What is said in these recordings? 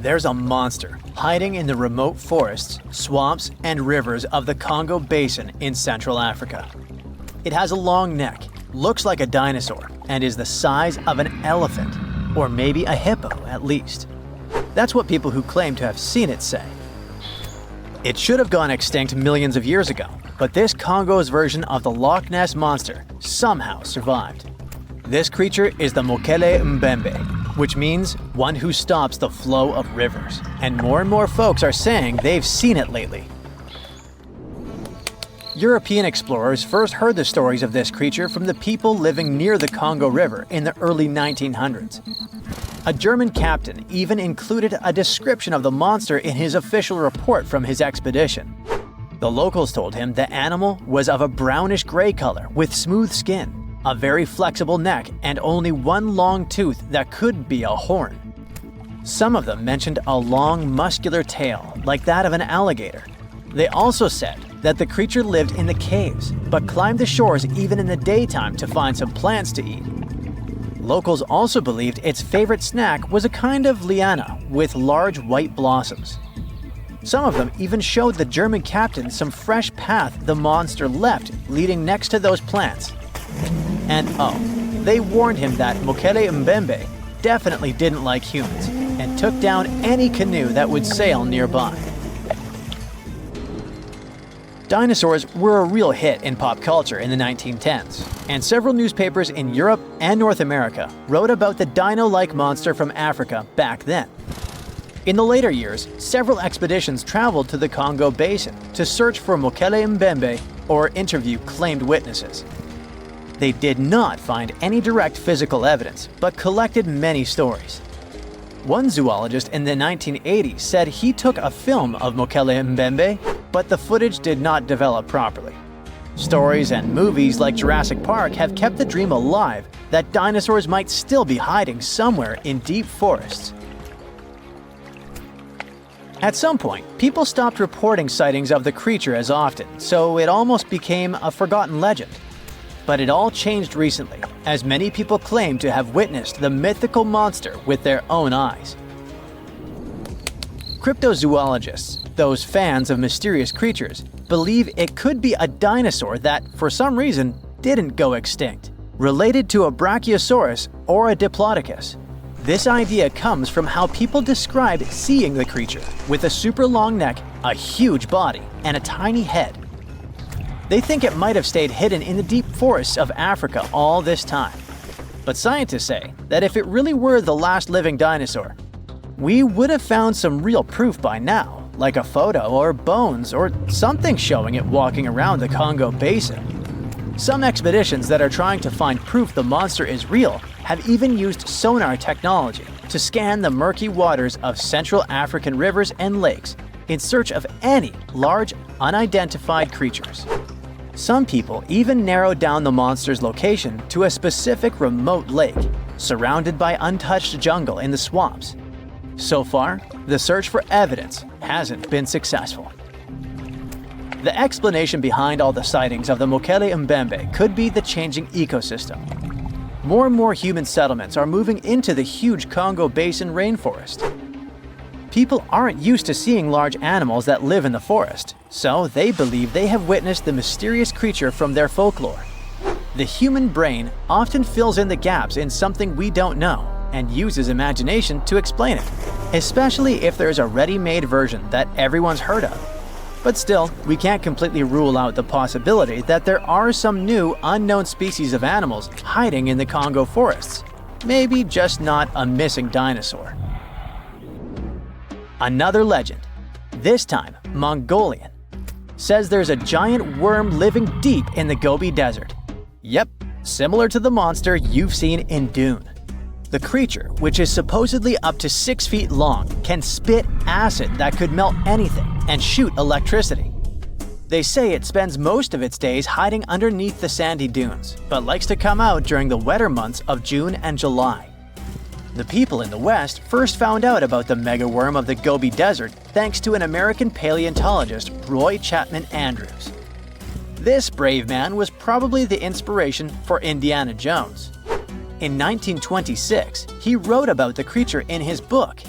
there's a monster hiding in the remote forests, swamps, and rivers of the Congo Basin in Central Africa. It has a long neck, looks like a dinosaur, and is the size of an elephant, or maybe a hippo at least. That's what people who claim to have seen it say. It should have gone extinct millions of years ago, but this Congo's version of the Loch Ness Monster somehow survived. This creature is the Mokele Mbembe, which means one who stops the flow of rivers, and more folks are saying they've seen it lately. European explorers first heard the stories of this creature from the people living near the Congo River in the early 1900s. A German captain even included a description of the monster in his official report from his expedition. The locals told him the animal was of a brownish-gray color with smooth skin, a very flexible neck, and only one long tooth that could be a horn. Some of them mentioned a long, muscular tail, like that of an alligator. They also said that the creature lived in the caves, but climbed the shores even in the daytime to find some plants to eat. Locals also believed its favorite snack was a kind of liana with large white blossoms. Some of them even showed the German captain some fresh path the monster left leading next to those plants. And they warned him that Mokele Mbembe definitely didn't like humans and took down any canoe that would sail nearby. Dinosaurs were a real hit in pop culture in the 1910s, and several newspapers in Europe and North America wrote about the dino-like monster from Africa back then. In the later years, several expeditions traveled to the Congo Basin to search for Mokele Mbembe or interview claimed witnesses. They did not find any direct physical evidence, but collected many stories. One zoologist in the 1980s said he took a film of Mokele Mbembe, but the footage did not develop properly. Stories and movies like Jurassic Park have kept the dream alive that dinosaurs might still be hiding somewhere in deep forests. At some point, people stopped reporting sightings of the creature as often, so it almost became a forgotten legend. But it all changed recently, as many people claim to have witnessed the mythical monster with their own eyes. Cryptozoologists, those fans of mysterious creatures, believe it could be a dinosaur that, for some reason, didn't go extinct, related to a brachiosaurus or a diplodocus. This idea comes from how people describe seeing the creature, with a super long neck, a huge body, and a tiny head. They think it might have stayed hidden in the deep forests of Africa all this time. But scientists say that if it really were the last living dinosaur, we would have found some real proof by now, like a photo or bones or something showing it walking around the Congo Basin. Some expeditions that are trying to find proof the monster is real have even used sonar technology to scan the murky waters of Central African rivers and lakes in search of any large, unidentified creatures. Some people even narrowed down the monster's location to a specific remote lake, surrounded by untouched jungle in the swamps. So far, the search for evidence hasn't been successful. The explanation behind all the sightings of the Mokele Mbembe could be the changing ecosystem. More and more human settlements are moving into the huge Congo Basin rainforest. People aren't used to seeing large animals that live in the forest, so they believe they have witnessed the mysterious creature from their folklore. The human brain often fills in the gaps in something we don't know and uses imagination to explain it, especially if there's a ready-made version that everyone's heard of. But still, we can't completely rule out the possibility that there are some new, unknown species of animals hiding in the Congo forests. Maybe just not a missing dinosaur. Another legend, this time Mongolian, says there's a giant worm living deep in the Gobi Desert. Yep, similar to the monster you've seen in Dune. The creature, which is supposedly up to 6 feet long, can spit acid that could melt anything and shoot electricity. They say it spends most of its days hiding underneath the sandy dunes, but likes to come out during the wetter months of June and July. The people in the West first found out about the megaworm of the Gobi Desert thanks to an American paleontologist, Roy Chapman Andrews. This brave man was probably the inspiration for Indiana Jones. In 1926, he wrote about the creature in his book.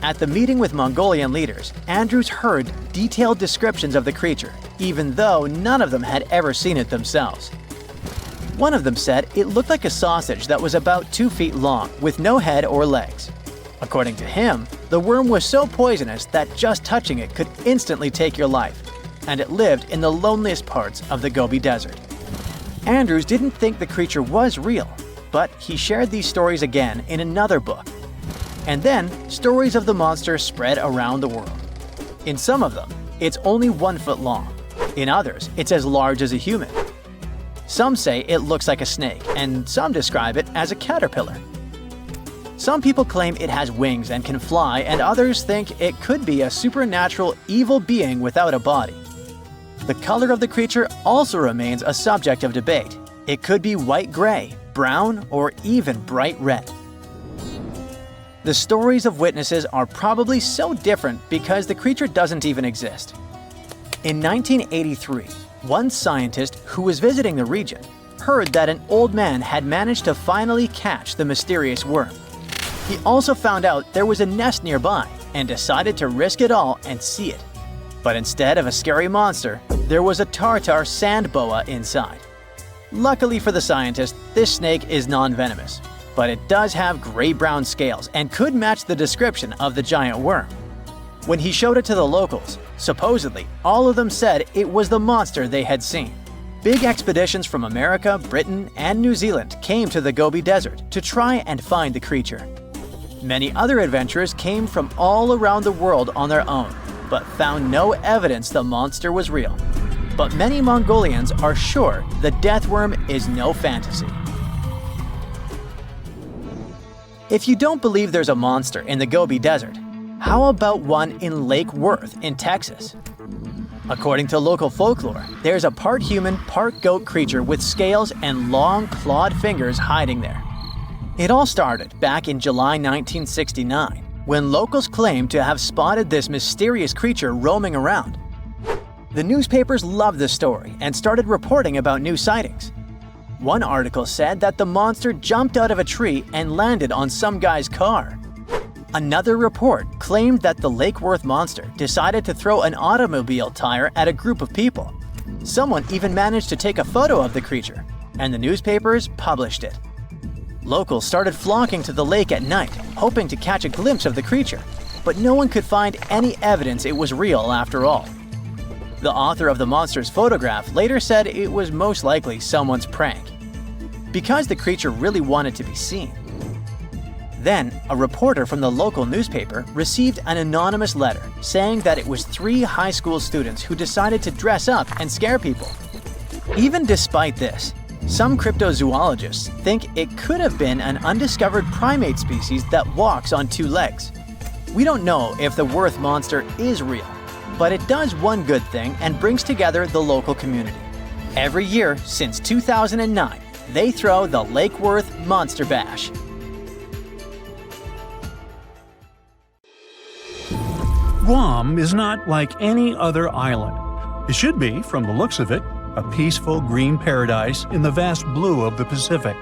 At the meeting with Mongolian leaders, Andrews heard detailed descriptions of the creature, even though none of them had ever seen it themselves. One of them said it looked like a sausage that was about 2 feet long, with no head or legs. According to him, the worm was so poisonous that just touching it could instantly take your life, and it lived in the loneliest parts of the Gobi Desert. Andrews didn't think the creature was real, but he shared these stories again in another book. And then, stories of the monster spread around the world. In some of them, it's only 1 foot long. In others, it's as large as a human. Some say it looks like a snake, and some describe it as a caterpillar. Some people claim it has wings and can fly, and others think it could be a supernatural evil being without a body. The color of the creature also remains a subject of debate. It could be white-gray, brown, or even bright red. The stories of witnesses are probably so different because the creature doesn't even exist. In 1983, one scientist who was visiting the region heard that an old man had managed to finally catch the mysterious worm. He also found out there was a nest nearby and decided to risk it all and see it. But instead of a scary monster, there was a tartar sand boa inside. Luckily for the scientist, this snake is non-venomous, but it does have gray-brown scales and could match the description of the giant worm. When he showed it to the locals, supposedly all of them said it was the monster they had seen. Big expeditions from America, Britain, and New Zealand came to the Gobi Desert to try and find the creature. Many other adventurers came from all around the world on their own, but found no evidence the monster was real. But many Mongolians are sure the death worm is no fantasy. If you don't believe there's a monster in the Gobi Desert, how about one in Lake Worth in Texas? According to local folklore, there's a part human, part goat creature with scales and long clawed fingers hiding there. It all started back in July 1969, when locals claimed to have spotted this mysterious creature roaming around. The newspapers loved the story and started reporting about new sightings. One article said that the monster jumped out of a tree and landed on some guy's car. Another report claimed that the Lake Worth monster decided to throw an automobile tire at a group of people. Someone even managed to take a photo of the creature, and the newspapers published it. Locals started flocking to the lake at night, hoping to catch a glimpse of the creature, but no one could find any evidence it was real after all. The author of the monster's photograph later said it was most likely someone's prank, because the creature really wanted to be seen. Then, a reporter from the local newspaper received an anonymous letter saying that it was 3 high school students who decided to dress up and scare people. Even despite this, some cryptozoologists think it could have been an undiscovered primate species that walks on 2 legs. We don't know if the Worth monster is real, but it does one good thing and brings together the local community. Every year since 2009, they throw the Lake Worth Monster Bash. Guam is not like any other island. It should be, from the looks of it, a peaceful green paradise in the vast blue of the Pacific.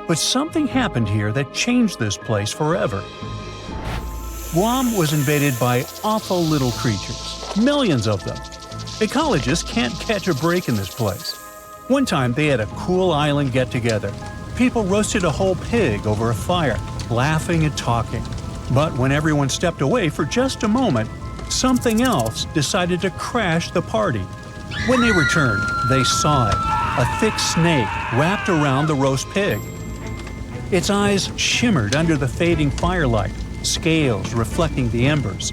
But something happened here that changed this place forever. Guam was invaded by awful little creatures, millions of them. Ecologists can't catch a break in this place. One time they had a cool island get-together. People roasted a whole pig over a fire, laughing and talking. But when everyone stepped away for just a moment, something else decided to crash the party. When they returned, they saw it, a thick snake wrapped around the roast pig. Its eyes shimmered under the fading firelight, scales reflecting the embers.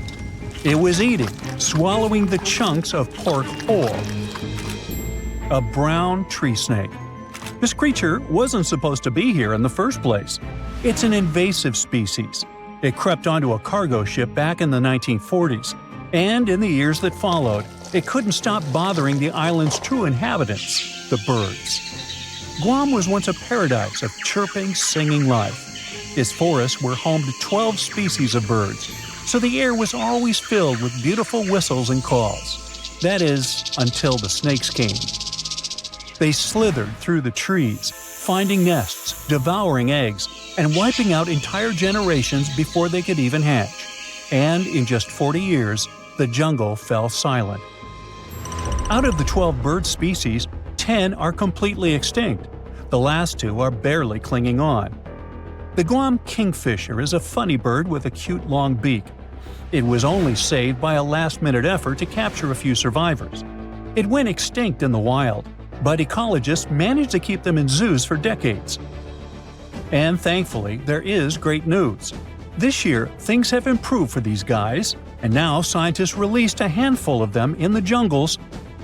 It was eating, swallowing the chunks of pork whole. A brown tree snake. This creature wasn't supposed to be here in the first place. It's an invasive species. It crept onto a cargo ship back in the 1940s, and in the years that followed, it couldn't stop bothering the island's true inhabitants, the birds. Guam was once a paradise of chirping, singing life. Its forests were home to 12 species of birds, so the air was always filled with beautiful whistles and calls. That is, until the snakes came. They slithered through the trees, finding nests, devouring eggs, and wiping out entire generations before they could even hatch. and in just 40 years, the jungle fell silent. Out of the 12 bird species, 10 are completely extinct. The last 2 are barely clinging on. The Guam kingfisher is a funny bird with a cute long beak. It was only saved by a last-minute effort to capture a few survivors. It went extinct in the wild, but ecologists managed to keep them in zoos for decades. And thankfully, there is great news. This year, things have improved for these guys, and now scientists released a handful of them in the jungles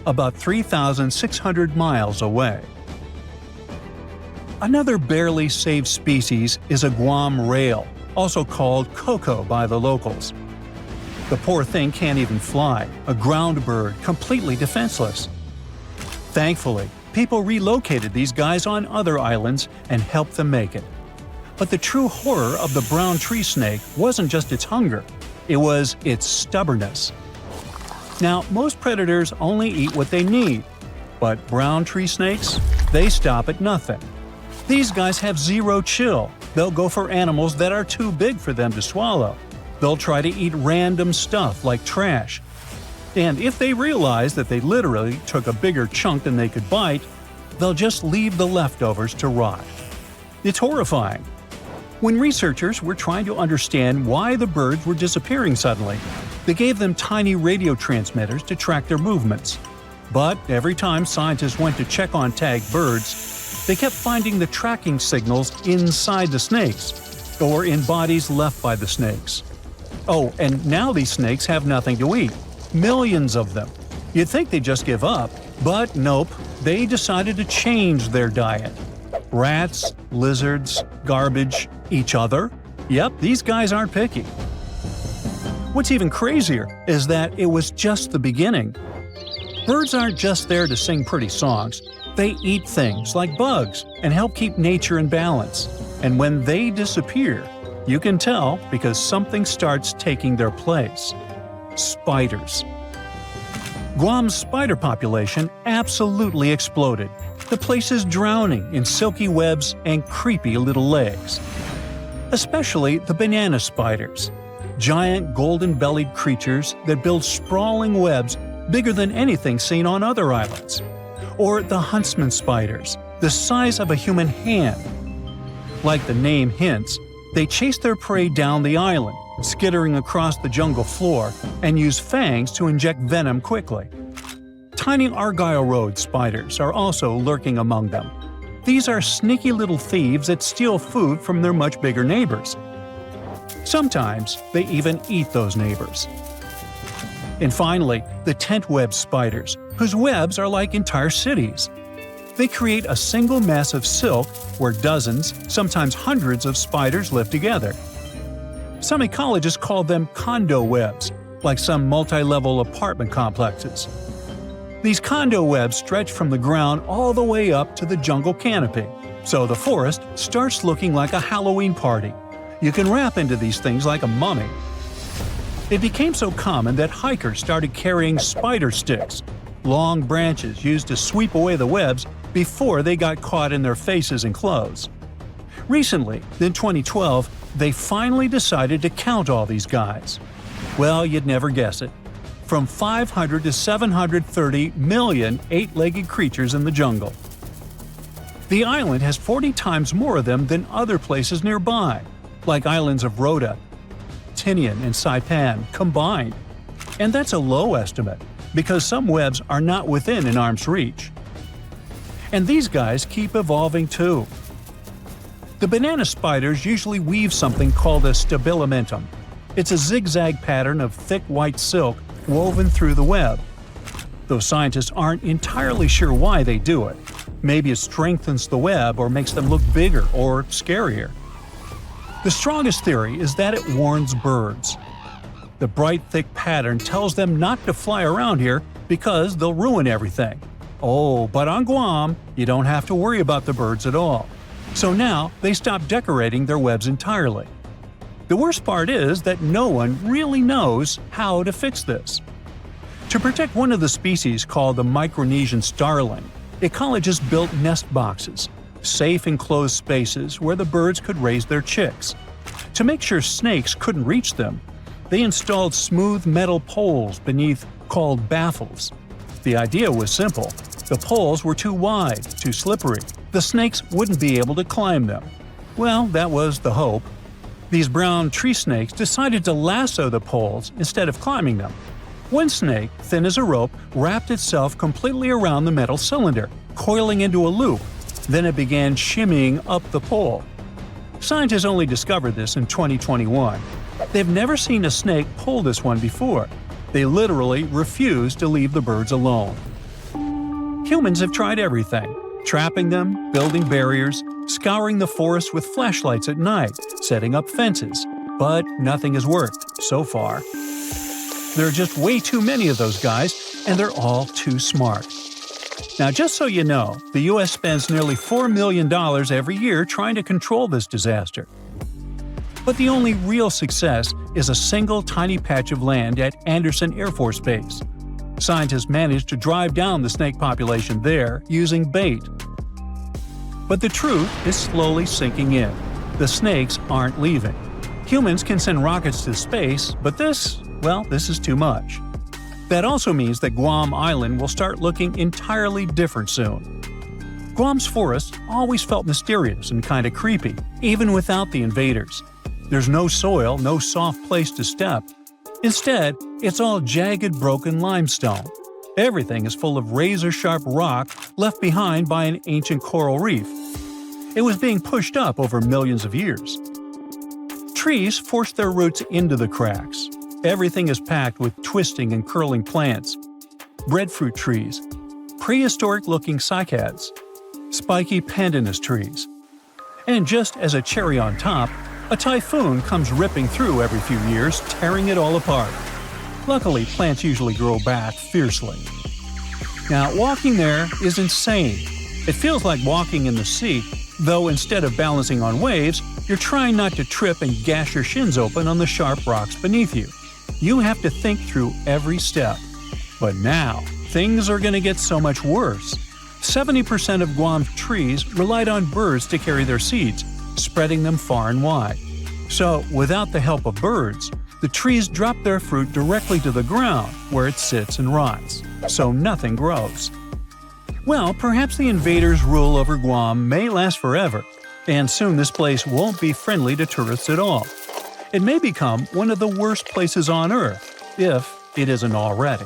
about 3,600 miles away. Another barely saved species is a Guam rail, also called Coco by the locals. The poor thing can't even fly, a ground bird completely defenseless. Thankfully, people relocated these guys on other islands and helped them make it. But the true horror of the brown tree snake wasn't just its hunger, it was its stubbornness. Now, most predators only eat what they need, but brown tree snakes, they stop at nothing. These guys have zero chill. They'll go for animals that are too big for them to swallow. They'll try to eat random stuff like trash. And if they realize that they literally took a bigger chunk than they could bite, they'll just leave the leftovers to rot. It's horrifying. When researchers were trying to understand why the birds were disappearing suddenly, they gave them tiny radio transmitters to track their movements. But every time scientists went to check on tagged birds, they kept finding the tracking signals inside the snakes, or in bodies left by the snakes. Oh, and now these snakes have nothing to eat. Millions of them. You'd think they'd just give up, but nope, they decided to change their diet. Rats, lizards, garbage, each other. Yep, these guys aren't picky. What's even crazier is that it was just the beginning. Birds aren't just there to sing pretty songs. They eat things like bugs and help keep nature in balance. And when they disappear, you can tell because something starts taking their place. Spiders. Guam's spider population absolutely exploded. The place is drowning in silky webs and creepy little legs. Especially the banana spiders. Giant golden-bellied creatures that build sprawling webs bigger than anything seen on other islands. Or the huntsman spiders, the size of a human hand. Like the name hints, they chase their prey down the island, skittering across the jungle floor, and use fangs to inject venom quickly. Tiny Argyle Road spiders are also lurking among them. These are sneaky little thieves that steal food from their much bigger neighbors. Sometimes they even eat those neighbors. And finally, the tent web spiders, whose webs are like entire cities. They create a single mass of silk where dozens, sometimes hundreds of spiders live together. Some ecologists call them condo webs, like some multi-level apartment complexes. These condo webs stretch from the ground all the way up to the jungle canopy, so the forest starts looking like a Halloween party. You can wrap into these things like a mummy. It became so common that hikers started carrying spider sticks, long branches used to sweep away the webs before they got caught in their faces and clothes. Recently, in 2012, they finally decided to count all these guys. Well, you'd never guess it. From 500 to 730 million eight-legged creatures in the jungle. The island has 40 times more of them than other places nearby, like islands of Rota, Tinian, and Saipan combined. And that's a low estimate, because some webs are not within an arm's reach. And these guys keep evolving too. The banana spiders usually weave something called a stabilimentum. It's a zigzag pattern of thick white silk woven through the web. Though scientists aren't entirely sure why they do it. Maybe it strengthens the web or makes them look bigger or scarier. The strongest theory is that it warns birds. The bright, thick pattern tells them not to fly around here because they'll ruin everything. Oh, but on Guam, you don't have to worry about the birds at all. So now they stop decorating their webs entirely. The worst part is that no one really knows how to fix this. To protect one of the species called the Micronesian starling, ecologists built nest boxes, safe enclosed spaces where the birds could raise their chicks. To make sure snakes couldn't reach them, they installed smooth metal poles beneath called baffles. The idea was simple. The poles were too wide, too slippery. The snakes wouldn't be able to climb them. Well, that was the hope. These brown tree snakes decided to lasso the poles instead of climbing them. One snake, thin as a rope, wrapped itself completely around the metal cylinder, coiling into a loop. Then it began shimmying up the pole. Scientists only discovered this in 2021. They've never seen a snake pull this one before. They literally refuse to leave the birds alone. Humans have tried everything: trapping them, building barriers, scouring the forest with flashlights at night, setting up fences. But nothing has worked, so far. There are just way too many of those guys, and they're all too smart. Now, just so you know, the U.S. spends nearly $4 million every year trying to control this disaster. But the only real success is a single tiny patch of land at Andersen Air Force Base. Scientists managed to drive down the snake population there using bait. But the truth is slowly sinking in. The snakes aren't leaving. Humans can send rockets to space, but this is too much. That also means that Guam Island will start looking entirely different soon. Guam's forests always felt mysterious and kind of creepy, even without the invaders. There's no soil, no soft place to step. Instead, it's all jagged, broken limestone. Everything is full of razor-sharp rock left behind by an ancient coral reef. It was being pushed up over millions of years. Trees force their roots into the cracks. Everything is packed with twisting and curling plants. Breadfruit trees, prehistoric-looking cycads, spiky pandanus trees. And just as a cherry on top, a typhoon comes ripping through every few years, tearing it all apart. Luckily, plants usually grow back fiercely. Now, walking there is insane. It feels like walking in the sea, though instead of balancing on waves, you're trying not to trip and gash your shins open on the sharp rocks beneath you. You have to think through every step. But now, things are going to get so much worse. 70% of Guam's trees relied on birds to carry their seeds, spreading them far and wide. So, without the help of birds, the trees drop their fruit directly to the ground, where it sits and rots. So nothing grows. Well, perhaps the invaders' rule over Guam may last forever, and soon this place won't be friendly to tourists at all. It may become one of the worst places on Earth, if it isn't already.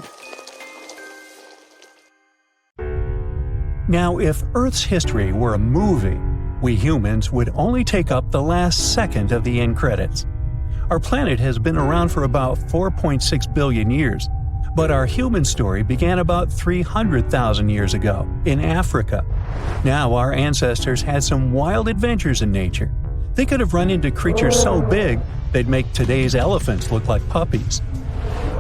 Now, if Earth's history were a movie, we humans would only take up the last second of the end credits. Our planet has been around for about 4.6 billion years, but our human story began about 300,000 years ago, in Africa. Now our ancestors had some wild adventures in nature. They could have run into creatures so big they'd make today's elephants look like puppies.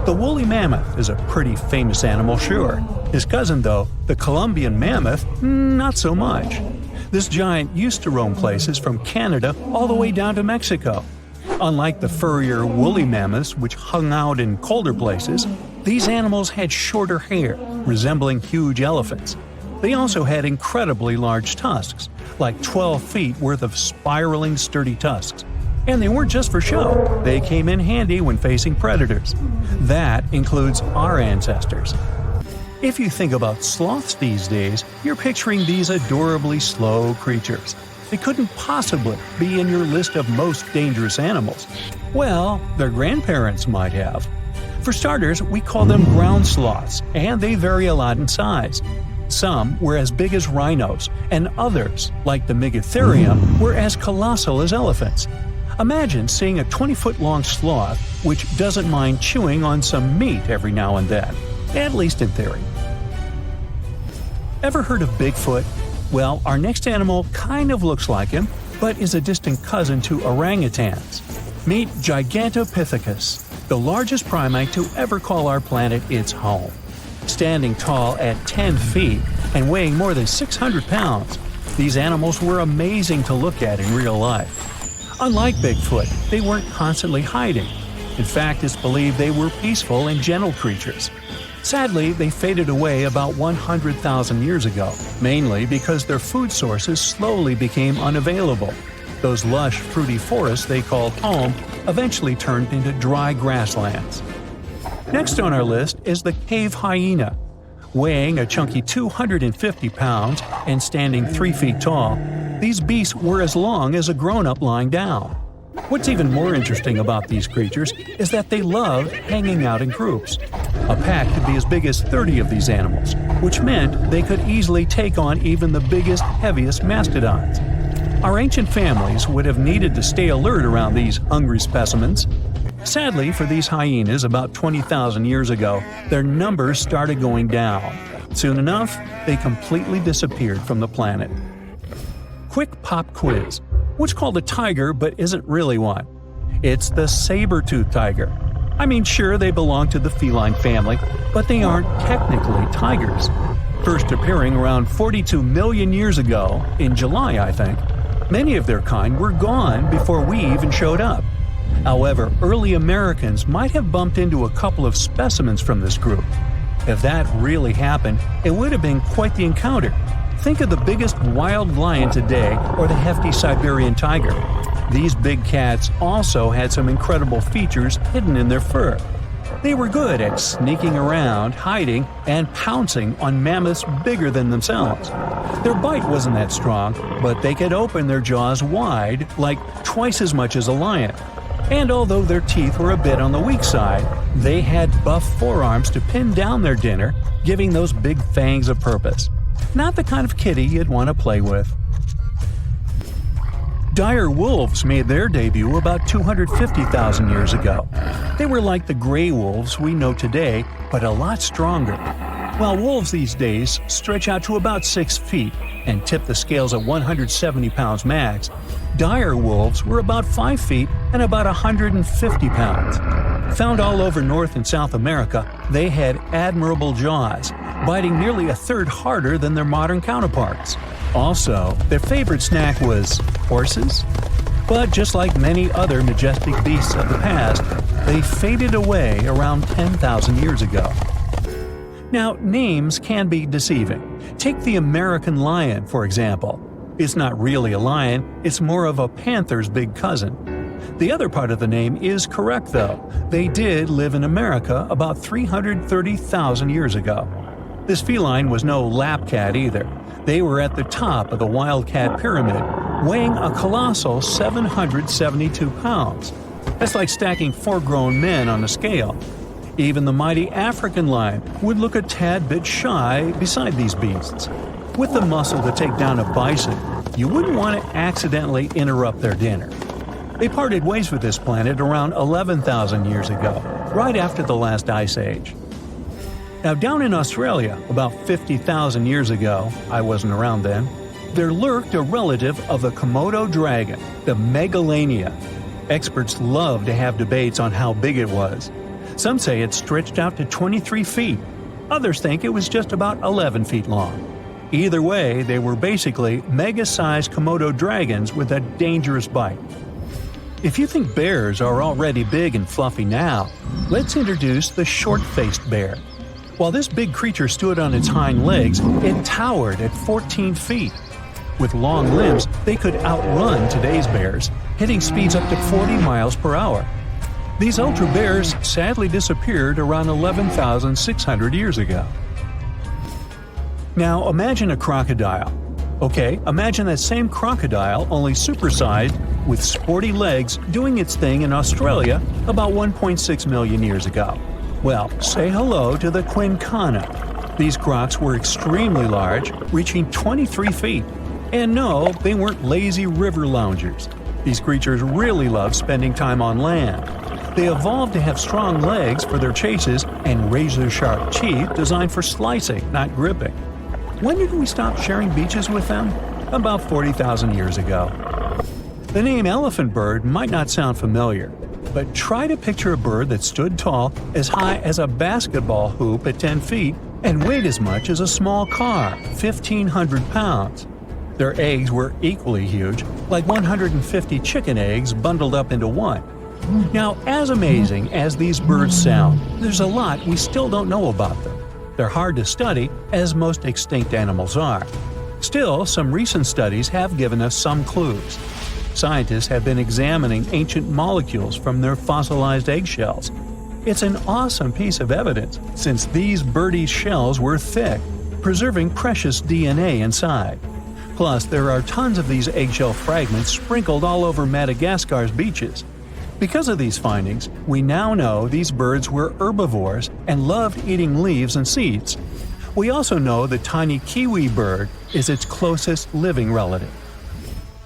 The woolly mammoth is a pretty famous animal, sure. His cousin, though, the Columbian mammoth, not so much. This giant used to roam places from Canada all the way down to Mexico. Unlike the furrier woolly mammoths, which hung out in colder places, these animals had shorter hair, resembling huge elephants. They also had incredibly large tusks, like 12 feet worth of spiraling, sturdy tusks. And they weren't just for show, they came in handy when facing predators. That includes our ancestors. If you think about sloths these days, you're picturing these adorably slow creatures. They couldn't possibly be in your list of most dangerous animals. Well, their grandparents might have. For starters, we call them ground sloths, and they vary a lot in size. Some were as big as rhinos, and others, like the Megatherium, were as colossal as elephants. Imagine seeing a 20-foot-long sloth which doesn't mind chewing on some meat every now and then, at least in theory. Ever heard of Bigfoot? Well, our next animal kind of looks like him, but is a distant cousin to orangutans. Meet Gigantopithecus, the largest primate to ever call our planet its home. Standing tall at 10 feet and weighing more than 600 pounds, these animals were amazing to look at in real life. Unlike Bigfoot, they weren't constantly hiding. In fact, it's believed they were peaceful and gentle creatures. Sadly, they faded away about 100,000 years ago, mainly because their food sources slowly became unavailable. Those lush, fruity forests they called home eventually turned into dry grasslands. Next on our list is the cave hyena. Weighing a chunky 250 pounds and standing 3 feet tall, these beasts were as long as a grown-up lying down. What's even more interesting about these creatures is that they loved hanging out in groups. A pack could be as big as 30 of these animals, which meant they could easily take on even the biggest, heaviest mastodons. Our ancient families would have needed to stay alert around these hungry specimens. Sadly for these hyenas, about 20,000 years ago, their numbers started going down. Soon enough, they completely disappeared from the planet. Quick pop quiz. What's called a tiger but isn't really one? It's the saber-toothed tiger. I mean, sure, they belong to the feline family, but they aren't technically tigers. First appearing around 42 million years ago, in July, I think. Many of their kind were gone before we even showed up. However, early Americans might have bumped into a couple of specimens from this group. If that really happened, it would have been quite the encounter. Think of the biggest wild lion today or the hefty Siberian tiger. These big cats also had some incredible features hidden in their fur. They were good at sneaking around, hiding, and pouncing on mammoths bigger than themselves. Their bite wasn't that strong, but they could open their jaws wide, like twice as much as a lion. And although their teeth were a bit on the weak side, they had buff forearms to pin down their dinner, giving those big fangs a purpose. Not the kind of kitty you'd want to play with. Dire wolves made their debut about 250,000 years ago. They were like the gray wolves we know today, but a lot stronger. While wolves these days stretch out to about 6 feet and tip the scales at 170 pounds max, dire wolves were about 5 feet and about 150 pounds. Found all over North and South America, they had admirable jaws, biting nearly a third harder than their modern counterparts. Also, their favorite snack was horses. But just like many other majestic beasts of the past, they faded away around 10,000 years ago. Now, names can be deceiving. Take the American lion, for example. It's not really a lion, it's more of a panther's big cousin. The other part of the name is correct, though. They did live in America about 330,000 years ago. This feline was no lap cat either. They were at the top of the wildcat pyramid, weighing a colossal 772 pounds. That's like stacking 4 grown men on a scale. Even the mighty African lion would look a tad bit shy beside these beasts. With the muscle to take down a bison, you wouldn't want to accidentally interrupt their dinner. They parted ways with this planet around 11,000 years ago, right after the last ice age. Now, down in Australia, about 50,000 years ago, I wasn't around then, there lurked a relative of the Komodo dragon, the Megalania. Experts love to have debates on how big it was. Some say it stretched out to 23 feet. Others think it was just about 11 feet long. Either way, they were basically mega-sized Komodo dragons with a dangerous bite. If you think bears are already big and fluffy now, let's introduce the short-faced bear. While this big creature stood on its hind legs, it towered at 14 feet. With long limbs, they could outrun today's bears, hitting speeds up to 40 miles per hour. These ultra bears sadly disappeared around 11,600 years ago. Now imagine a crocodile. Okay, imagine that same crocodile, only supersized, with sporty legs, doing its thing in Australia about 1.6 million years ago. Well, say hello to the quincana. These crocs were extremely large, reaching 23 feet. And no, they weren't lazy river loungers. These creatures really loved spending time on land. They evolved to have strong legs for their chases and razor-sharp teeth designed for slicing, not gripping. When did we stop sharing beaches with them? About 40,000 years ago. The name elephant bird might not sound familiar, but try to picture a bird that stood tall as high as a basketball hoop at 10 feet and weighed as much as a small car, 1,500 pounds. Their eggs were equally huge, like 150 chicken eggs bundled up into one. Now, as amazing as these birds sound, there's a lot we still don't know about them. They're hard to study, as most extinct animals are. Still, some recent studies have given us some clues. Scientists have been examining ancient molecules from their fossilized eggshells. It's an awesome piece of evidence, since these birdies' shells were thick, preserving precious DNA inside. Plus, there are tons of these eggshell fragments sprinkled all over Madagascar's beaches. Because of these findings, we now know these birds were herbivores and loved eating leaves and seeds. We also know the tiny kiwi bird is its closest living relative.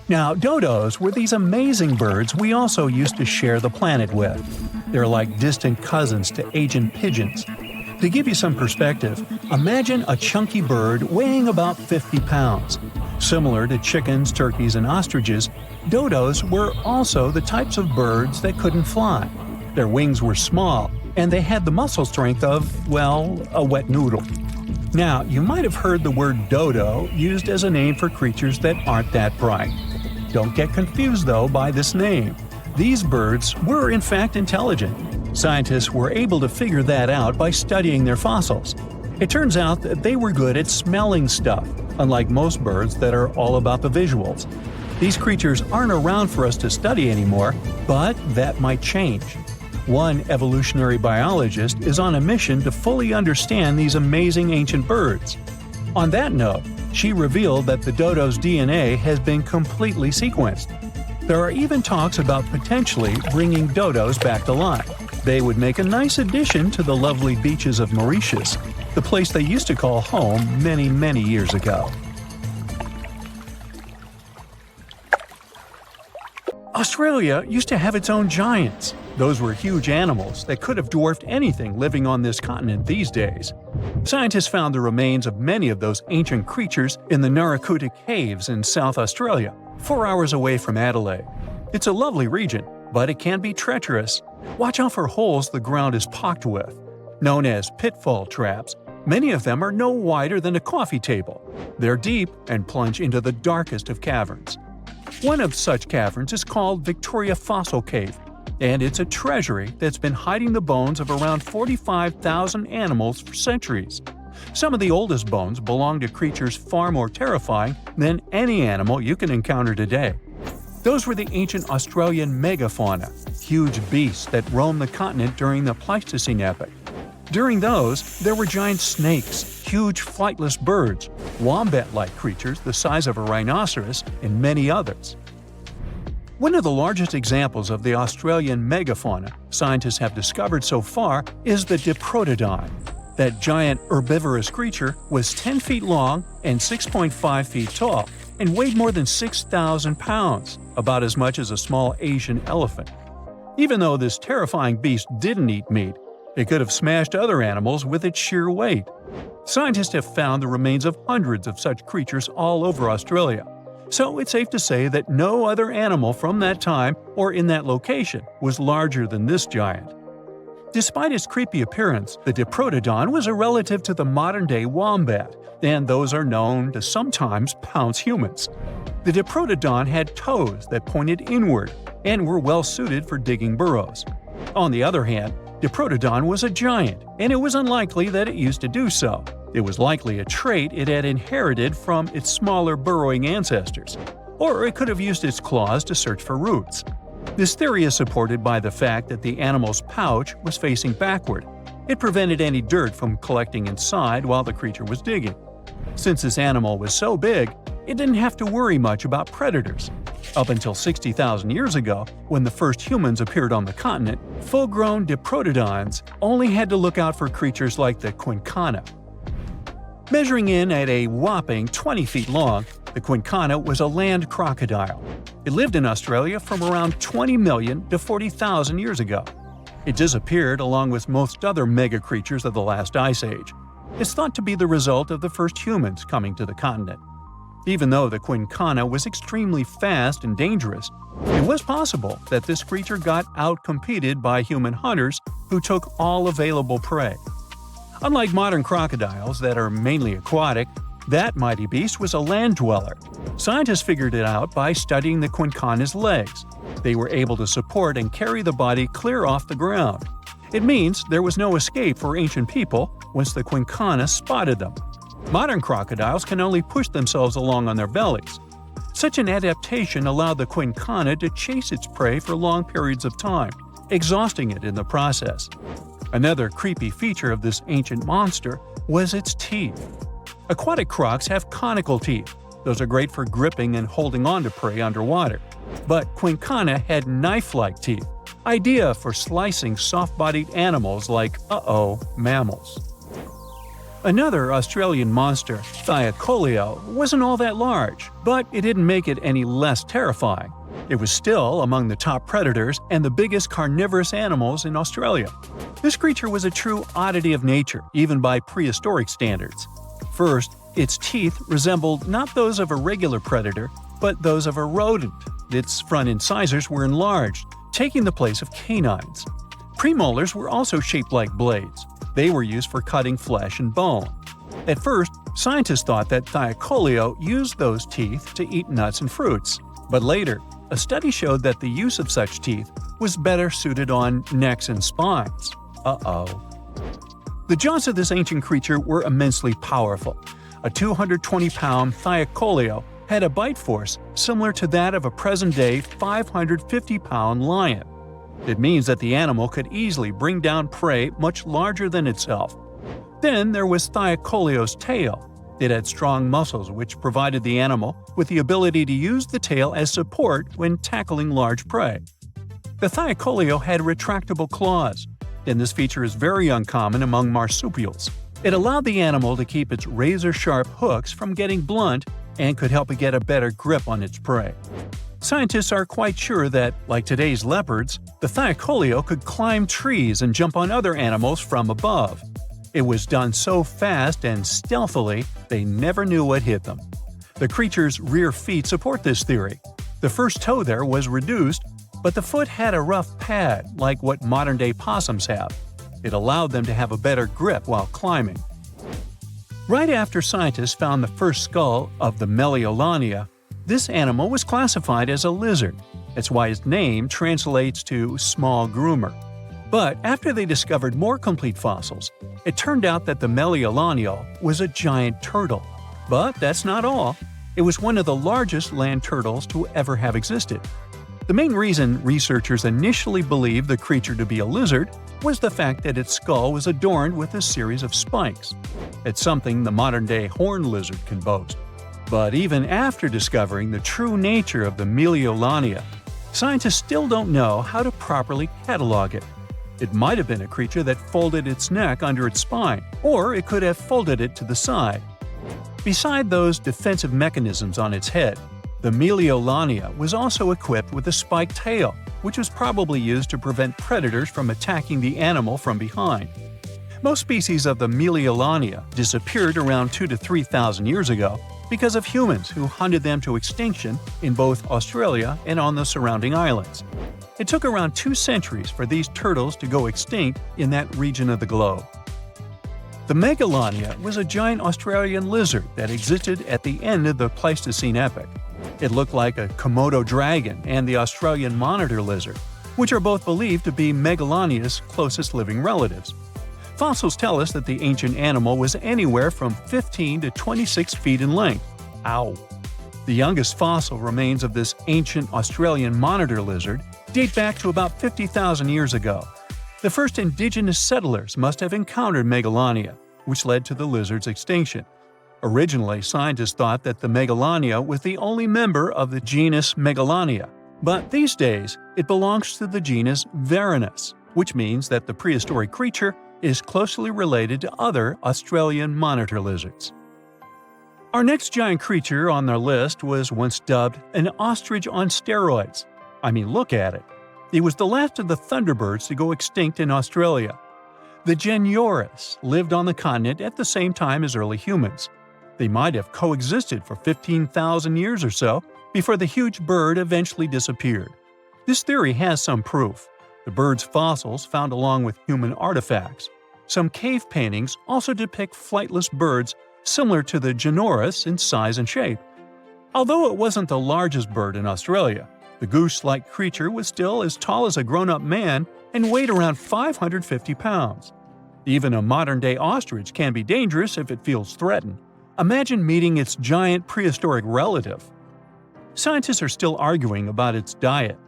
Now, dodos were these amazing birds we also used to share the planet with. They're like distant cousins to ancient pigeons. To give you some perspective, imagine a chunky bird weighing about 50 pounds. Similar to chickens, turkeys, and ostriches, dodos were also the types of birds that couldn't fly. Their wings were small, and they had the muscle strength of, well, a wet noodle. Now, you might have heard the word dodo used as a name for creatures that aren't that bright. Don't get confused, though, by this name. These birds were in fact intelligent. Scientists were able to figure that out by studying their fossils. It turns out that they were good at smelling stuff, unlike most birds that are all about the visuals. These creatures aren't around for us to study anymore, but that might change. One evolutionary biologist is on a mission to fully understand these amazing ancient birds. On that note, she revealed that the dodo's DNA has been completely sequenced. There are even talks about potentially bringing dodos back to life. They would make a nice addition to the lovely beaches of Mauritius, the place they used to call home many, many years ago. Australia used to have its own giants. Those were huge animals that could have dwarfed anything living on this continent these days. Scientists found the remains of many of those ancient creatures in the Narracuta Caves in South Australia, 4 hours away from Adelaide. It's a lovely region, but it can be treacherous. Watch out for holes the ground is pocked with. Known as pitfall traps, many of them are no wider than a coffee table. They're deep and plunge into the darkest of caverns. One of such caverns is called Victoria Fossil Cave, and it's a treasury that's been hiding the bones of around 45,000 animals for centuries. Some of the oldest bones belong to creatures far more terrifying than any animal you can encounter today. Those were the ancient Australian megafauna, huge beasts that roamed the continent during the Pleistocene epoch. During those, there were giant snakes, huge flightless birds, wombat-like creatures the size of a rhinoceros, and many others. One of the largest examples of the Australian megafauna scientists have discovered so far is the Diprotodon. That giant herbivorous creature was 10 feet long and 6.5 feet tall, and weighed more than 6,000 pounds, about as much as a small Asian elephant. Even though this terrifying beast didn't eat meat, it could have smashed other animals with its sheer weight. Scientists have found the remains of hundreds of such creatures all over Australia, so it's safe to say that no other animal from that time or in that location was larger than this giant. Despite its creepy appearance, the Diprotodon was a relative to the modern-day wombat, and those are known to sometimes pounce humans. The Diprotodon had toes that pointed inward and were well suited for digging burrows. On the other hand, Diprotodon was a giant, and it was unlikely that it used to do so. It was likely a trait it had inherited from its smaller burrowing ancestors, or it could have used its claws to search for roots. This theory is supported by the fact that the animal's pouch was facing backward. It prevented any dirt from collecting inside while the creature was digging. Since this animal was so big, it didn't have to worry much about predators. Up until 60,000 years ago, when the first humans appeared on the continent, full-grown Diprotodons only had to look out for creatures like the quincana. Measuring in at a whopping 20 feet long, the quincana was a land crocodile. It lived in Australia from around 20 million to 40,000 years ago. It disappeared along with most other mega creatures of the last ice age. It's thought to be the result of the first humans coming to the continent. Even though the quincana was extremely fast and dangerous, it was possible that this creature got out-competed by human hunters who took all available prey. Unlike modern crocodiles that are mainly aquatic, that mighty beast was a land dweller. Scientists figured it out by studying the quincana's legs. They were able to support and carry the body clear off the ground. It means there was no escape for ancient people once the quincana spotted them. Modern crocodiles can only push themselves along on their bellies. Such an adaptation allowed the quincana to chase its prey for long periods of time, exhausting it in the process. Another creepy feature of this ancient monster was its teeth. Aquatic crocs have conical teeth. Those are great for gripping and holding on to prey underwater. But quincana had knife-like teeth, ideal for slicing soft-bodied animals like, mammals. Another Australian monster, Thylacoleo, wasn't all that large, but it didn't make it any less terrifying. It was still among the top predators and the biggest carnivorous animals in Australia. This creature was a true oddity of nature, even by prehistoric standards. First, its teeth resembled not those of a regular predator, but those of a rodent. Its front incisors were enlarged, taking the place of canines. Premolars were also shaped like blades. They were used for cutting flesh and bone. At first, scientists thought that Thylacoleo used those teeth to eat nuts and fruits. But later, a study showed that the use of such teeth was better suited on necks and spines. The jaws of this ancient creature were immensely powerful. A 220-pound Thylacoleo had a bite force similar to that of a present-day 550-pound lion. It means that the animal could easily bring down prey much larger than itself. Then there was Thylacoleo's tail. It had strong muscles which provided the animal with the ability to use the tail as support when tackling large prey. The Thylacoleo had retractable claws, and this feature is very uncommon among marsupials. It allowed the animal to keep its razor-sharp hooks from getting blunt and could help it get a better grip on its prey. Scientists are quite sure that, like today's leopards, the Thylacoleo could climb trees and jump on other animals from above. It was done so fast and stealthily, they never knew what hit them. The creature's rear feet support this theory. The first toe there was reduced, but the foot had a rough pad like what modern-day possums have. It allowed them to have a better grip while climbing. Right after scientists found the first skull of the Meliolania, this animal was classified as a lizard. That's why its name translates to small groomer. But after they discovered more complete fossils, it turned out that the Meliolania was a giant turtle. But that's not all. It was one of the largest land turtles to ever have existed. The main reason researchers initially believed the creature to be a lizard was the fact that its skull was adorned with a series of spikes. It's something the modern-day horned lizard can boast. But even after discovering the true nature of the Meliolania, scientists still don't know how to properly catalog it. It might have been a creature that folded its neck under its spine, or it could have folded it to the side. Beside those defensive mechanisms on its head, the Meliolania was also equipped with a spiked tail, which was probably used to prevent predators from attacking the animal from behind. Most species of the Meliolania disappeared around 2,000 to 3,000 years ago because of humans who hunted them to extinction in both Australia and on the surrounding islands. It took around 2 centuries for these turtles to go extinct in that region of the globe. The Megalania was a giant Australian lizard that existed at the end of the Pleistocene epoch. It looked like a Komodo dragon and the Australian monitor lizard, which are both believed to be Megalania's closest living relatives. Fossils tell us that the ancient animal was anywhere from 15 to 26 feet in length. Ow! The youngest fossil remains of this ancient Australian monitor lizard date back to about 50,000 years ago. The first indigenous settlers must have encountered Megalania, which led to the lizard's extinction. Originally, scientists thought that the Megalania was the only member of the genus Megalania, but these days it belongs to the genus Varanus, which means that the prehistoric creature is closely related to other Australian monitor lizards. Our next giant creature on our list was once dubbed an ostrich on steroids. I mean, look at it. It was the last of the thunderbirds to go extinct in Australia. The Genurus lived on the continent at the same time as early humans. They might have coexisted for 15,000 years or so before the huge bird eventually disappeared. This theory has some proof. The bird's fossils found along with human artifacts. Some cave paintings also depict flightless birds similar to the Genurus in size and shape. Although it wasn't the largest bird in Australia, the goose-like creature was still as tall as a grown-up man and weighed around 550 pounds. Even a modern-day ostrich can be dangerous if it feels threatened. Imagine meeting its giant prehistoric relative. Scientists are still arguing about its diet.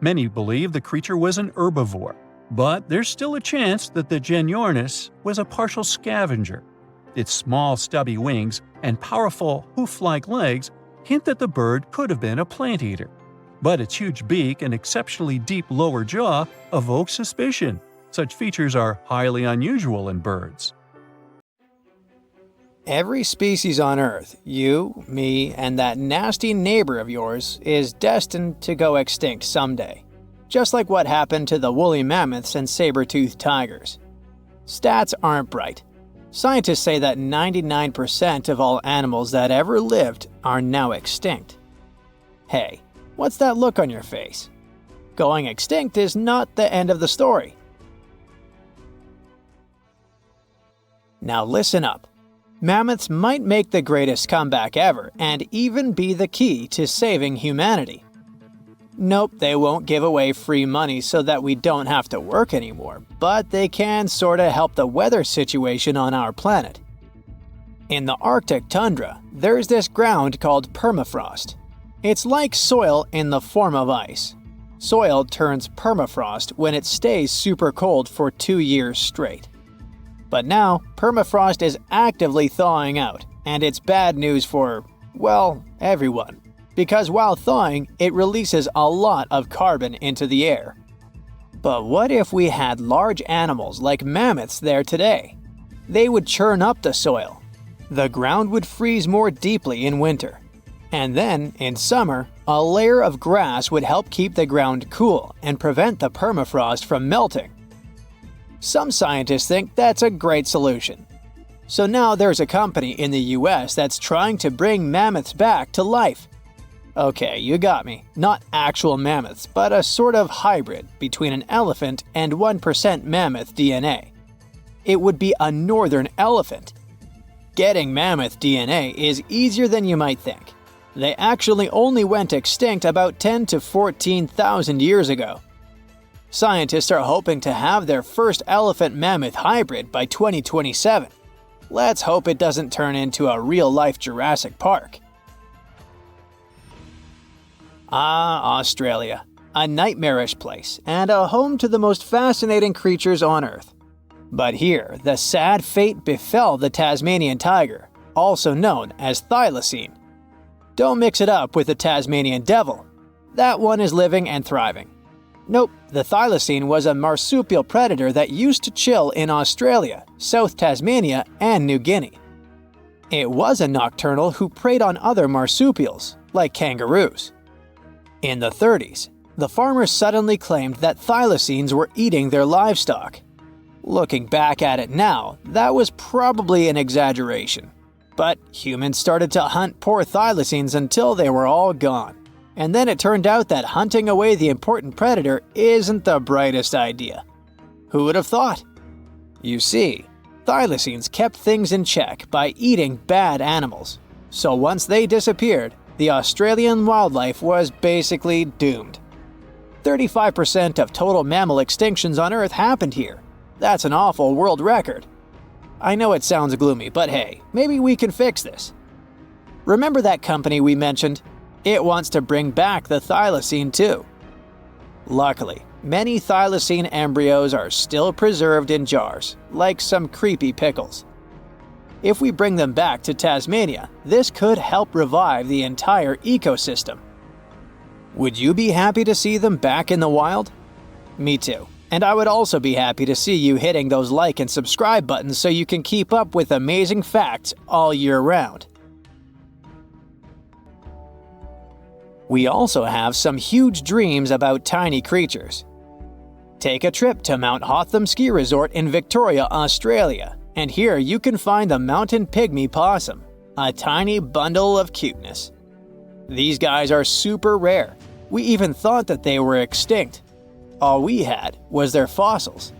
Many believe the creature was an herbivore, but there's still a chance that the Genyornis was a partial scavenger. Its small, stubby wings and powerful hoof-like legs hint that the bird could have been a plant eater. But its huge beak and exceptionally deep lower jaw evoke suspicion. Such features are highly unusual in birds. Every species on Earth, you, me, and that nasty neighbor of yours, is destined to go extinct someday. Just like what happened to the woolly mammoths and saber-toothed tigers. Stats aren't bright. Scientists say that 99% of all animals that ever lived are now extinct. Hey, what's that look on your face? Going extinct is not the end of the story. Now listen up. Mammoths might make the greatest comeback ever and even be the key to saving humanity. Nope, they won't give away free money so that we don't have to work anymore, but they can sorta help the weather situation on our planet. In the Arctic tundra, there's this ground called permafrost. It's like soil in the form of ice. Soil turns permafrost when it stays super cold for 2 years straight. But now, permafrost is actively thawing out, and it's bad news for, well, everyone. Because while thawing, it releases a lot of carbon into the air. But what if we had large animals like mammoths there today? They would churn up the soil. The ground would freeze more deeply in winter. And then, in summer, a layer of grass would help keep the ground cool and prevent the permafrost from melting. Some scientists think that's a great solution. So now there's a company in the US that's trying to bring mammoths back to life. Okay, you got me. Not actual mammoths, but a sort of hybrid between an elephant and 1% mammoth DNA. It would be a northern elephant. Getting mammoth DNA is easier than you might think. They actually only went extinct about 10 to 14,000 years ago. Scientists are hoping to have their first elephant-mammoth hybrid by 2027. Let's hope it doesn't turn into a real-life Jurassic Park. Ah, Australia. A nightmarish place and a home to the most fascinating creatures on Earth. But here, the sad fate befell the Tasmanian tiger, also known as thylacine. Don't mix it up with the Tasmanian devil. That one is living and thriving. Nope, the thylacine was a marsupial predator that used to chill in Australia, South Tasmania, and New Guinea. It was a nocturnal who preyed on other marsupials, like kangaroos. In the 30s, the farmers suddenly claimed that thylacines were eating their livestock. Looking back at it now, that was probably an exaggeration. But humans started to hunt poor thylacines until they were all gone. And then it turned out that hunting away the important predator isn't the brightest idea. Who would have thought? You see, thylacines kept things in check by eating bad animals. So once they disappeared, the Australian wildlife was basically doomed. 35% of total mammal extinctions on Earth happened here. That's an awful world record. I know it sounds gloomy, but hey, maybe we can fix this. Remember that company we mentioned? It wants to bring back the thylacine too. Luckily, many thylacine embryos are still preserved in jars, like some creepy pickles. If we bring them back to Tasmania, this could help revive the entire ecosystem. Would you be happy to see them back in the wild? Me too. And I would also be happy to see you hitting those like and subscribe buttons so you can keep up with amazing facts all year round. We also have some huge dreams about tiny creatures. Take a trip to Mount Hotham Ski Resort in Victoria, Australia, and here you can find the mountain pygmy possum, a tiny bundle of cuteness. These guys are super rare. We even thought that they were extinct. All we had was their fossils.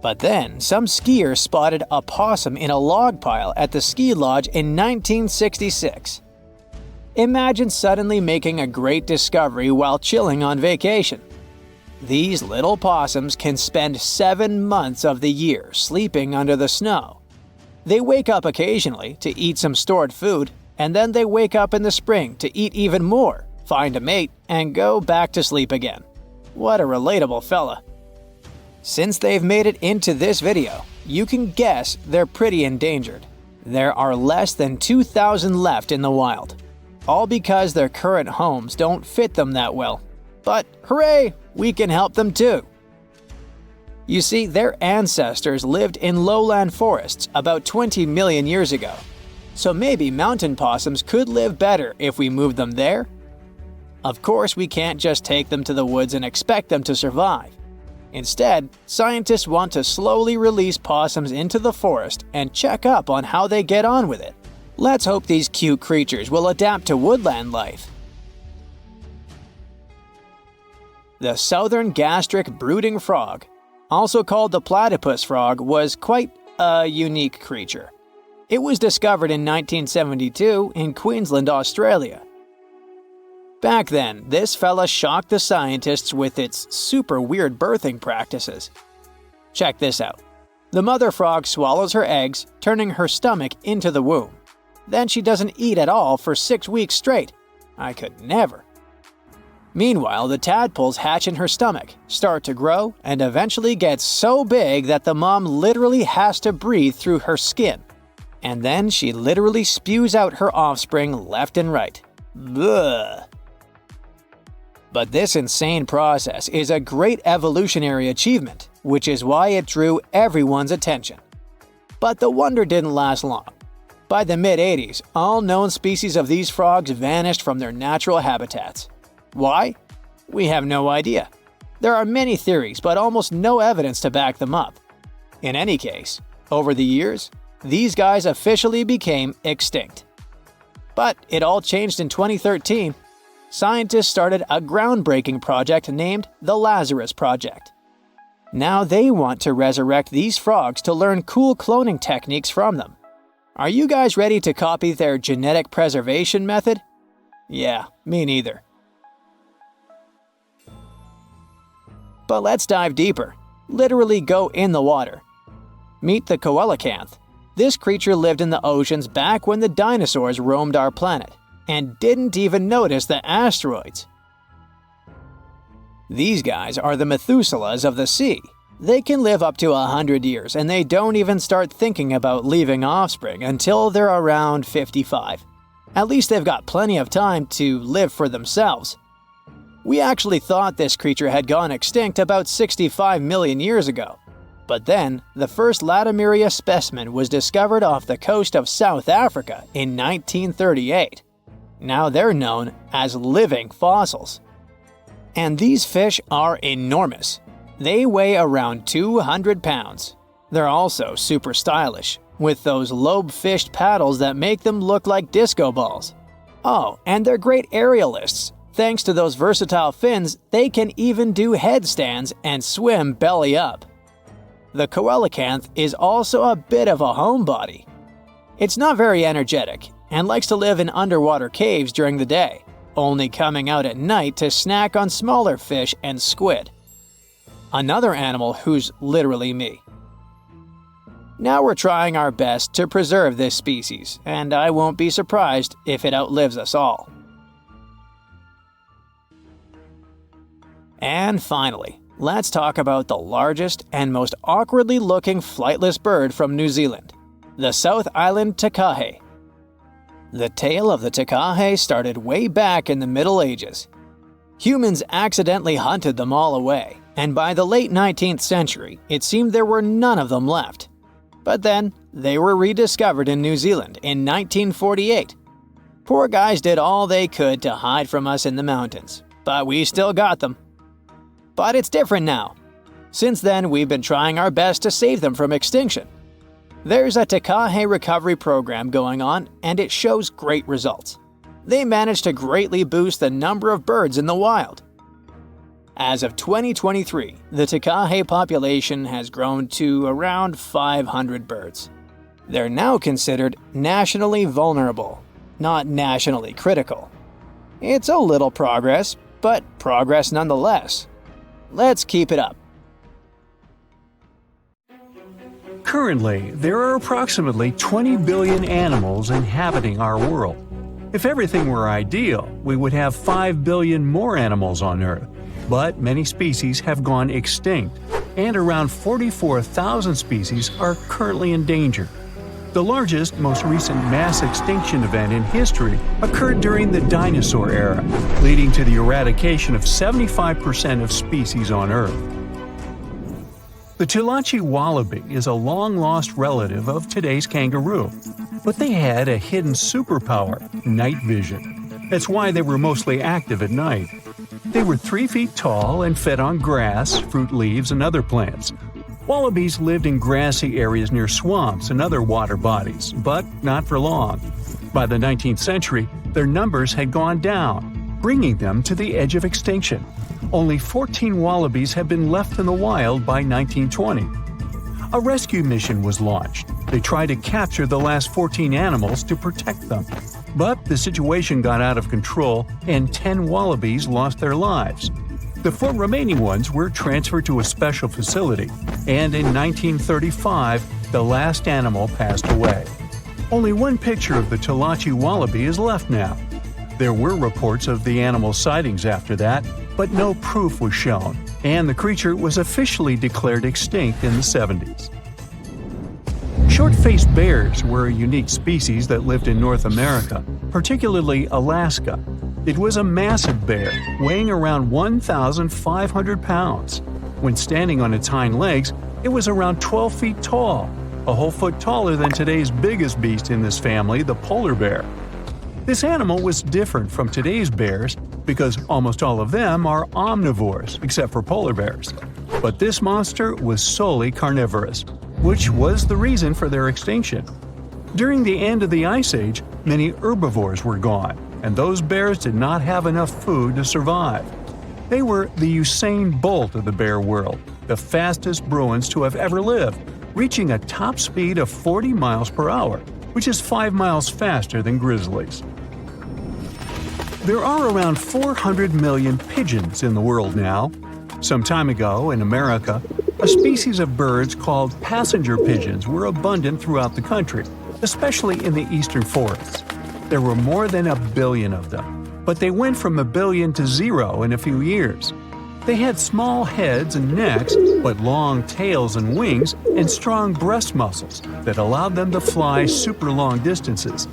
But then, some skiers spotted a possum in a log pile at the ski lodge in 1966. Imagine suddenly making a great discovery while chilling on vacation. These little possums can spend 7 months of the year sleeping under the snow. They wake up occasionally to eat some stored food, and then they wake up in the spring to eat even more, find a mate, and go back to sleep again. What a relatable fella. Since they've made it into this video, you can guess they're pretty endangered. There are less than 2,000 left in the wild, all because their current homes don't fit them that well. But hooray, we can help them too! You see, their ancestors lived in lowland forests about 20 million years ago, so maybe mountain possums could live better if we moved them there? Of course, we can't just take them to the woods and expect them to survive. Instead, scientists want to slowly release possums into the forest and check up on how they get on with it. Let's hope these cute creatures will adapt to woodland life. The southern gastric brooding frog, also called the platypus frog, was quite a unique creature. It was discovered in 1972 in Queensland, Australia. Back then, this fella shocked the scientists with its super weird birthing practices. Check this out. The mother frog swallows her eggs, turning her stomach into the womb. Then she doesn't eat at all for 6 weeks straight. I could never. Meanwhile, the tadpoles hatch in her stomach, start to grow, and eventually get so big that the mom literally has to breathe through her skin. And then she literally spews out her offspring left and right. Bleh. But this insane process is a great evolutionary achievement, which is why it drew everyone's attention. But the wonder didn't last long. By the mid-80s, all known species of these frogs vanished from their natural habitats. Why? We have no idea. There are many theories, but almost no evidence to back them up. In any case, over the years, these guys officially became extinct. But it all changed in 2013. Scientists started a groundbreaking project named the Lazarus Project. Now they want to resurrect these frogs to learn cool cloning techniques from them. Are you guys ready to copy their genetic preservation method? Yeah, me neither. But let's dive deeper. Literally go in the water. Meet the coelacanth. This creature lived in the oceans back when the dinosaurs roamed our planet, and didn't even notice the asteroids. These guys are the Methuselahs of the sea. They can live up to 100 years, and they don't even start thinking about leaving offspring until they're around 55. At least they've got plenty of time to live for themselves. We actually thought this creature had gone extinct about 65 million years ago. But then, the first Latimeria specimen was discovered off the coast of South Africa in 1938. Now they're known as living fossils. And these fish are enormous. They weigh around 200 pounds. They're also super stylish, with those lobe-fished paddles that make them look like disco balls. Oh, and they're great aerialists. Thanks to those versatile fins, they can even do headstands and swim belly up. The coelacanth is also a bit of a homebody. It's not very energetic, and likes to live in underwater caves during the day, only coming out at night to snack on smaller fish and squid. Another animal who's literally me. Now we're trying our best to preserve this species, and I won't be surprised if it outlives us all. And finally, let's talk about the largest and most awkwardly looking flightless bird from New Zealand, the South Island takahe. The tale of the takahe started way back in the Middle Ages. Humans accidentally hunted them all away, and by the late 19th century, it seemed there were none of them left. But then, they were rediscovered in New Zealand in 1948. Poor guys did all they could to hide from us in the mountains, but we still got them. But it's different now. Since then, we've been trying our best to save them from extinction. There's a takahe recovery program going on, and it shows great results. They managed to greatly boost the number of birds in the wild. As of 2023, the takahe population has grown to around 500 birds. They're now considered nationally vulnerable, not nationally critical. It's a little progress, but progress nonetheless. Let's keep it up. Currently, there are approximately 20 billion animals inhabiting our world. If everything were ideal, we would have 5 billion more animals on Earth. But many species have gone extinct, and around 44,000 species are currently in danger. The largest, most recent mass extinction event in history occurred during the dinosaur era, leading to the eradication of 75% of species on Earth. The Tulachi wallaby is a long-lost relative of today's kangaroo, but they had a hidden superpower, night vision. That's why they were mostly active at night. They were 3 feet tall and fed on grass, fruit leaves, and other plants. Wallabies lived in grassy areas near swamps and other water bodies, but not for long. By the 19th century, their numbers had gone down, bringing them to the edge of extinction. Only 14 wallabies had been left in the wild by 1920. A rescue mission was launched. They tried to capture the last 14 animals to protect them. But the situation got out of control and 10 wallabies lost their lives. The 4 remaining ones were transferred to a special facility, and in 1935, the last animal passed away. Only one picture of the Tulachi wallaby is left now. There were reports of the animal's sightings after that, but no proof was shown, and the creature was officially declared extinct in the 70s. Short-faced bears were a unique species that lived in North America, particularly Alaska. It was a massive bear, weighing around 1,500 pounds. When standing on its hind legs, it was around 12 feet tall, a whole foot taller than today's biggest beast in this family, the polar bear. This animal was different from today's bears because almost all of them are omnivores, except for polar bears. But this monster was solely carnivorous, which was the reason for their extinction. During the end of the Ice Age, many herbivores were gone, and those bears did not have enough food to survive. They were the Usain Bolt of the bear world, the fastest Bruins to have ever lived, reaching a top speed of 40 miles per hour, which is 5 miles faster than grizzlies. There are around 400 million pigeons in the world now. Some time ago, in America, a species of birds called passenger pigeons were abundant throughout the country, especially in the eastern forests. There were more than 1 billion of them, but they went from 1 billion to 0 in a few years. They had small heads and necks, but long tails and wings and strong breast muscles that allowed them to fly super long distances.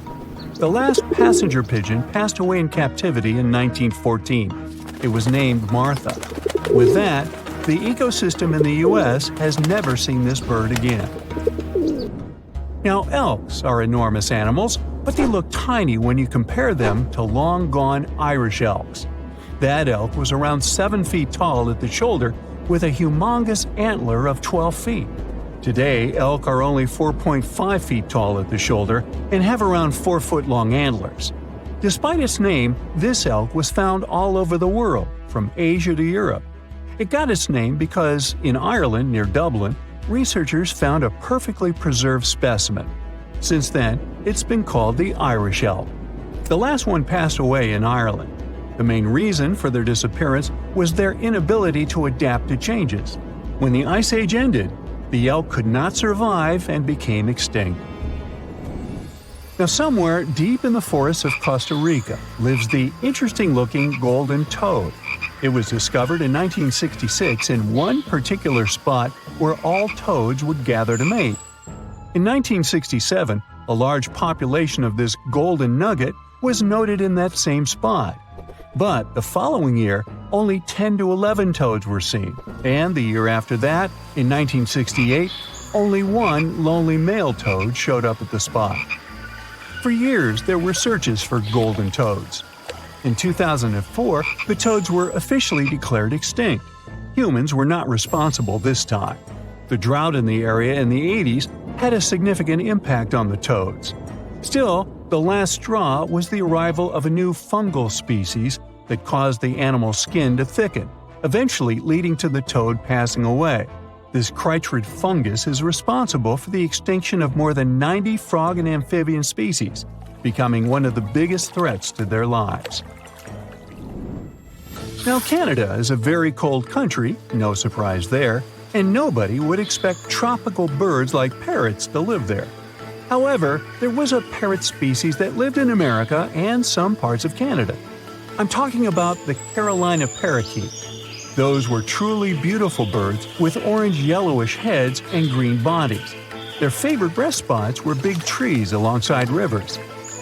The last passenger pigeon passed away in captivity in 1914. It was named Martha. With that, the ecosystem in the U.S. has never seen this bird again. Now, elks are enormous animals, but they look tiny when you compare them to long-gone Irish elks. That elk was around 7 feet tall at the shoulder with a humongous antler of 12 feet. Today, elk are only 4.5 feet tall at the shoulder and have around 4-foot-long antlers. Despite its name, this elk was found all over the world, from Asia to Europe. It got its name because, in Ireland near Dublin, researchers found a perfectly preserved specimen. Since then, it's been called the Irish elk. The last one passed away in Ireland. The main reason for their disappearance was their inability to adapt to changes. When the Ice Age ended, the elk could not survive and became extinct. Now, somewhere deep in the forests of Costa Rica lives the interesting-looking golden toad. It was discovered in 1966 in one particular spot where all toads would gather to mate. In 1967, a large population of this golden nugget was noted in that same spot. But the following year, only 10 to 11 toads were seen, and the year after that, in 1968, only one lonely male toad showed up at the spot. For years, there were searches for golden toads. In 2004, the toads were officially declared extinct. Humans were not responsible this time. The drought in the area in the 80s had a significant impact on the toads. Still, the last straw was the arrival of a new fungal species that caused the animal's skin to thicken, eventually leading to the toad passing away. This chytrid fungus is responsible for the extinction of more than 90 frog and amphibian species, becoming one of the biggest threats to their lives. Now, Canada is a very cold country, no surprise there, and nobody would expect tropical birds like parrots to live there. However, there was a parrot species that lived in America and some parts of Canada. I'm talking about the Carolina parakeet. Those were truly beautiful birds with orange-yellowish heads and green bodies. Their favorite rest spots were big trees alongside rivers.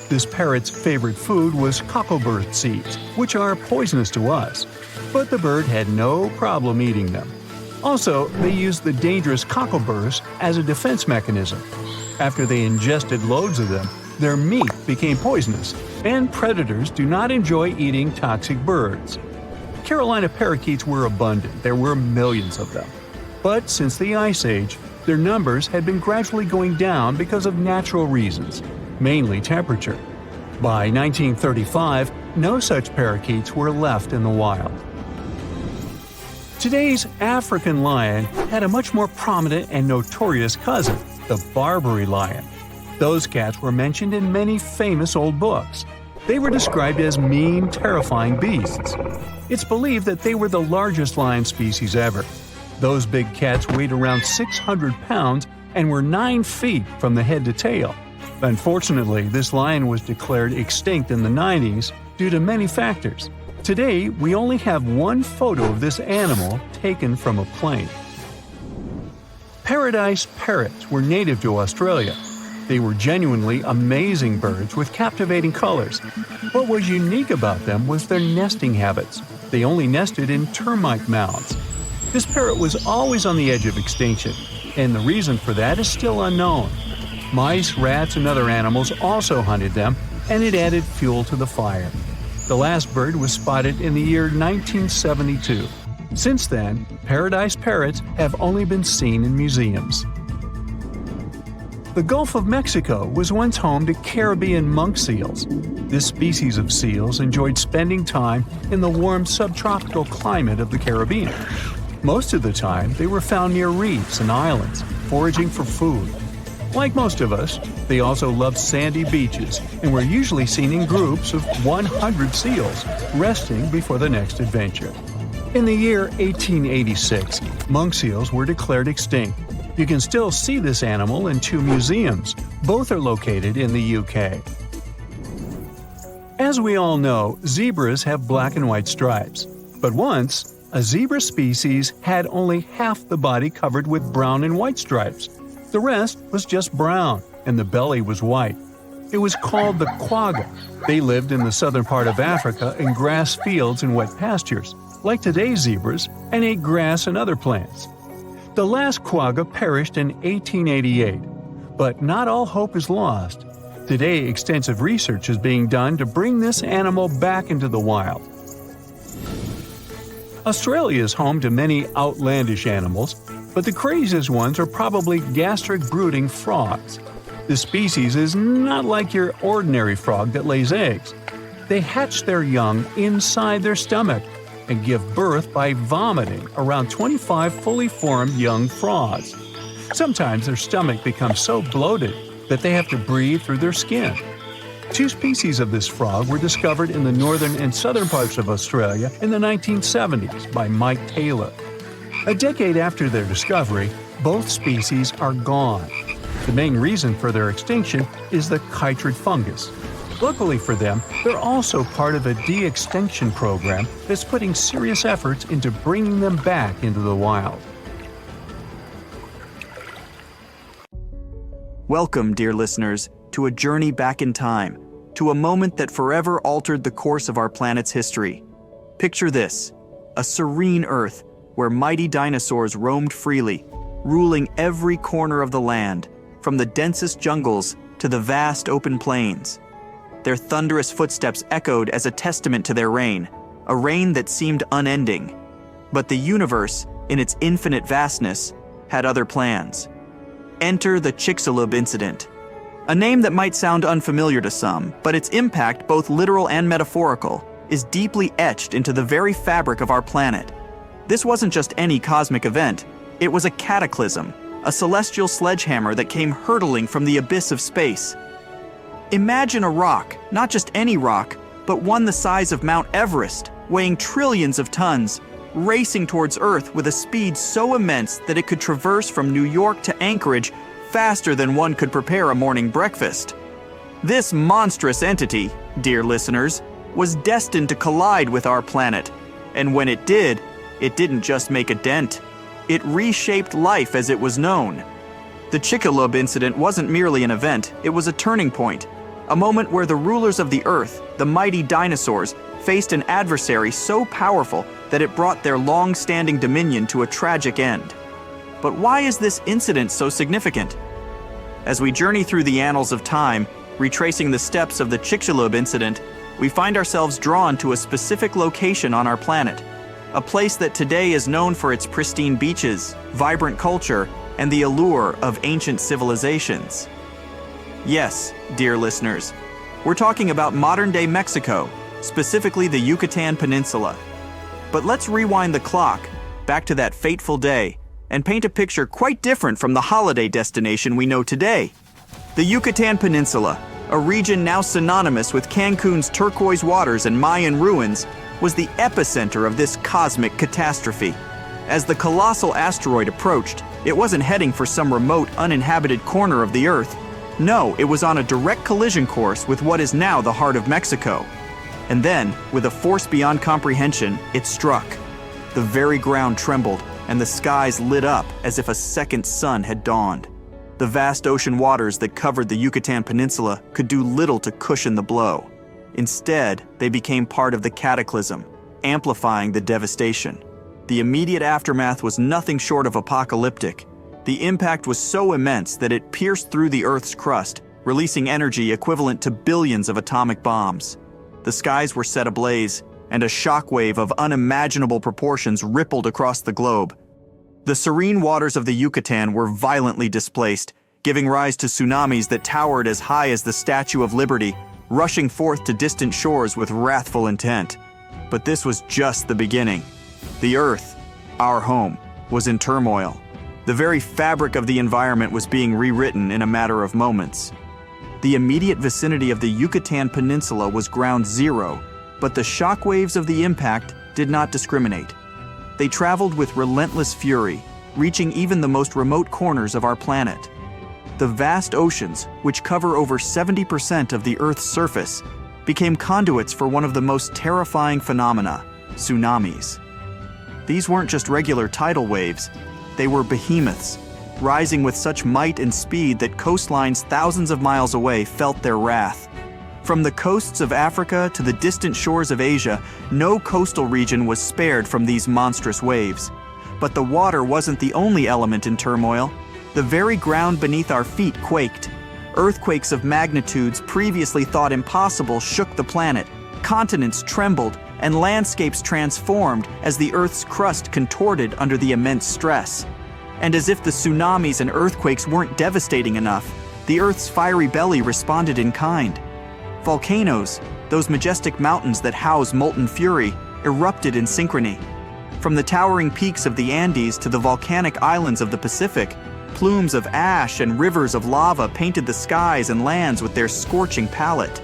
This parrot's favorite food was cocklebur seeds, which are poisonous to us, but the bird had no problem eating them. Also, they used the dangerous cockleburs as a defense mechanism. After they ingested loads of them, their meat became poisonous, and predators do not enjoy eating toxic birds. Carolina parakeets were abundant, there were millions of them. But since the Ice Age, their numbers had been gradually going down because of natural reasons, mainly temperature. By 1935, no such parakeets were left in the wild. Today's African lion had a much more prominent and notorious cousin, the Barbary lion. Those cats were mentioned in many famous old books. They were described as mean, terrifying beasts. It's believed that they were the largest lion species ever. Those big cats weighed around 600 pounds and were 9 feet from the head to tail. Unfortunately, this lion was declared extinct in the 90s due to many factors. Today, we only have one photo of this animal taken from a plane. Paradise parrots were native to Australia. They were genuinely amazing birds with captivating colors. What was unique about them was their nesting habits. They only nested in termite mounds. This parrot was always on the edge of extinction, and the reason for that is still unknown. Mice, rats, and other animals also hunted them, and it added fuel to the fire. The last bird was spotted in the year 1972. Since then, paradise parrots have only been seen in museums. The Gulf of Mexico was once home to Caribbean monk seals. This species of seals enjoyed spending time in the warm subtropical climate of the Caribbean. Most of the time, they were found near reefs and islands, foraging for food. Like most of us, they also loved sandy beaches and were usually seen in groups of 100 seals, resting before the next adventure. In the year 1886, monk seals were declared extinct. You can still see this animal in 2 museums. Both are located in the UK. As we all know, zebras have black and white stripes. But once, a zebra species had only half the body covered with brown and white stripes. The rest was just brown, and the belly was white. It was called the quagga. They lived in the southern part of Africa in grass fields and wet pastures, like today's zebras, and ate grass and other plants. The last quagga perished in 1888, but not all hope is lost. Today, extensive research is being done to bring this animal back into the wild. Australia is home to many outlandish animals, but the craziest ones are probably gastric brooding frogs. This species is not like your ordinary frog that lays eggs. They hatch their young inside their stomach and give birth by vomiting around 25 fully formed young frogs. Sometimes their stomach becomes so bloated that they have to breathe through their skin. 2 species of this frog were discovered in the northern and southern parts of Australia in the 1970s by Mike Taylor. A decade after their discovery, both species are gone. The main reason for their extinction is the chytrid fungus. Luckily for them, they're also part of a de-extinction program that's putting serious efforts into bringing them back into the wild. Welcome, dear listeners, to a journey back in time, to a moment that forever altered the course of our planet's history. Picture this: a serene Earth where mighty dinosaurs roamed freely, ruling every corner of the land, from the densest jungles to the vast open plains. Their thunderous footsteps echoed as a testament to their reign, a reign that seemed unending. But the universe, in its infinite vastness, had other plans. Enter the Chicxulub incident. A name that might sound unfamiliar to some, but its impact, both literal and metaphorical, is deeply etched into the very fabric of our planet. This wasn't just any cosmic event. It was a cataclysm, a celestial sledgehammer that came hurtling from the abyss of space. Imagine a rock, not just any rock, but one the size of Mount Everest, weighing trillions of tons, racing towards Earth with a speed so immense that it could traverse from New York to Anchorage faster than one could prepare a morning breakfast. This monstrous entity, dear listeners, was destined to collide with our planet, and when it didn't just make a dent. It reshaped life as it was known. The Chicxulub incident wasn't merely an event, it was a turning point, a moment where the rulers of the Earth, the mighty dinosaurs, faced an adversary so powerful that it brought their long-standing dominion to a tragic end. But why is this incident so significant? As we journey through the annals of time, retracing the steps of the Chicxulub incident, we find ourselves drawn to a specific location on our planet, a place that today is known for its pristine beaches, vibrant culture, and the allure of ancient civilizations. Yes, dear listeners, we're talking about modern-day Mexico, specifically the Yucatan Peninsula. But let's rewind the clock back to that fateful day and paint a picture quite different from the holiday destination we know today. The Yucatan Peninsula, a region now synonymous with Cancun's turquoise waters and Mayan ruins, was the epicenter of this cosmic catastrophe. As the colossal asteroid approached, it wasn't heading for some remote, uninhabited corner of the Earth. No, it was on a direct collision course with what is now the heart of Mexico. And then, with a force beyond comprehension, it struck. The very ground trembled, and the skies lit up as if a second sun had dawned. The vast ocean waters that covered the Yucatan Peninsula could do little to cushion the blow. Instead, they became part of the cataclysm, amplifying the devastation. The immediate aftermath was nothing short of apocalyptic. The impact was so immense that it pierced through the Earth's crust, releasing energy equivalent to billions of atomic bombs. The skies were set ablaze, and a shockwave of unimaginable proportions rippled across the globe. The serene waters of the Yucatan were violently displaced, giving rise to tsunamis that towered as high as the Statue of Liberty, rushing forth to distant shores with wrathful intent. But this was just the beginning. The Earth, our home, was in turmoil. The very fabric of the environment was being rewritten in a matter of moments. The immediate vicinity of the Yucatan Peninsula was ground zero, but the shockwaves of the impact did not discriminate. They traveled with relentless fury, reaching even the most remote corners of our planet. The vast oceans, which cover over 70% of the Earth's surface, became conduits for one of the most terrifying phenomena, tsunamis. These weren't just regular tidal waves, they were behemoths, rising with such might and speed that coastlines thousands of miles away felt their wrath. From the coasts of Africa to the distant shores of Asia, no coastal region was spared from these monstrous waves. But the water wasn't the only element in turmoil. The very ground beneath our feet quaked. Earthquakes of magnitudes previously thought impossible shook the planet. Continents trembled, and landscapes transformed as the Earth's crust contorted under the immense stress. And as if the tsunamis and earthquakes weren't devastating enough, the Earth's fiery belly responded in kind. Volcanoes, those majestic mountains that house molten fury, erupted in synchrony. From the towering peaks of the Andes to the volcanic islands of the Pacific, plumes of ash and rivers of lava painted the skies and lands with their scorching palette.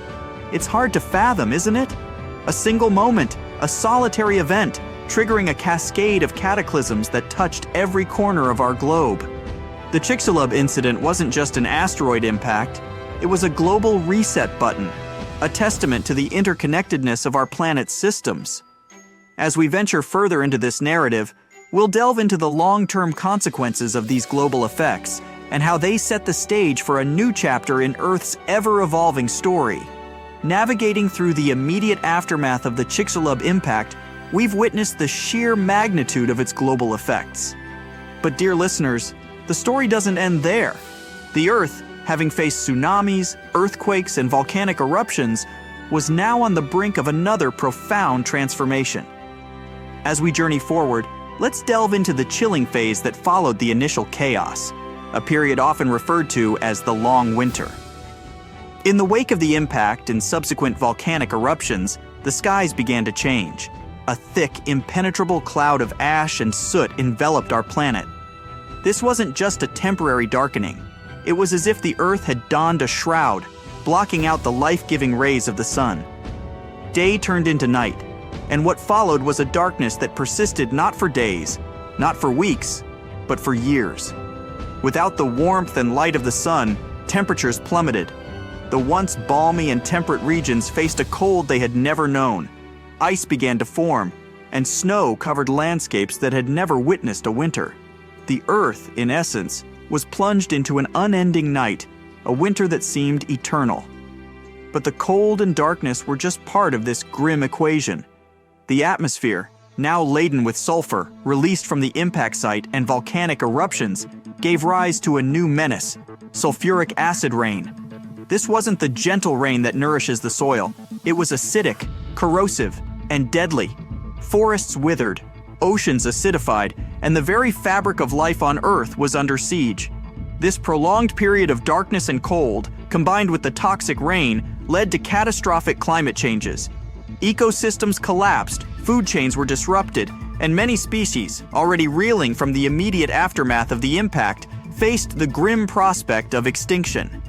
It's hard to fathom, isn't it? A single moment, a solitary event, triggering a cascade of cataclysms that touched every corner of our globe. The Chicxulub incident wasn't just an asteroid impact, it was a global reset button, a testament to the interconnectedness of our planet's systems. As we venture further into this narrative, we'll delve into the long-term consequences of these global effects and how they set the stage for a new chapter in Earth's ever-evolving story. Navigating through the immediate aftermath of the Chicxulub impact, we've witnessed the sheer magnitude of its global effects. But dear listeners, the story doesn't end there. The Earth, having faced tsunamis, earthquakes, and volcanic eruptions, was now on the brink of another profound transformation. As we journey forward, let's delve into the chilling phase that followed the initial chaos, a period often referred to as the Long Winter. In the wake of the impact and subsequent volcanic eruptions, the skies began to change. A thick, impenetrable cloud of ash and soot enveloped our planet. This wasn't just a temporary darkening. It was as if the Earth had donned a shroud, blocking out the life-giving rays of the sun. Day turned into night, and what followed was a darkness that persisted not for days, not for weeks, but for years. Without the warmth and light of the sun, temperatures plummeted. The once balmy and temperate regions faced a cold they had never known. Ice began to form, and snow covered landscapes that had never witnessed a winter. The Earth, in essence, was plunged into an unending night, a winter that seemed eternal. But the cold and darkness were just part of this grim equation. The atmosphere, now laden with sulfur, released from the impact site and volcanic eruptions, gave rise to a new menace: sulfuric acid rain. This wasn't the gentle rain that nourishes the soil. It was acidic, corrosive, and deadly. Forests withered, oceans acidified, and the very fabric of life on Earth was under siege. This prolonged period of darkness and cold, combined with the toxic rain, led to catastrophic climate changes. Ecosystems collapsed, food chains were disrupted, and many species, already reeling from the immediate aftermath of the impact, faced the grim prospect of extinction.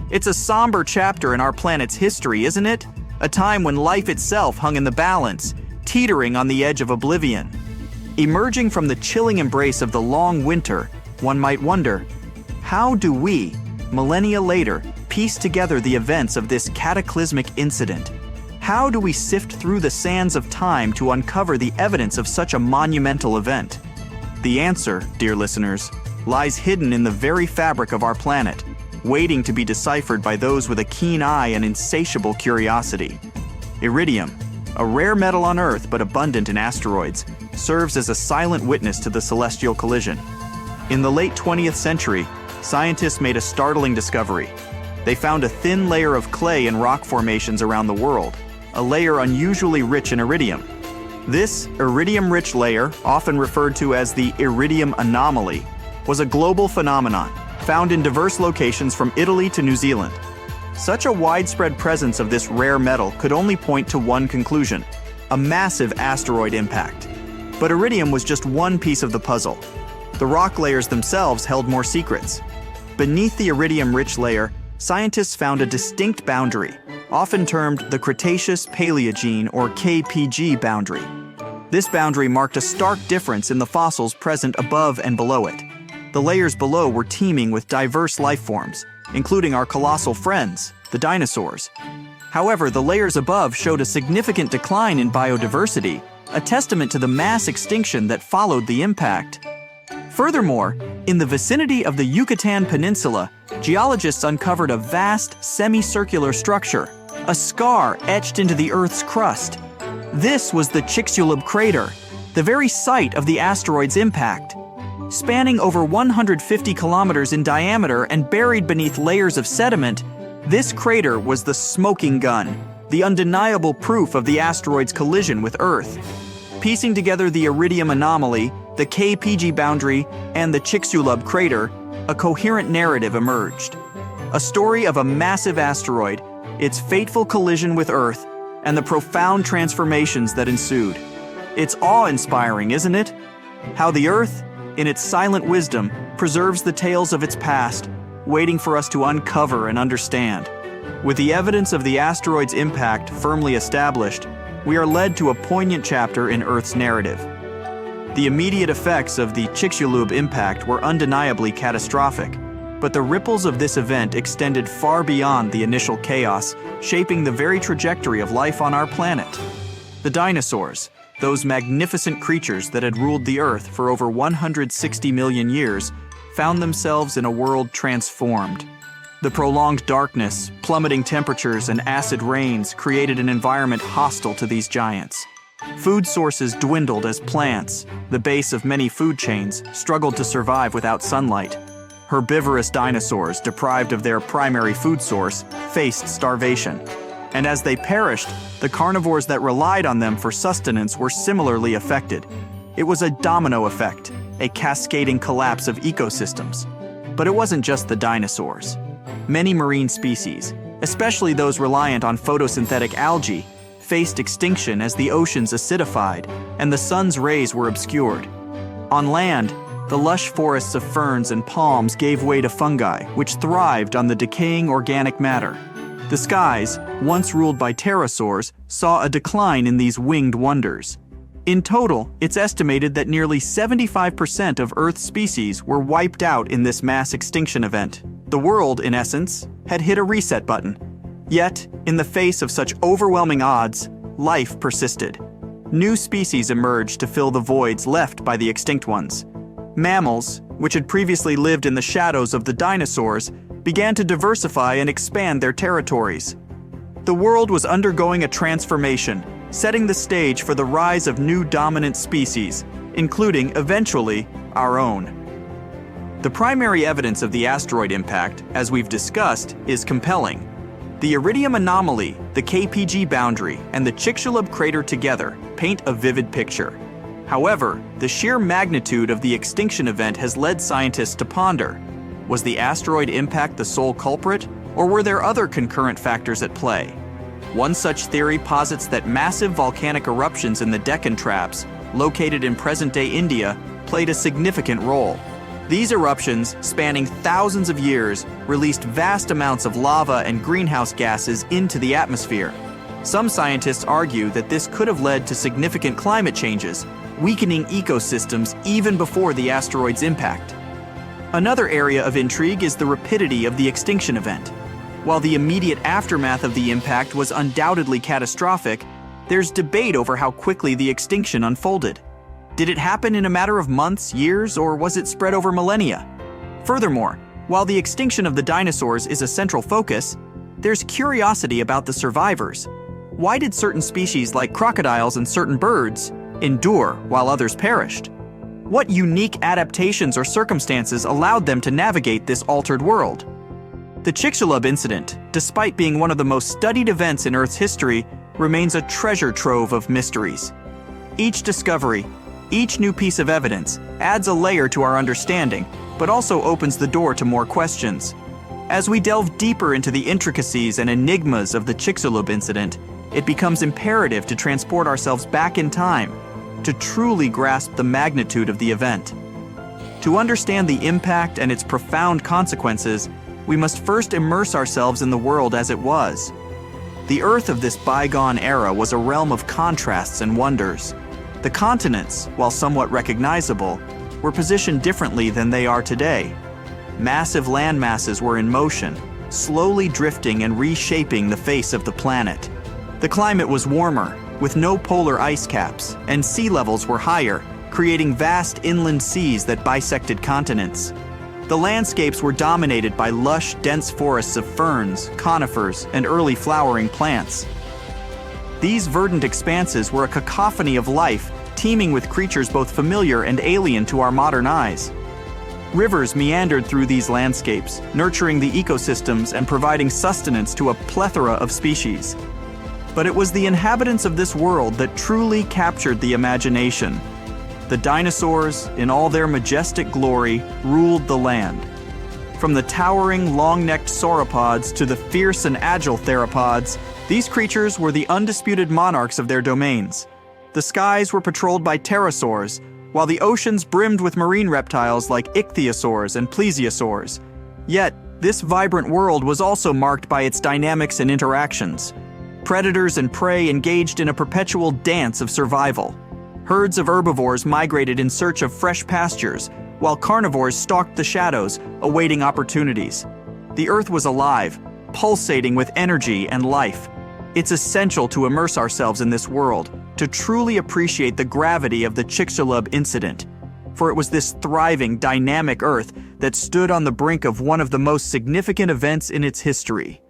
It's a somber chapter in our planet's history, isn't it? A time when life itself hung in the balance, teetering on the edge of oblivion. Emerging from the chilling embrace of the long winter, one might wonder, how do we, millennia later, piece together the events of this cataclysmic incident? How do we sift through the sands of time to uncover the evidence of such a monumental event? The answer, dear listeners, lies hidden in the very fabric of our planet, waiting to be deciphered by those with a keen eye and insatiable curiosity. Iridium, a rare metal on Earth but abundant in asteroids, serves as a silent witness to the celestial collision. In the late 20th century, scientists made a startling discovery. They found a thin layer of clay in rock formations around the world, a layer unusually rich in iridium. This iridium-rich layer, often referred to as the iridium anomaly, was a global phenomenon, found in diverse locations from Italy to New Zealand. Such a widespread presence of this rare metal could only point to one conclusion: a massive asteroid impact. But iridium was just one piece of the puzzle. The rock layers themselves held more secrets. Beneath the iridium-rich layer, scientists found a distinct boundary, often termed the Cretaceous-Paleogene or KPG boundary. This boundary marked a stark difference in the fossils present above and below it. The layers below were teeming with diverse life forms, including our colossal friends, the dinosaurs. However, the layers above showed a significant decline in biodiversity, a testament to the mass extinction that followed the impact. Furthermore, in the vicinity of the Yucatan Peninsula, geologists uncovered a vast semicircular structure, a scar etched into the Earth's crust. This was the Chicxulub crater, the very site of the asteroid's impact. Spanning over 150 kilometers in diameter and buried beneath layers of sediment, this crater was the smoking gun, the undeniable proof of the asteroid's collision with Earth. Piecing together the iridium anomaly, the KPG boundary, and the Chicxulub crater, a coherent narrative emerged. A story of a massive asteroid, its fateful collision with Earth, and the profound transformations that ensued. It's awe-inspiring, isn't it? How the Earth, in its silent wisdom, preserves the tales of its past, waiting for us to uncover and understand. With the evidence of the asteroid's impact firmly established, we are led to a poignant chapter in Earth's narrative. The immediate effects of the Chicxulub impact were undeniably catastrophic, but the ripples of this event extended far beyond the initial chaos, shaping the very trajectory of life on our planet. The dinosaurs, those magnificent creatures that had ruled the Earth for over 160 million years, found themselves in a world transformed. The prolonged darkness, plummeting temperatures, and acid rains created an environment hostile to these giants. Food sources dwindled as plants, the base of many food chains, struggled to survive without sunlight. Herbivorous dinosaurs, deprived of their primary food source, faced starvation. And as they perished, the carnivores that relied on them for sustenance were similarly affected. It was a domino effect, a cascading collapse of ecosystems. But it wasn't just the dinosaurs. Many marine species, especially those reliant on photosynthetic algae, faced extinction as the oceans acidified and the sun's rays were obscured. On land, the lush forests of ferns and palms gave way to fungi, which thrived on the decaying organic matter. The skies, once ruled by pterosaurs, saw a decline in these winged wonders. In total, it's estimated that nearly 75% of Earth's species were wiped out in this mass extinction event. The world, in essence, had hit a reset button. Yet, in the face of such overwhelming odds, life persisted. New species emerged to fill the voids left by the extinct ones. Mammals, which had previously lived in the shadows of the dinosaurs, began to diversify and expand their territories. The world was undergoing a transformation, setting the stage for the rise of new dominant species, including, eventually, our own. The primary evidence of the asteroid impact, as we've discussed, is compelling. The Iridium anomaly, the KPG boundary, and the Chicxulub crater together paint a vivid picture. However, the sheer magnitude of the extinction event has led scientists to ponder: was the asteroid impact the sole culprit, or were there other concurrent factors at play? One such theory posits that massive volcanic eruptions in the Deccan Traps, located in present-day India, played a significant role. These eruptions, spanning thousands of years, released vast amounts of lava and greenhouse gases into the atmosphere. Some scientists argue that this could have led to significant climate changes, weakening ecosystems even before the asteroid's impact. Another area of intrigue is the rapidity of the extinction event. While the immediate aftermath of the impact was undoubtedly catastrophic, there's debate over how quickly the extinction unfolded. Did it happen in a matter of months, years, or was it spread over millennia? Furthermore, while the extinction of the dinosaurs is a central focus, there's curiosity about the survivors. Why did certain species like crocodiles and certain birds endure while others perished? What unique adaptations or circumstances allowed them to navigate this altered world? The Chicxulub incident, despite being one of the most studied events in Earth's history, remains a treasure trove of mysteries. Each discovery, each new piece of evidence, adds a layer to our understanding, but also opens the door to more questions. As we delve deeper into the intricacies and enigmas of the Chicxulub incident, it becomes imperative to transport ourselves back in time to truly grasp the magnitude of the event. To understand the impact and its profound consequences, we must first immerse ourselves in the world as it was. The Earth of this bygone era was a realm of contrasts and wonders. The continents, while somewhat recognizable, were positioned differently than they are today. Massive land masses were in motion, slowly drifting and reshaping the face of the planet. The climate was warmer, with no polar ice caps, and sea levels were higher, creating vast inland seas that bisected continents. The landscapes were dominated by lush, dense forests of ferns, conifers, and early flowering plants. These verdant expanses were a cacophony of life, teeming with creatures both familiar and alien to our modern eyes. Rivers meandered through these landscapes, nurturing the ecosystems and providing sustenance to a plethora of species. But it was the inhabitants of this world that truly captured the imagination. The dinosaurs, in all their majestic glory, ruled the land. From the towering, long-necked sauropods to the fierce and agile theropods, these creatures were the undisputed monarchs of their domains. The skies were patrolled by pterosaurs, while the oceans brimmed with marine reptiles like ichthyosaurs and plesiosaurs. Yet, this vibrant world was also marked by its dynamics and interactions. Predators and prey engaged in a perpetual dance of survival. Herds of herbivores migrated in search of fresh pastures, while carnivores stalked the shadows, awaiting opportunities. The Earth was alive, pulsating with energy and life. It's essential to immerse ourselves in this world, to truly appreciate the gravity of the Chicxulub incident. For it was this thriving, dynamic Earth that stood on the brink of one of the most significant events in its history.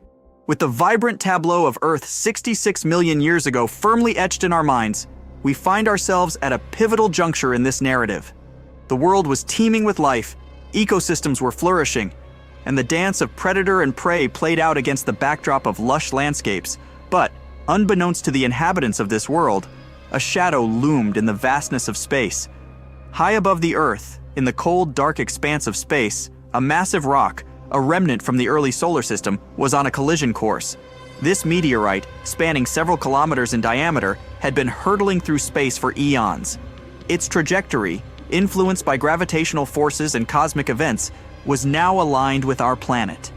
With the vibrant tableau of Earth 66 million years ago firmly etched in our minds, we find ourselves at a pivotal juncture in this narrative. The world was teeming with life, ecosystems were flourishing, and the dance of predator and prey played out against the backdrop of lush landscapes. But, unbeknownst to the inhabitants of this world, a shadow loomed in the vastness of space. High above the Earth, in the cold, dark expanse of space, a massive rock, a remnant from the early solar system, was on a collision course. This meteorite, spanning several kilometers in diameter, had been hurtling through space for eons. Its trajectory, influenced by gravitational forces and cosmic events, was now aligned with our planet.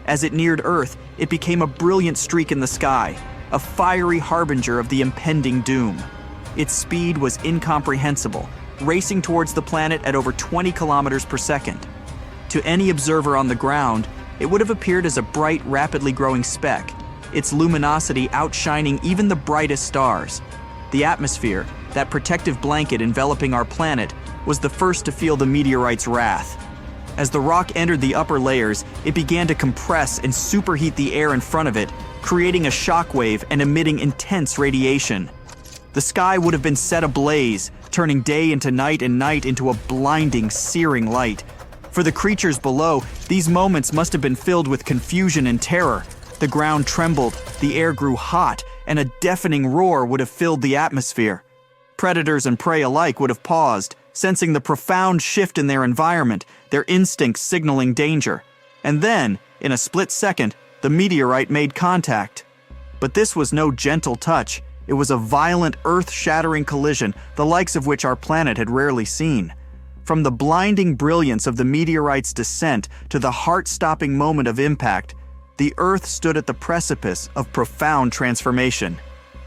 As it neared Earth, it became a brilliant streak in the sky, a fiery harbinger of the impending doom. Its speed was incomprehensible, racing towards the planet at over 20 kilometers per second. To any observer on the ground, it would have appeared as a bright, rapidly growing speck, its luminosity outshining even the brightest stars. The atmosphere, that protective blanket enveloping our planet, was the first to feel the meteorite's wrath. As the rock entered the upper layers, it began to compress and superheat the air in front of it, creating a shockwave and emitting intense radiation. The sky would have been set ablaze, turning day into night and night into a blinding, searing light. For the creatures below, these moments must have been filled with confusion and terror. The ground trembled, the air grew hot, and a deafening roar would have filled the atmosphere. Predators and prey alike would have paused, sensing the profound shift in their environment, their instincts signaling danger. And then, in a split second, the meteorite made contact. But this was no gentle touch. It was a violent, earth-shattering collision, the likes of which our planet had rarely seen. From the blinding brilliance of the meteorite's descent to the heart-stopping moment of impact, the Earth stood at the precipice of profound transformation.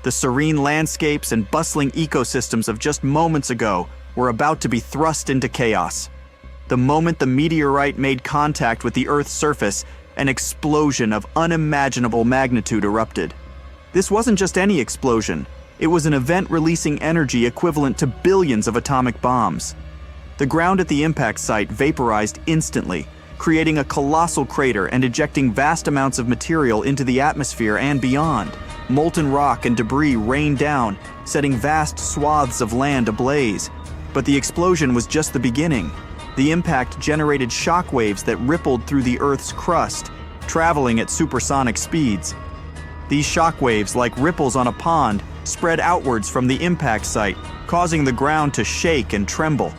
The serene landscapes and bustling ecosystems of just moments ago were about to be thrust into chaos. The moment the meteorite made contact with the Earth's surface, an explosion of unimaginable magnitude erupted. This wasn't just any explosion. It was an event releasing energy equivalent to billions of atomic bombs. The ground at the impact site vaporized instantly, creating a colossal crater and ejecting vast amounts of material into the atmosphere and beyond. Molten rock and debris rained down, setting vast swaths of land ablaze. But the explosion was just the beginning. The impact generated shockwaves that rippled through the Earth's crust, traveling at supersonic speeds. These shockwaves, like ripples on a pond, spread outwards from the impact site, causing the ground to shake and tremble.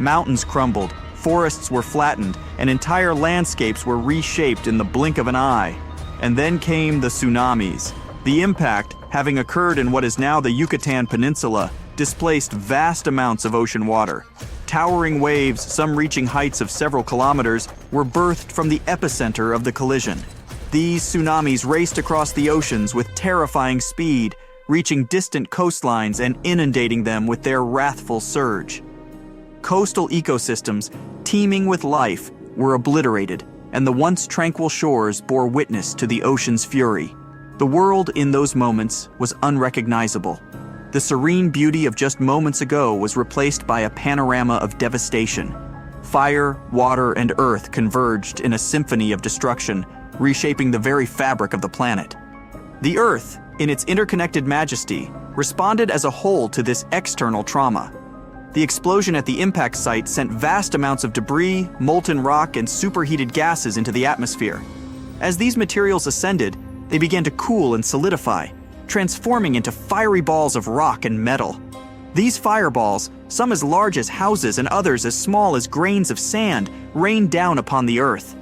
Mountains crumbled, forests were flattened, and entire landscapes were reshaped in the blink of an eye. And then came the tsunamis. The impact, having occurred in what is now the Yucatan Peninsula, displaced vast amounts of ocean water. Towering waves, some reaching heights of several kilometers, were birthed from the epicenter of the collision. These tsunamis raced across the oceans with terrifying speed, reaching distant coastlines and inundating them with their wrathful surge. Coastal ecosystems, teeming with life, were obliterated, and the once tranquil shores bore witness to the ocean's fury. The world in those moments was unrecognizable. The serene beauty of just moments ago was replaced by a panorama of devastation. Fire, water, and earth converged in a symphony of destruction, reshaping the very fabric of the planet. The Earth, in its interconnected majesty, responded as a whole to this external trauma. The explosion at the impact site sent vast amounts of debris, molten rock, and superheated gases into the atmosphere. As these materials ascended, they began to cool and solidify, transforming into fiery balls of rock and metal. These fireballs, some as large as houses and others as small as grains of sand, rained down upon the Earth.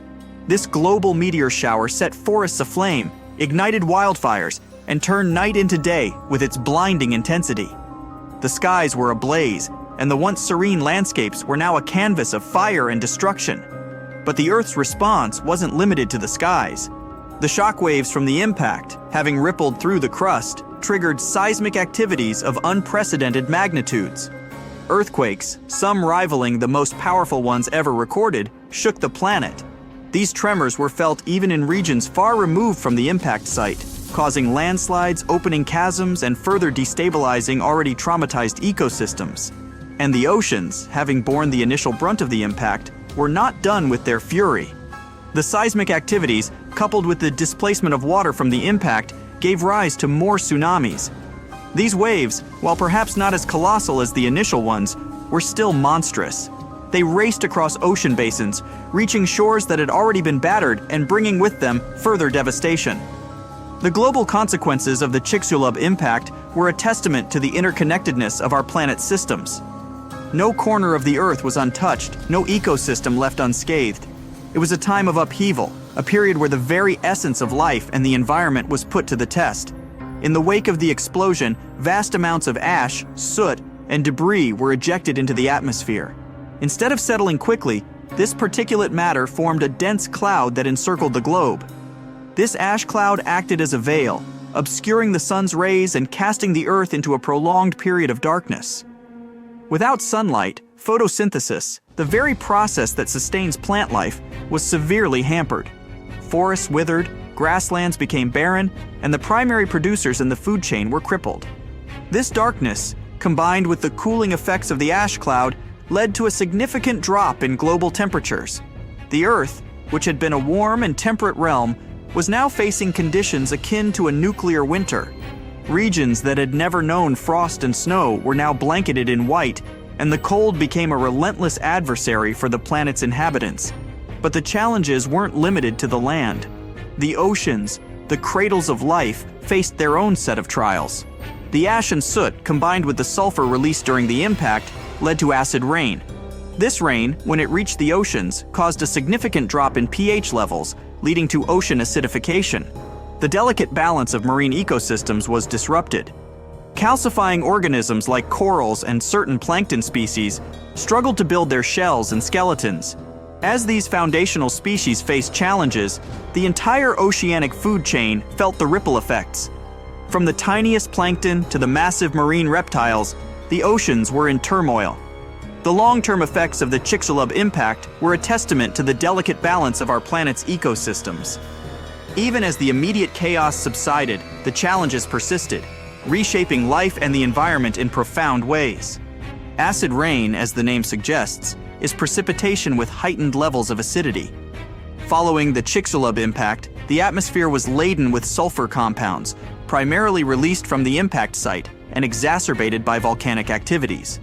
This global meteor shower set forests aflame, ignited wildfires, and turned night into day with its blinding intensity. The skies were ablaze, and the once serene landscapes were now a canvas of fire and destruction. But the Earth's response wasn't limited to the skies. The shockwaves from the impact, having rippled through the crust, triggered seismic activities of unprecedented magnitudes. Earthquakes, some rivaling the most powerful ones ever recorded, shook the planet. These tremors were felt even in regions far removed from the impact site, causing landslides, opening chasms, and further destabilizing already traumatized ecosystems. And the oceans, having borne the initial brunt of the impact, were not done with their fury. The seismic activities, coupled with the displacement of water from the impact, gave rise to more tsunamis. These waves, while perhaps not as colossal as the initial ones, were still monstrous. They raced across ocean basins, reaching shores that had already been battered and bringing with them further devastation. The global consequences of the Chicxulub impact were a testament to the interconnectedness of our planet's systems. No corner of the Earth was untouched, no ecosystem left unscathed. It was a time of upheaval, a period where the very essence of life and the environment was put to the test. In the wake of the explosion, vast amounts of ash, soot, and debris were ejected into the atmosphere. Instead of settling quickly, this particulate matter formed a dense cloud that encircled the globe. This ash cloud acted as a veil, obscuring the sun's rays and casting the Earth into a prolonged period of darkness. Without sunlight, photosynthesis, the very process that sustains plant life, was severely hampered. Forests withered, grasslands became barren, and the primary producers in the food chain were crippled. This darkness, combined with the cooling effects of the ash cloud, led to a significant drop in global temperatures. The Earth, which had been a warm and temperate realm, was now facing conditions akin to a nuclear winter. Regions that had never known frost and snow were now blanketed in white, and the cold became a relentless adversary for the planet's inhabitants. But the challenges weren't limited to the land. The oceans, the cradles of life, faced their own set of trials. The ash and soot, combined with the sulfur released during the impact, led to acid rain. This rain, when it reached the oceans, caused a significant drop in pH levels, leading to ocean acidification. The delicate balance of marine ecosystems was disrupted. Calcifying organisms like corals and certain plankton species struggled to build their shells and skeletons. As these foundational species faced challenges, the entire oceanic food chain felt the ripple effects. From the tiniest plankton to the massive marine reptiles, the oceans were in turmoil. The long-term effects of the Chicxulub impact were a testament to the delicate balance of our planet's ecosystems. Even as the immediate chaos subsided, the challenges persisted, reshaping life and the environment in profound ways. Acid rain, as the name suggests, is precipitation with heightened levels of acidity. Following the Chicxulub impact, the atmosphere was laden with sulfur compounds, primarily released from the impact site and exacerbated by volcanic activities.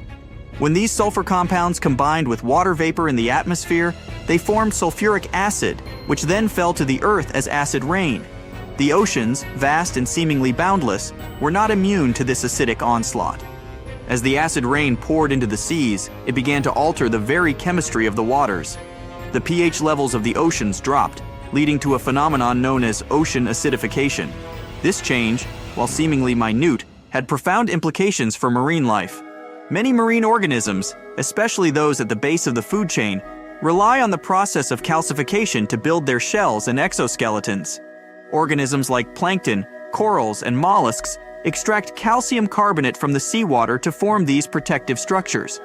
When these sulfur compounds combined with water vapor in the atmosphere, they formed sulfuric acid, which then fell to the Earth as acid rain. The oceans, vast and seemingly boundless, were not immune to this acidic onslaught. As the acid rain poured into the seas, it began to alter the very chemistry of the waters. The pH levels of the oceans dropped, leading to a phenomenon known as ocean acidification. This change, while seemingly minute, had profound implications for marine life. Many marine organisms, especially those at the base of the food chain, rely on the process of calcification to build their shells and exoskeletons. Organisms like plankton, corals, and mollusks extract calcium carbonate from the seawater to form these protective structures.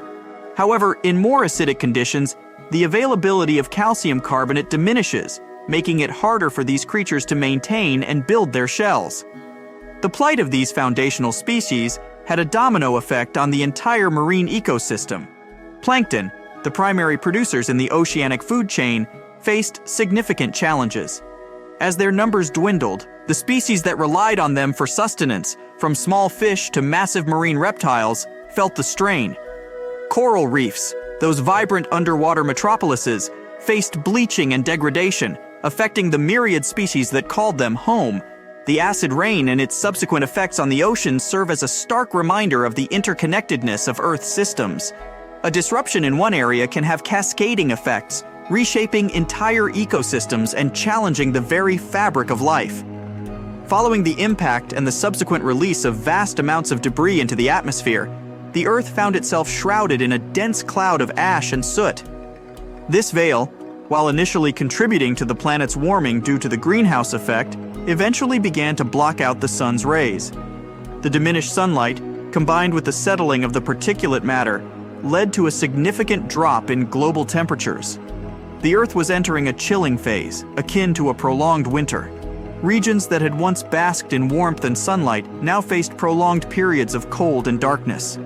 However, in more acidic conditions, the availability of calcium carbonate diminishes, making it harder for these creatures to maintain and build their shells. The plight of these foundational species had a domino effect on the entire marine ecosystem. Plankton, the primary producers in the oceanic food chain, faced significant challenges. As their numbers dwindled, the species that relied on them for sustenance, from small fish to massive marine reptiles, felt the strain. Coral reefs, those vibrant underwater metropolises, faced bleaching and degradation, affecting the myriad species that called them home. The acid rain and its subsequent effects on the ocean serve as a stark reminder of the interconnectedness of Earth's systems. A disruption in one area can have cascading effects, reshaping entire ecosystems and challenging the very fabric of life. Following the impact and the subsequent release of vast amounts of debris into the atmosphere, the Earth found itself shrouded in a dense cloud of ash and soot. This veil, while initially contributing to the planet's warming due to the greenhouse effect, eventually began to block out the sun's rays. The diminished sunlight, combined with the settling of the particulate matter, led to a significant drop in global temperatures. The Earth was entering a chilling phase, akin to a prolonged winter. Regions that had once basked in warmth and sunlight now faced prolonged periods of cold and darkness.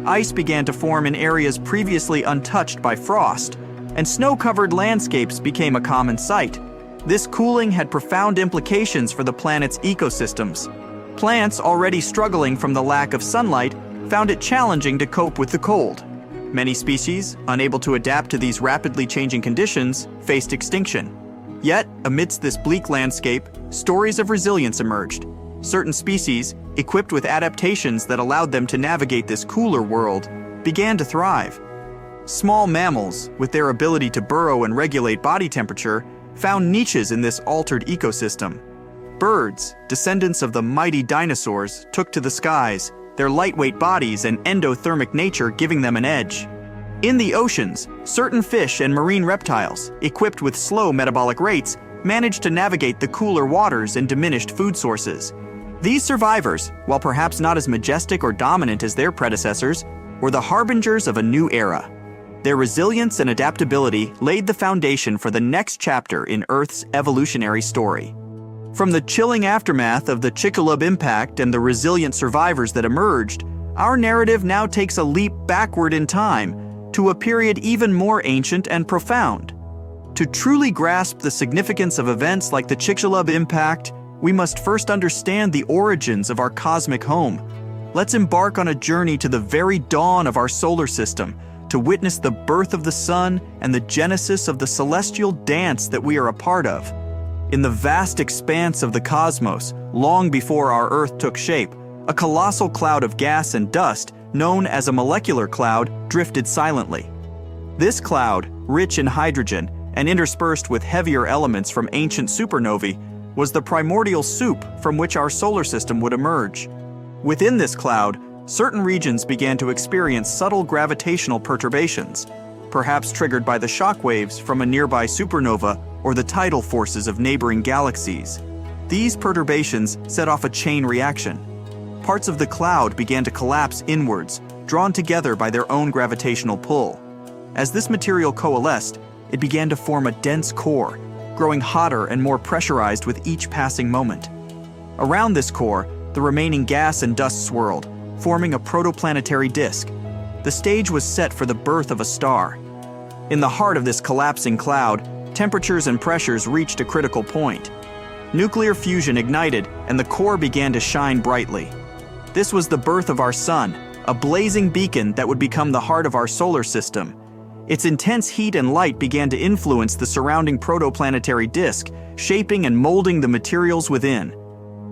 Ice began to form in areas previously untouched by frost, and snow-covered landscapes became a common sight. This cooling had profound implications for the planet's ecosystems. Plants already struggling from the lack of sunlight found it challenging to cope with the cold. Many species, unable to adapt to these rapidly changing conditions, faced extinction. Yet, amidst this bleak landscape, stories of resilience emerged. Certain species, equipped with adaptations that allowed them to navigate this cooler world, began to thrive. Small mammals, with their ability to burrow and regulate body temperature, found niches in this altered ecosystem. Birds, descendants of the mighty dinosaurs, took to the skies, their lightweight bodies and endothermic nature giving them an edge. In the oceans, certain fish and marine reptiles, equipped with slow metabolic rates, managed to navigate the cooler waters and diminished food sources. These survivors, while perhaps not as majestic or dominant as their predecessors, were the harbingers of a new era. Their resilience and adaptability laid the foundation for the next chapter in Earth's evolutionary story. From the chilling aftermath of the Chicxulub impact and the resilient survivors that emerged, our narrative now takes a leap backward in time to a period even more ancient and profound. To truly grasp the significance of events like the Chicxulub impact, we must first understand the origins of our cosmic home. Let's embark on a journey to the very dawn of our solar system to witness the birth of the sun and the genesis of the celestial dance that we are a part of. In the vast expanse of the cosmos, long before our Earth took shape, a colossal cloud of gas and dust, known as a molecular cloud, drifted silently. This cloud, rich in hydrogen and interspersed with heavier elements from ancient supernovae, was the primordial soup from which our solar system would emerge. Within this cloud, certain regions began to experience subtle gravitational perturbations, perhaps triggered by the shock waves from a nearby supernova or the tidal forces of neighboring galaxies. These perturbations set off a chain reaction. Parts of the cloud began to collapse inwards, drawn together by their own gravitational pull. As this material coalesced, it began to form a dense core, growing hotter and more pressurized with each passing moment. Around this core, the remaining gas and dust swirled, forming a protoplanetary disk. The stage was set for the birth of a star. In the heart of this collapsing cloud, temperatures and pressures reached a critical point. Nuclear fusion ignited, and the core began to shine brightly. This was the birth of our sun, a blazing beacon that would become the heart of our solar system. Its intense heat and light began to influence the surrounding protoplanetary disk, shaping and molding the materials within.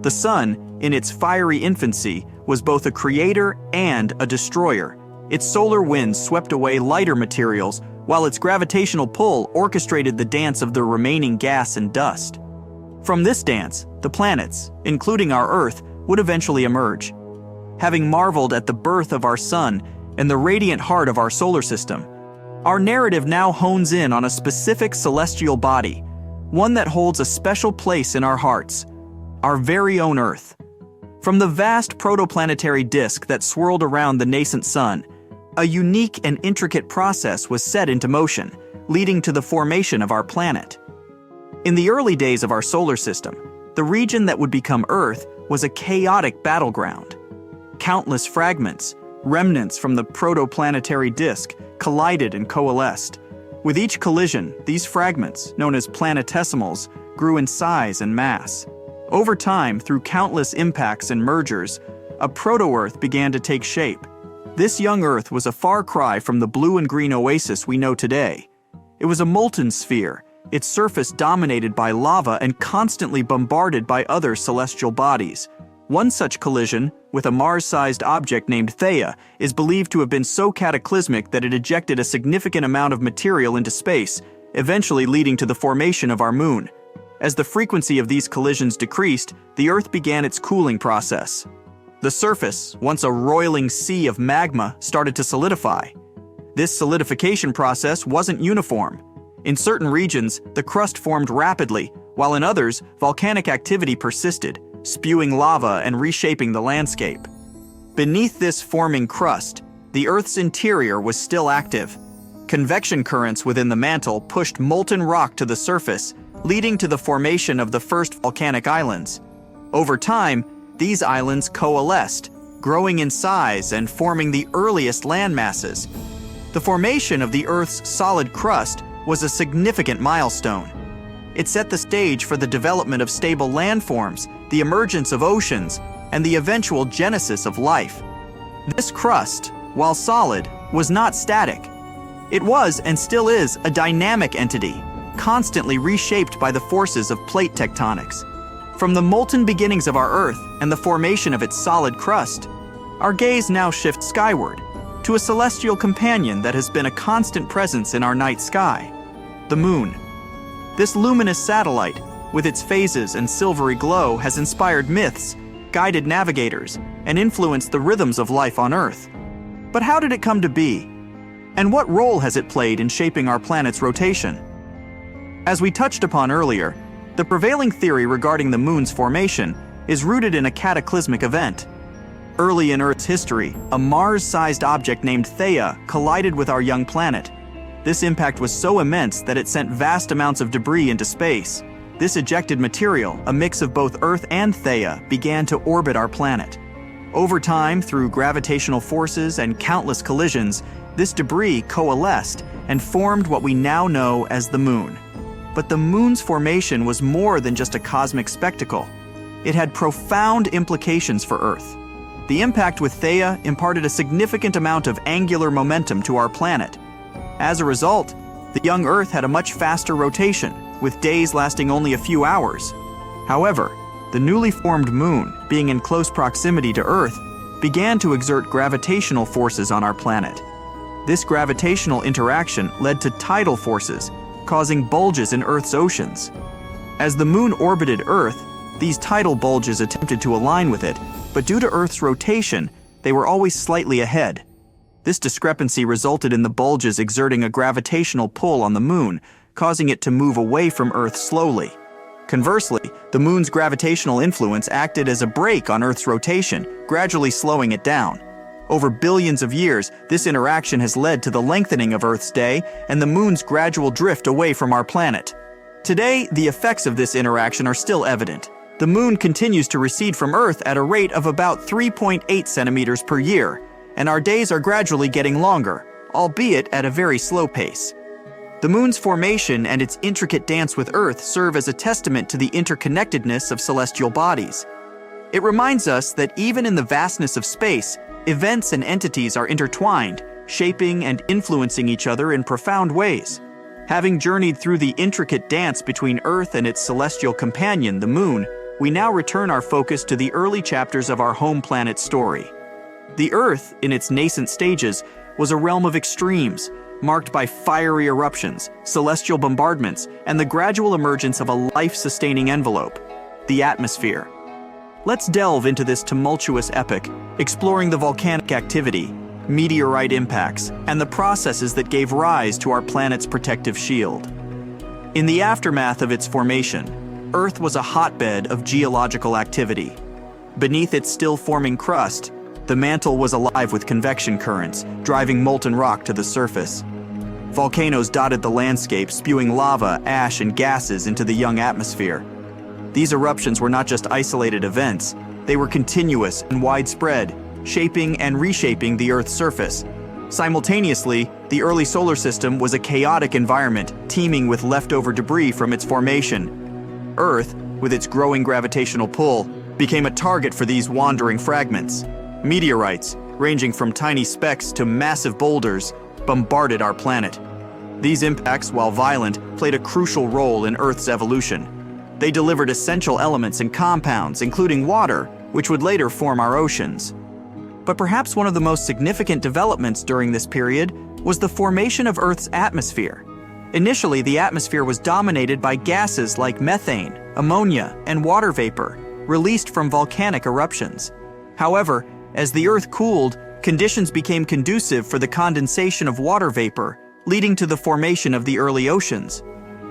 The sun, in its fiery infancy, was both a creator and a destroyer. Its solar winds swept away lighter materials, while its gravitational pull orchestrated the dance of the remaining gas and dust. From this dance, the planets, including our Earth, would eventually emerge. Having marveled at the birth of our sun and the radiant heart of our solar system, our narrative now hones in on a specific celestial body, one that holds a special place in our hearts, our very own Earth. From the vast protoplanetary disk that swirled around the nascent sun, a unique and intricate process was set into motion, leading to the formation of our planet. In the early days of our solar system, the region that would become Earth was a chaotic battleground. Countless fragments, remnants from the protoplanetary disk, collided and coalesced. With each collision, these fragments, known as planetesimals, grew in size and mass. Over time, through countless impacts and mergers, a proto-Earth began to take shape. This young Earth was a far cry from the blue and green oasis we know today. It was a molten sphere, its surface dominated by lava and constantly bombarded by other celestial bodies. One such collision, with a Mars-sized object named Theia, is believed to have been so cataclysmic that it ejected a significant amount of material into space, eventually leading to the formation of our moon. As the frequency of these collisions decreased, the Earth began its cooling process. The surface, once a roiling sea of magma, started to solidify. This solidification process wasn't uniform. In certain regions, the crust formed rapidly, while in others, volcanic activity persisted, spewing lava and reshaping the landscape. Beneath this forming crust, the Earth's interior was still active. Convection currents within the mantle pushed molten rock to the surface, leading to the formation of the first volcanic islands. Over time, these islands coalesced, growing in size and forming the earliest land masses. The formation of the Earth's solid crust was a significant milestone. It set the stage for the development of stable landforms, the emergence of oceans, and the eventual genesis of life. This crust, while solid, was not static. It was and still is a dynamic entity, constantly reshaped by the forces of plate tectonics. From the molten beginnings of our Earth and the formation of its solid crust, our gaze now shifts skyward, to a celestial companion that has been a constant presence in our night sky, the Moon. This luminous satellite, with its phases and silvery glow, has inspired myths, guided navigators, and influenced the rhythms of life on Earth. But how did it come to be? And what role has it played in shaping our planet's rotation? As we touched upon earlier, the prevailing theory regarding the Moon's formation is rooted in a cataclysmic event. Early in Earth's history, a Mars-sized object named Theia collided with our young planet. This impact was so immense that it sent vast amounts of debris into space. This ejected material, a mix of both Earth and Theia, began to orbit our planet. Over time, through gravitational forces and countless collisions, this debris coalesced and formed what we now know as the Moon. But the Moon's formation was more than just a cosmic spectacle. It had profound implications for Earth. The impact with Theia imparted a significant amount of angular momentum to our planet. As a result, the young Earth had a much faster rotation, with days lasting only a few hours. However, the newly formed Moon, being in close proximity to Earth, began to exert gravitational forces on our planet. This gravitational interaction led to tidal forces, causing bulges in Earth's oceans. As the Moon orbited Earth, these tidal bulges attempted to align with it, but due to Earth's rotation, they were always slightly ahead. This discrepancy resulted in the bulges exerting a gravitational pull on the Moon, causing it to move away from Earth slowly. Conversely, the Moon's gravitational influence acted as a brake on Earth's rotation, gradually slowing it down. Over billions of years, this interaction has led to the lengthening of Earth's day and the Moon's gradual drift away from our planet. Today, the effects of this interaction are still evident. The Moon continues to recede from Earth at a rate of about 3.8 centimeters per year, and our days are gradually getting longer, albeit at a very slow pace. The Moon's formation and its intricate dance with Earth serve as a testament to the interconnectedness of celestial bodies. It reminds us that even in the vastness of space, events and entities are intertwined, shaping and influencing each other in profound ways. Having journeyed through the intricate dance between Earth and its celestial companion, the Moon, we now return our focus to the early chapters of our home planet's story. The Earth, in its nascent stages, was a realm of extremes, marked by fiery eruptions, celestial bombardments, and the gradual emergence of a life-sustaining envelope, the atmosphere. Let's delve into this tumultuous epoch, exploring the volcanic activity, meteorite impacts, and the processes that gave rise to our planet's protective shield. In the aftermath of its formation, Earth was a hotbed of geological activity. Beneath its still-forming crust, the mantle was alive with convection currents, driving molten rock to the surface. Volcanoes dotted the landscape, spewing lava, ash, and gases into the young atmosphere. These eruptions were not just isolated events, they were continuous and widespread, shaping and reshaping the Earth's surface. Simultaneously, the early solar system was a chaotic environment, teeming with leftover debris from its formation. Earth, with its growing gravitational pull, became a target for these wandering fragments. Meteorites, ranging from tiny specks to massive boulders, bombarded our planet. These impacts, while violent, played a crucial role in Earth's evolution. They delivered essential elements and compounds, including water, which would later form our oceans. But perhaps one of the most significant developments during this period was the formation of Earth's atmosphere. Initially, the atmosphere was dominated by gases like methane, ammonia, and water vapor, released from volcanic eruptions. However, as the Earth cooled, conditions became conducive for the condensation of water vapor, leading to the formation of the early oceans.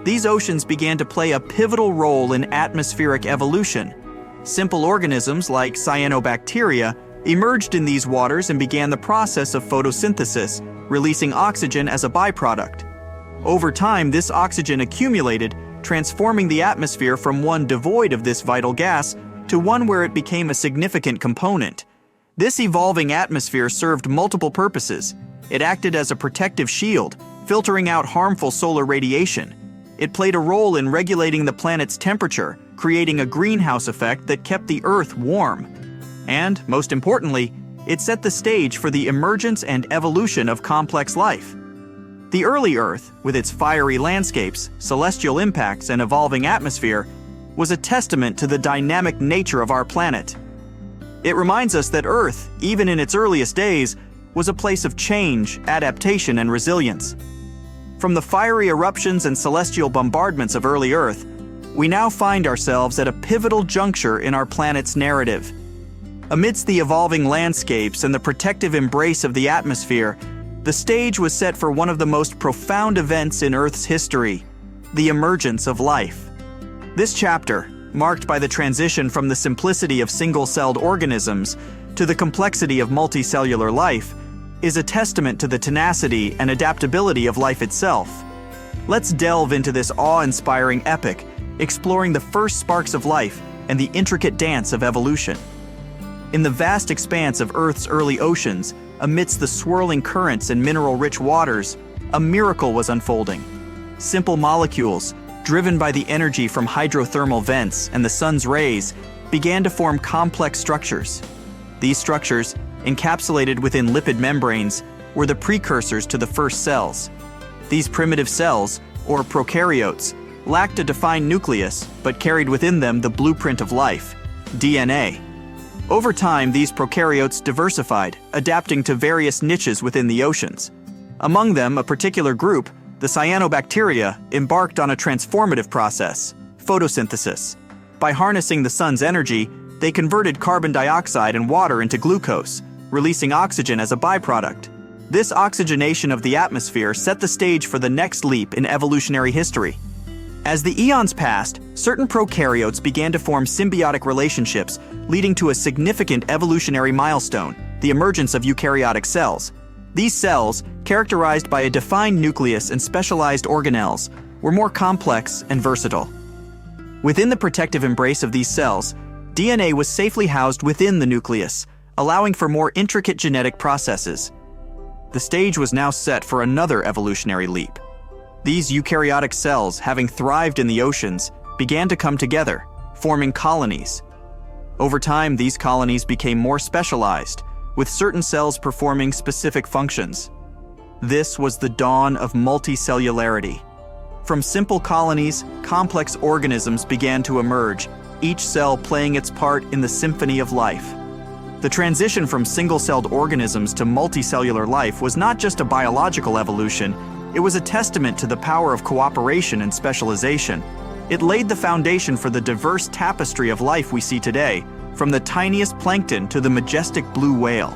These oceans began to play a pivotal role in atmospheric evolution. Simple organisms like cyanobacteria emerged in these waters and began the process of photosynthesis, releasing oxygen as a byproduct. Over time, this oxygen accumulated, transforming the atmosphere from one devoid of this vital gas to one where it became a significant component. This evolving atmosphere served multiple purposes. It acted as a protective shield, filtering out harmful solar radiation. It played a role in regulating the planet's temperature, creating a greenhouse effect that kept the Earth warm. And, most importantly, it set the stage for the emergence and evolution of complex life. The early Earth, with its fiery landscapes, celestial impacts, and evolving atmosphere, was a testament to the dynamic nature of our planet. It reminds us that Earth, even in its earliest days, was a place of change, adaptation, and resilience. From the fiery eruptions and celestial bombardments of early Earth, we now find ourselves at a pivotal juncture in our planet's narrative. Amidst the evolving landscapes and the protective embrace of the atmosphere, the stage was set for one of the most profound events in Earth's history, the emergence of life. This chapter, marked by the transition from the simplicity of single-celled organisms to the complexity of multicellular life, is a testament to the tenacity and adaptability of life itself. Let's delve into this awe-inspiring epic, exploring the first sparks of life and the intricate dance of evolution. In the vast expanse of Earth's early oceans, amidst the swirling currents and mineral-rich waters, a miracle was unfolding. Simple molecules, driven by the energy from hydrothermal vents and the sun's rays, began to form complex structures. These structures, encapsulated within lipid membranes, were the precursors to the first cells. These primitive cells, or prokaryotes, lacked a defined nucleus but carried within them the blueprint of life, DNA. Over time, these prokaryotes diversified, adapting to various niches within the oceans. Among them, a particular group, the cyanobacteria, embarked on a transformative process, photosynthesis. By harnessing the sun's energy, they converted carbon dioxide and water into glucose, releasing oxygen as a byproduct. This oxygenation of the atmosphere set the stage for the next leap in evolutionary history. As the eons passed, certain prokaryotes began to form symbiotic relationships, leading to a significant evolutionary milestone, the emergence of eukaryotic cells. These cells, characterized by a defined nucleus and specialized organelles, were more complex and versatile. Within the protective embrace of these cells, DNA was safely housed within the nucleus, allowing for more intricate genetic processes. The stage was now set for another evolutionary leap. These eukaryotic cells, having thrived in the oceans, began to come together, forming colonies. Over time, these colonies became more specialized, with certain cells performing specific functions. This was the dawn of multicellularity. From simple colonies, complex organisms began to emerge, each cell playing its part in the symphony of life. The transition from single-celled organisms to multicellular life was not just a biological evolution, it was a testament to the power of cooperation and specialization. It laid the foundation for the diverse tapestry of life we see today, from the tiniest plankton to the majestic blue whale.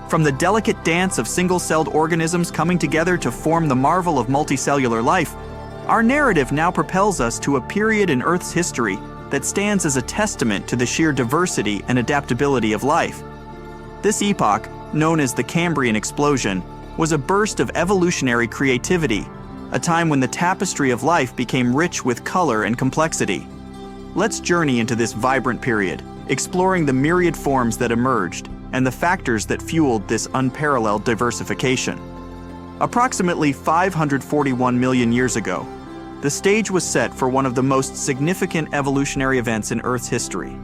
From the delicate dance of single-celled organisms coming together to form the marvel of multicellular life, our narrative now propels us to a period in Earth's history that stands as a testament to the sheer diversity and adaptability of life. This epoch, known as the Cambrian explosion, was a burst of evolutionary creativity, a time when the tapestry of life became rich with color and complexity. Let's journey into this vibrant period, exploring the myriad forms that emerged and the factors that fueled this unparalleled diversification. Approximately 541 million years ago, the stage was set for one of the most significant evolutionary events in Earth's history.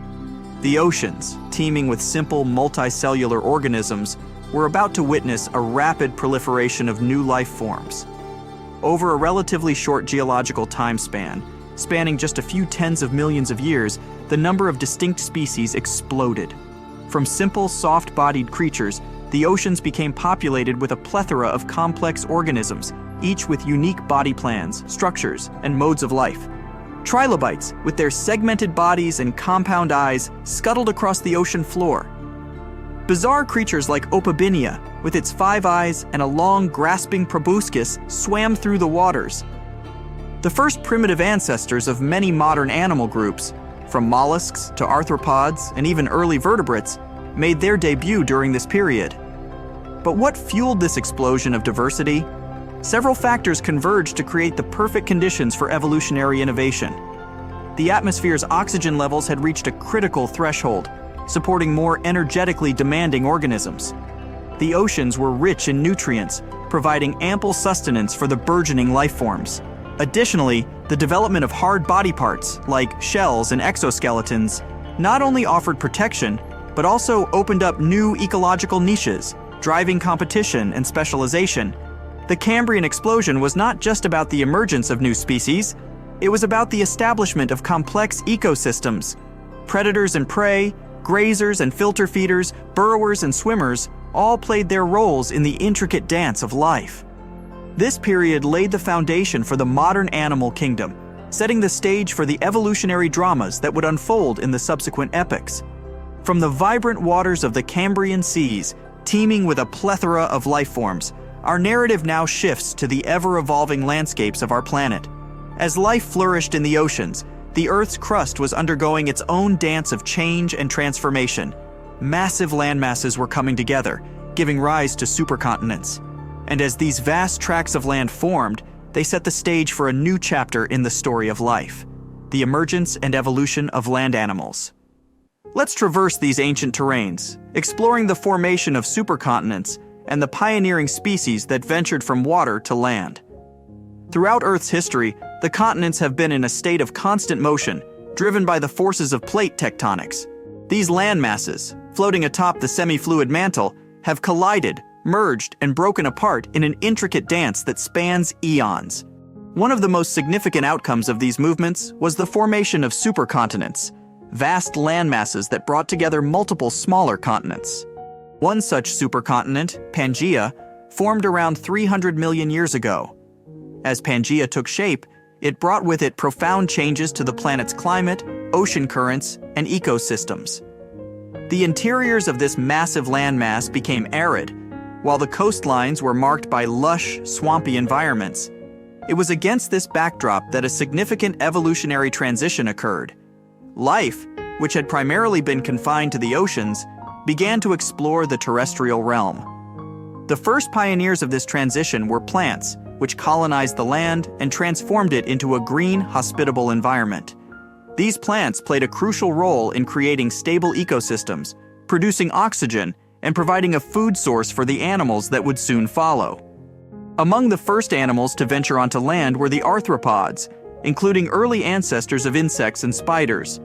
The oceans, teeming with simple multicellular organisms, were about to witness a rapid proliferation of new life forms. Over a relatively short geological time span, spanning just a few tens of millions of years, the number of distinct species exploded. From simple, soft-bodied creatures, the oceans became populated with a plethora of complex organisms, each with unique body plans, structures, and modes of life. Trilobites, with their segmented bodies and compound eyes, scuttled across the ocean floor. Bizarre creatures like Opabinia, with its 5 eyes and a long, grasping proboscis, swam through the waters. The first primitive ancestors of many modern animal groups, from mollusks to arthropods and even early vertebrates, made their debut during this period. But what fueled this explosion of diversity? Several factors converged to create the perfect conditions for evolutionary innovation. The atmosphere's oxygen levels had reached a critical threshold, supporting more energetically demanding organisms. The oceans were rich in nutrients, providing ample sustenance for the burgeoning life forms. Additionally, the development of hard body parts, like shells and exoskeletons, not only offered protection, but also opened up new ecological niches, driving competition and specialization. The Cambrian explosion was not just about the emergence of new species, it was about the establishment of complex ecosystems. Predators and prey, grazers and filter feeders, burrowers and swimmers all played their roles in the intricate dance of life. This period laid the foundation for the modern animal kingdom, setting the stage for the evolutionary dramas that would unfold in the subsequent epochs. From the vibrant waters of the Cambrian seas, teeming with a plethora of life forms, our narrative now shifts to the ever-evolving landscapes of our planet. As life flourished in the oceans, the Earth's crust was undergoing its own dance of change and transformation. Massive landmasses were coming together, giving rise to supercontinents. And as these vast tracts of land formed, they set the stage for a new chapter in the story of life: the emergence and evolution of land animals. Let's traverse these ancient terrains, exploring the formation of supercontinents and the pioneering species that ventured from water to land. Throughout Earth's history, the continents have been in a state of constant motion, driven by the forces of plate tectonics. These land masses, floating atop the semi-fluid mantle, have collided, merged, and broken apart in an intricate dance that spans eons. One of the most significant outcomes of these movements was the formation of supercontinents, vast landmasses that brought together multiple smaller continents. One such supercontinent, Pangaea, formed around 300 million years ago. As Pangaea took shape, it brought with it profound changes to the planet's climate, ocean currents, and ecosystems. The interiors of this massive landmass became arid, while the coastlines were marked by lush, swampy environments. It was against this backdrop that a significant evolutionary transition occurred. Life, which had primarily been confined to the oceans, began to explore the terrestrial realm. The first pioneers of this transition were plants, which colonized the land and transformed it into a green, hospitable environment. These plants played a crucial role in creating stable ecosystems, producing oxygen, and providing a food source for the animals that would soon follow. Among the first animals to venture onto land were the arthropods, including early ancestors of insects and spiders.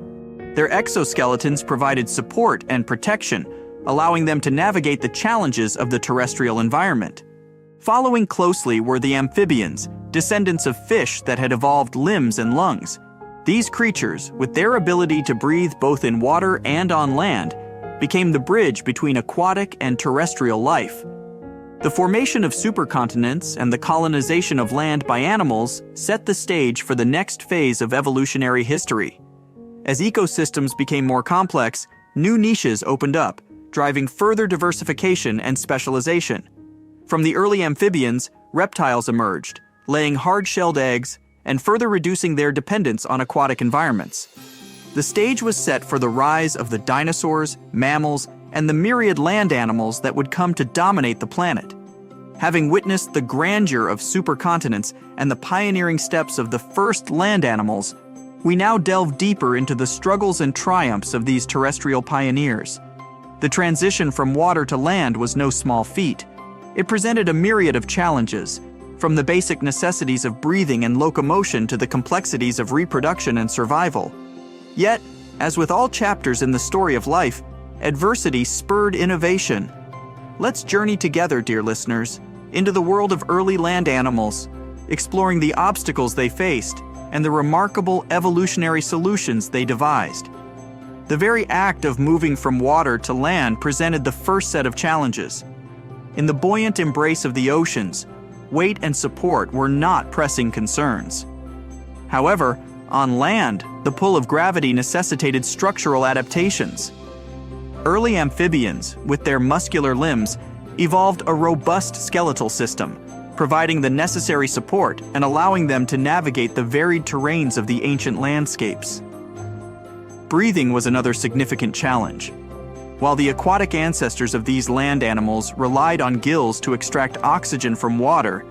Their exoskeletons provided support and protection, allowing them to navigate the challenges of the terrestrial environment. Following closely were the amphibians, descendants of fish that had evolved limbs and lungs. These creatures, with their ability to breathe both in water and on land, became the bridge between aquatic and terrestrial life. The formation of supercontinents and the colonization of land by animals set the stage for the next phase of evolutionary history. As ecosystems became more complex, new niches opened up, driving further diversification and specialization. From the early amphibians, reptiles emerged, laying hard-shelled eggs and further reducing their dependence on aquatic environments. The stage was set for the rise of the dinosaurs, mammals, and the myriad land animals that would come to dominate the planet. Having witnessed the grandeur of supercontinents and the pioneering steps of the first land animals, we now delve deeper into the struggles and triumphs of these terrestrial pioneers. The transition from water to land was no small feat. It presented a myriad of challenges, from the basic necessities of breathing and locomotion to the complexities of reproduction and survival. Yet, as with all chapters in the story of life, adversity spurred innovation. Let's journey together, dear listeners, into the world of early land animals, exploring the obstacles they faced and the remarkable evolutionary solutions they devised. The very act of moving from water to land presented the first set of challenges. In the buoyant embrace of the oceans, weight and support were not pressing concerns. However, on land, the pull of gravity necessitated structural adaptations. Early amphibians, with their muscular limbs, evolved a robust skeletal system, providing the necessary support and allowing them to navigate the varied terrains of the ancient landscapes. Breathing was another significant challenge. While the aquatic ancestors of these land animals relied on gills to extract oxygen from water,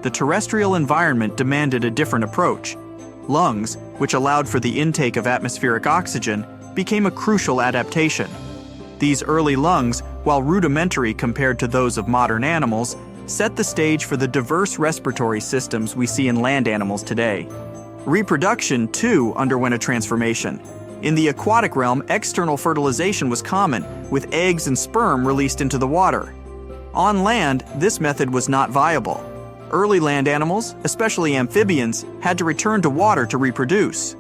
the terrestrial environment demanded a different approach. Lungs, which allowed for the intake of atmospheric oxygen, became a crucial adaptation. These early lungs, while rudimentary compared to those of modern animals, set the stage for the diverse respiratory systems we see in land animals today. Reproduction, too, underwent a transformation. In the aquatic realm, external fertilization was common, with eggs and sperm released into the water. On land, this method was not viable. Early land animals, especially amphibians, had to return to water to reproduce.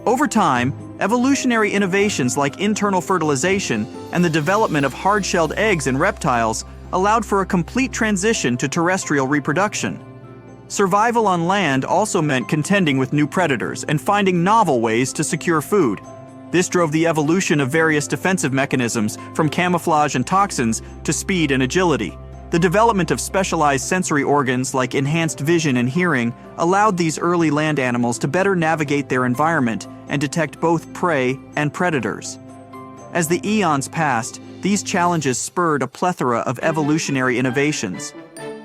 Over time, evolutionary innovations like internal fertilization and the development of hard-shelled eggs in reptiles allowed for a complete transition to terrestrial reproduction. Survival on land also meant contending with new predators and finding novel ways to secure food. This drove the evolution of various defensive mechanisms, from camouflage and toxins to speed and agility. The development of specialized sensory organs like enhanced vision and hearing allowed these early land animals to better navigate their environment and detect both prey and predators. As the eons passed, these challenges spurred a plethora of evolutionary innovations.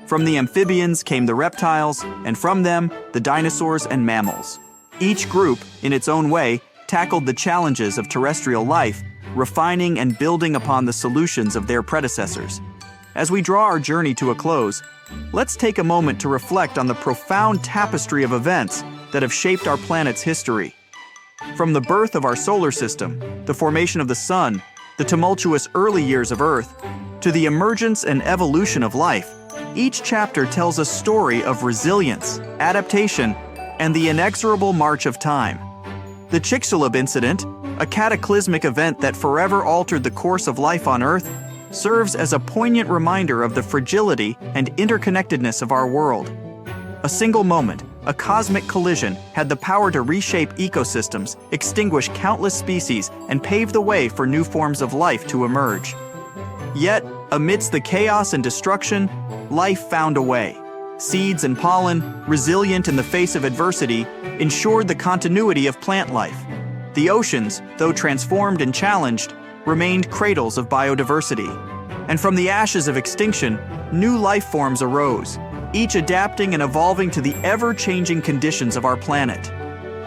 From the amphibians came the reptiles, and from them, the dinosaurs and mammals. Each group, in its own way, tackled the challenges of terrestrial life, refining and building upon the solutions of their predecessors. As we draw our journey to a close, let's take a moment to reflect on the profound tapestry of events that have shaped our planet's history. From the birth of our solar system, the formation of the sun, the tumultuous early years of Earth, to the emergence and evolution of life, each chapter tells a story of resilience, adaptation, and the inexorable march of time. The Chicxulub incident, a cataclysmic event that forever altered the course of life on Earth, serves as a poignant reminder of the fragility and interconnectedness of our world. A single moment, a cosmic collision, had the power to reshape ecosystems, extinguish countless species, and pave the way for new forms of life to emerge. Yet, amidst the chaos and destruction, life found a way. Seeds and pollen, resilient in the face of adversity, ensured the continuity of plant life. The oceans, though transformed and challenged, remained cradles of biodiversity. And from the ashes of extinction, new life forms arose, each adapting and evolving to the ever-changing conditions of our planet.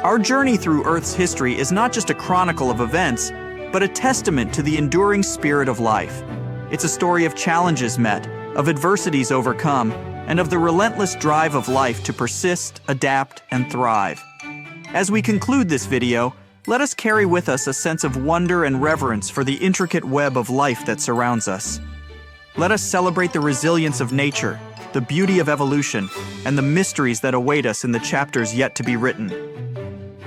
Our journey through Earth's history is not just a chronicle of events, but a testament to the enduring spirit of life. It's a story of challenges met, of adversities overcome, and of the relentless drive of life to persist, adapt, and thrive. As we conclude this video, let us carry with us a sense of wonder and reverence for the intricate web of life that surrounds us. Let us celebrate the resilience of nature, the beauty of evolution, and the mysteries that await us in the chapters yet to be written.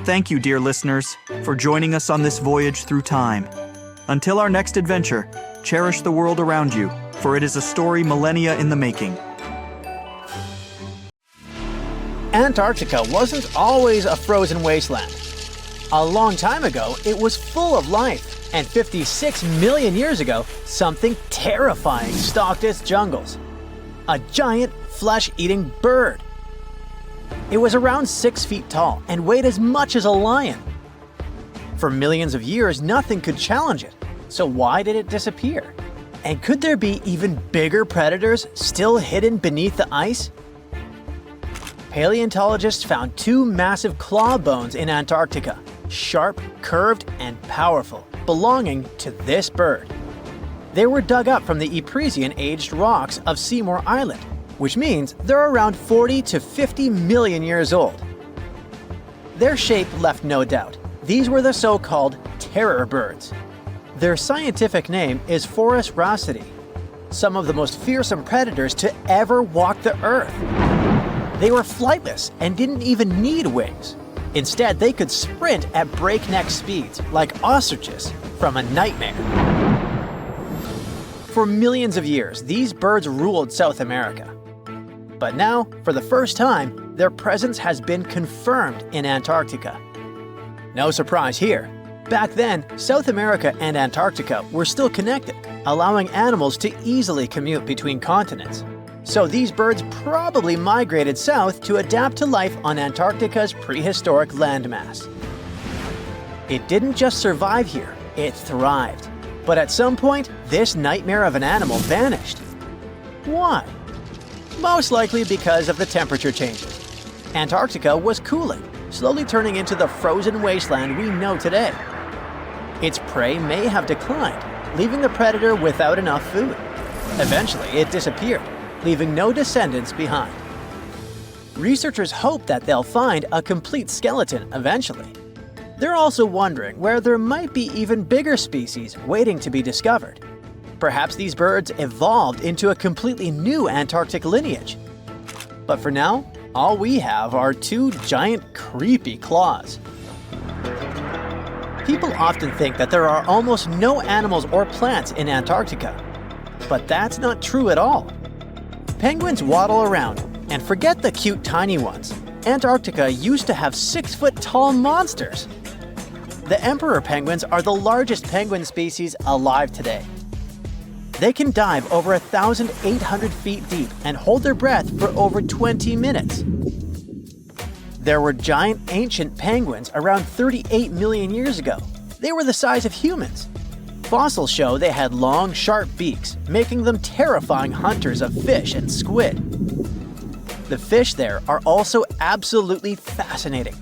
Thank you, dear listeners, for joining us on this voyage through time. Until our next adventure, cherish the world around you, for it is a story millennia in the making. Antarctica wasn't always a frozen wasteland. A long time ago, it was full of life, and 56 million years ago, something terrifying stalked its jungles. A giant, flesh-eating bird. It was around 6 feet tall and weighed as much as a lion. For millions of years, nothing could challenge it, so why did it disappear? And could there be even bigger predators still hidden beneath the ice? Paleontologists found 2 massive claw bones in Antarctica, sharp, curved, and powerful, belonging to this bird. They were dug up from the Epresian-aged rocks of Seymour Island, which means they're around 40 to 50 million years old. Their shape left no doubt. These were the so-called terror birds. Their scientific name is Forus raceti, some of the most fearsome predators to ever walk the earth. They were flightless and didn't even need wings. Instead, they could sprint at breakneck speeds, like ostriches from a nightmare. For millions of years, these birds ruled South America. But now, for the first time, their presence has been confirmed in Antarctica. No surprise here. Back then, South America and Antarctica were still connected, allowing animals to easily commute between continents. So these birds probably migrated south to adapt to life on Antarctica's prehistoric landmass. It didn't just survive here, it thrived. But at some point, this nightmare of an animal vanished. Why? Most likely because of the temperature changes. Antarctica was cooling, slowly turning into the frozen wasteland we know today. Its prey may have declined, leaving the predator without enough food. Eventually, it disappeared, leaving no descendants behind. Researchers hope that they'll find a complete skeleton eventually. They're also wondering where there might be even bigger species waiting to be discovered. Perhaps these birds evolved into a completely new Antarctic lineage. But for now, all we have are 2 giant, creepy claws. People often think that there are almost no animals or plants in Antarctica. But that's not true at all. Penguins waddle around, and forget the cute tiny ones. Antarctica used to have 6-foot-tall monsters. The emperor penguins are the largest penguin species alive today. They can dive over 1,800 feet deep and hold their breath for over 20 minutes. There were giant ancient penguins around 38 million years ago. They were the size of humans. Fossils show they had long, sharp beaks, making them terrifying hunters of fish and squid. The fish there are also absolutely fascinating.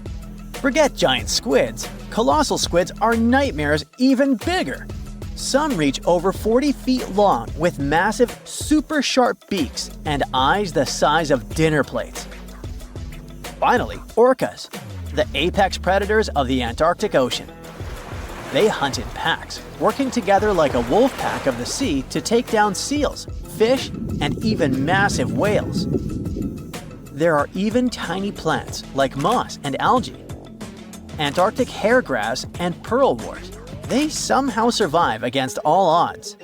Forget giant squids. Colossal squids are nightmares even bigger. Some reach over 40 feet long with massive, super sharp beaks and eyes the size of dinner plates. Finally, orcas, the apex predators of the Antarctic Ocean. They hunt in packs, working together like a wolf pack of the sea to take down seals, fish, and even massive whales. There are even tiny plants like moss and algae, Antarctic hairgrass and pearlwort. They somehow survive against all odds.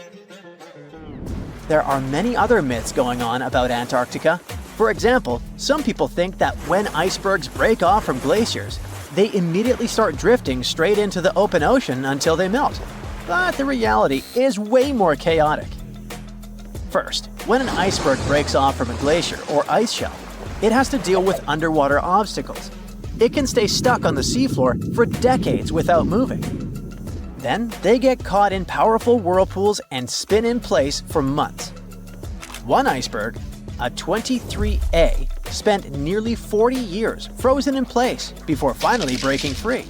There are many other myths going on about Antarctica. For example, some people think that when icebergs break off from glaciers, they immediately start drifting straight into the open ocean until they melt. But the reality is way more chaotic. First, when an iceberg breaks off from a glacier or ice shelf, it has to deal with underwater obstacles. It can stay stuck on the seafloor for decades without moving. Then they get caught in powerful whirlpools and spin in place for months. One iceberg, a 23A, spent nearly 40 years frozen in place before finally breaking free,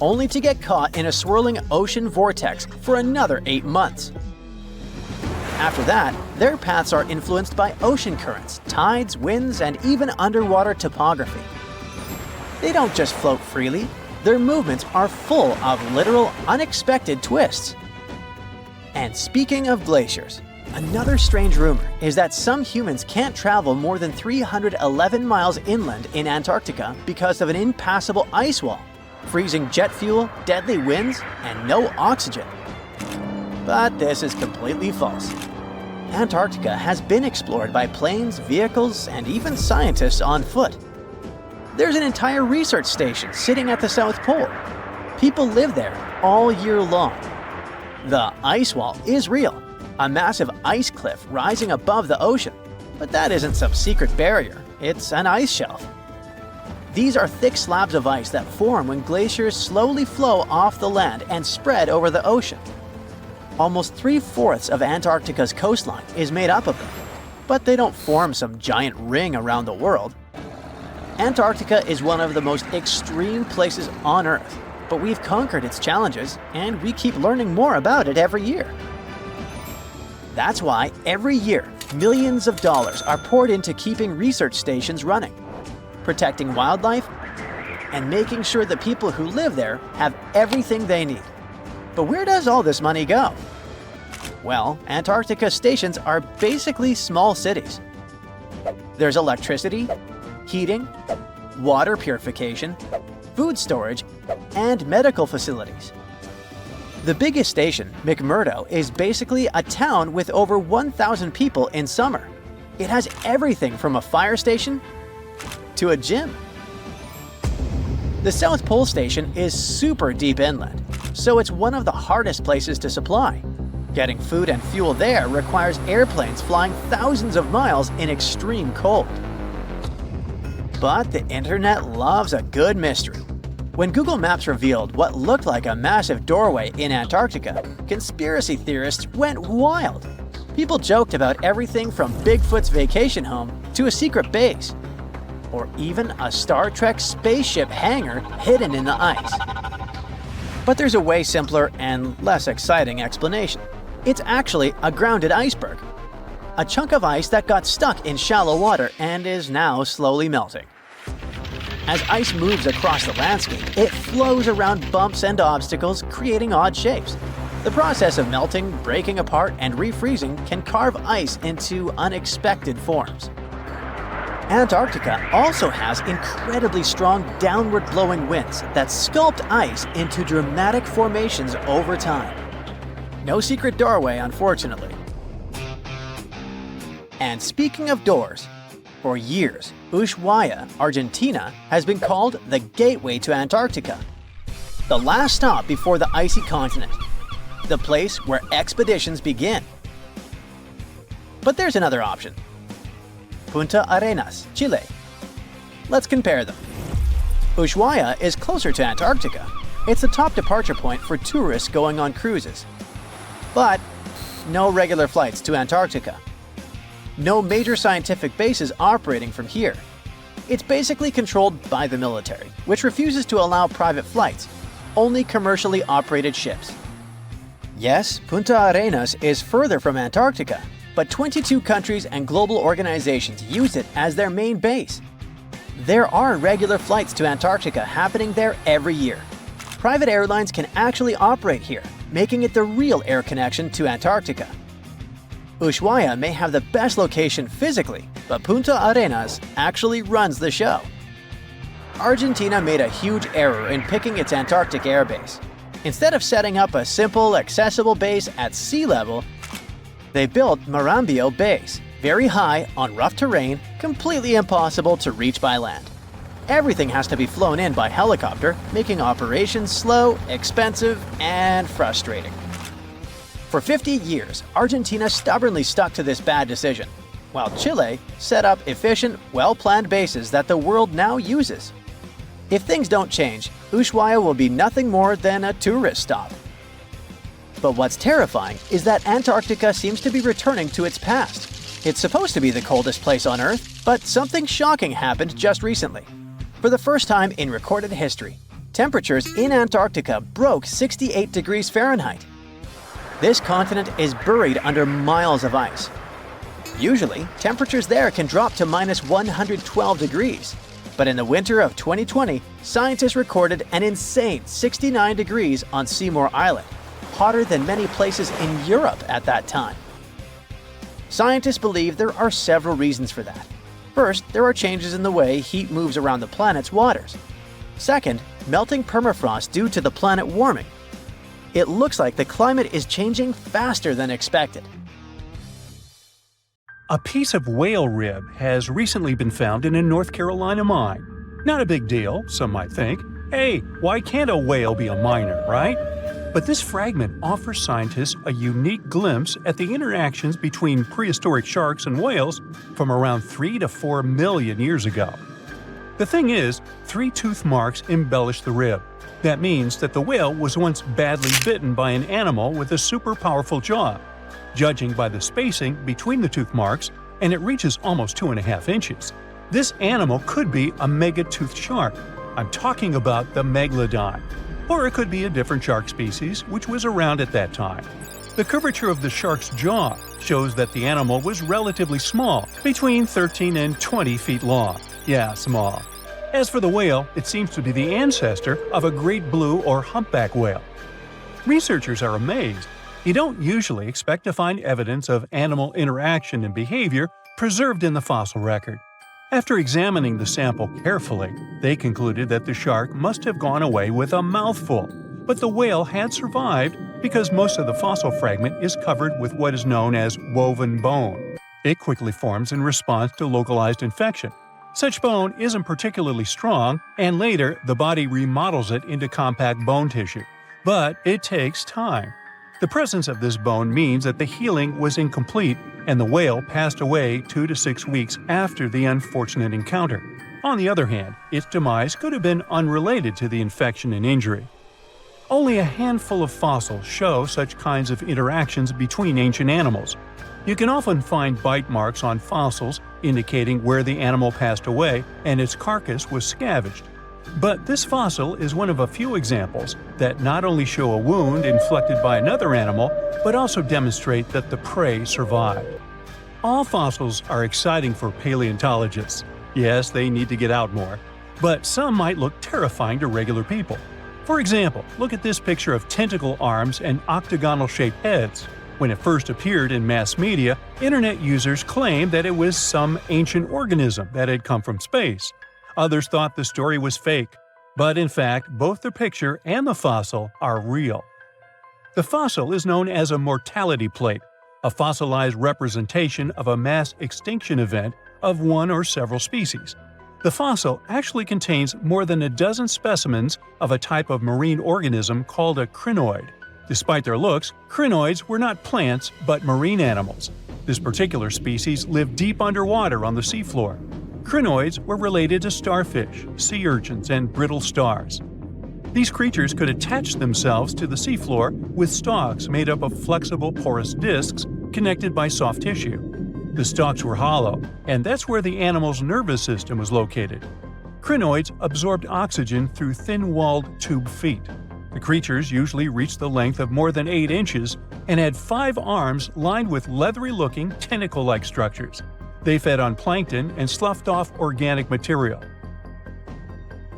only to get caught in a swirling ocean vortex for another 8 months. After that, their paths are influenced by ocean currents, tides, winds, and even underwater topography. They don't just float freely. Their movements are full of literal, unexpected twists. And speaking of glaciers, another strange rumor is that some humans can't travel more than 311 miles inland in Antarctica because of an impassable ice wall, freezing jet fuel, deadly winds, and no oxygen. But this is completely false. Antarctica has been explored by planes, vehicles, and even scientists on foot. There's an entire research station sitting at the South Pole. People live there all year long. The ice wall is real, a massive ice cliff rising above the ocean. But that isn't some secret barrier, it's an ice shelf. These are thick slabs of ice that form when glaciers slowly flow off the land and spread over the ocean. Almost 3/4 of Antarctica's coastline is made up of them, but they don't form some giant ring around the world. Antarctica is one of the most extreme places on Earth, but we've conquered its challenges and we keep learning more about it every year. That's why every year, millions of dollars are poured into keeping research stations running, protecting wildlife, and making sure the people who live there have everything they need. But where does all this money go? Well, Antarctica stations are basically small cities. There's electricity, heating, water purification, food storage, and medical facilities. The biggest station, McMurdo, is basically a town with over 1,000 people in summer. It has everything from a fire station to a gym. The South Pole Station is super deep inland, so it's one of the hardest places to supply. Getting food and fuel there requires airplanes flying thousands of miles in extreme cold. But the internet loves a good mystery. When Google Maps revealed what looked like a massive doorway in Antarctica, conspiracy theorists went wild. People joked about everything from Bigfoot's vacation home to a secret base, or even a Star Trek spaceship hangar hidden in the ice. But there's a way simpler and less exciting explanation. It's actually a grounded iceberg, a chunk of ice that got stuck in shallow water and is now slowly melting. As ice moves across the landscape, it flows around bumps and obstacles, creating odd shapes. The process of melting, breaking apart, and refreezing can carve ice into unexpected forms. Antarctica also has incredibly strong downward-blowing winds that sculpt ice into dramatic formations over time. No secret doorway, unfortunately. And speaking of doors, for years, Ushuaia, Argentina, has been called the gateway to Antarctica, the last stop before the icy continent, the place where expeditions begin. But there's another option. Punta Arenas, Chile. Let's compare them. Ushuaia is closer to Antarctica. It's the top departure point for tourists going on cruises. But no regular flights to Antarctica. No major scientific bases operating from here. It's basically controlled by the military, which refuses to allow private flights, only commercially operated ships. Yes, Punta Arenas is further from Antarctica, but 22 countries and global organizations use it as their main base. There are regular flights to Antarctica happening there every year. Private airlines can actually operate here, making it the real air connection to Antarctica. Ushuaia may have the best location physically, but Punta Arenas actually runs the show. Argentina made a huge error in picking its Antarctic airbase. Instead of setting up a simple, accessible base at sea level, they built Marambio Base, very high on rough terrain, completely impossible to reach by land. Everything has to be flown in by helicopter, making operations slow, expensive, and frustrating. For 50 years, Argentina stubbornly stuck to this bad decision, while Chile set up efficient, well-planned bases that the world now uses. If things don't change, Ushuaia will be nothing more than a tourist stop. But what's terrifying is that Antarctica seems to be returning to its past. It's supposed to be the coldest place on Earth, but something shocking happened just recently. For the first time in recorded history, temperatures in Antarctica broke 68 degrees Fahrenheit. This continent is buried under miles of ice. Usually, temperatures there can drop to minus 112 degrees. But in the winter of 2020, scientists recorded an insane 69 degrees on Seymour Island, hotter than many places in Europe at that time. Scientists believe there are several reasons for that. First, there are changes in the way heat moves around the planet's waters. Second, melting permafrost due to the planet warming. It looks like the climate is changing faster than expected. A piece of whale rib has recently been found in a North Carolina mine. Not a big deal, some might think. Hey, why can't a whale be a miner, right? But this fragment offers scientists a unique glimpse at the interactions between prehistoric sharks and whales from around 3 to 4 million years ago. The thing is, 3 tooth marks embellish the rib. That means that the whale was once badly bitten by an animal with a super powerful jaw. Judging by the spacing between the tooth marks, and it reaches almost 2.5 inches. This animal could be a mega-toothed shark. I'm talking about the megalodon. Or it could be a different shark species which was around at that time. The curvature of the shark's jaw shows that the animal was relatively small, between 13 and 20 feet long. Yeah, small. As for the whale, it seems to be the ancestor of a great blue or humpback whale. Researchers are amazed. You don't usually expect to find evidence of animal interaction and behavior preserved in the fossil record. After examining the sample carefully, they concluded that the shark must have gone away with a mouthful, but the whale had survived because most of the fossil fragment is covered with what is known as woven bone. It quickly forms in response to localized infection. Such bone isn't particularly strong, and later the body remodels it into compact bone tissue. But it takes time. The presence of this bone means that the healing was incomplete and the whale passed away 2 to 6 weeks after the unfortunate encounter. On the other hand, its demise could have been unrelated to the infection and injury. Only a handful of fossils show such kinds of interactions between ancient animals. You can often find bite marks on fossils indicating where the animal passed away and its carcass was scavenged. But this fossil is one of a few examples that not only show a wound inflicted by another animal, but also demonstrate that the prey survived. All fossils are exciting for paleontologists. Yes, they need to get out more. But some might look terrifying to regular people. For example, look at this picture of tentacle arms and octagonal-shaped heads. When it first appeared in mass media, internet users claimed that it was some ancient organism that had come from space. Others thought the story was fake, but in fact, both the picture and the fossil are real. The fossil is known as a mortality plate, a fossilized representation of a mass extinction event of one or several species. The fossil actually contains more than a dozen specimens of a type of marine organism called a crinoid. Despite their looks, crinoids were not plants but marine animals. This particular species lived deep underwater on the seafloor. Crinoids were related to starfish, sea urchins, and brittle stars. These creatures could attach themselves to the seafloor with stalks made up of flexible porous discs connected by soft tissue. The stalks were hollow, and that's where the animal's nervous system was located. Crinoids absorbed oxygen through thin-walled tube feet. The creatures usually reached the length of more than 8 inches and had 5 arms lined with leathery-looking, tentacle-like structures. They fed on plankton and sloughed off organic material.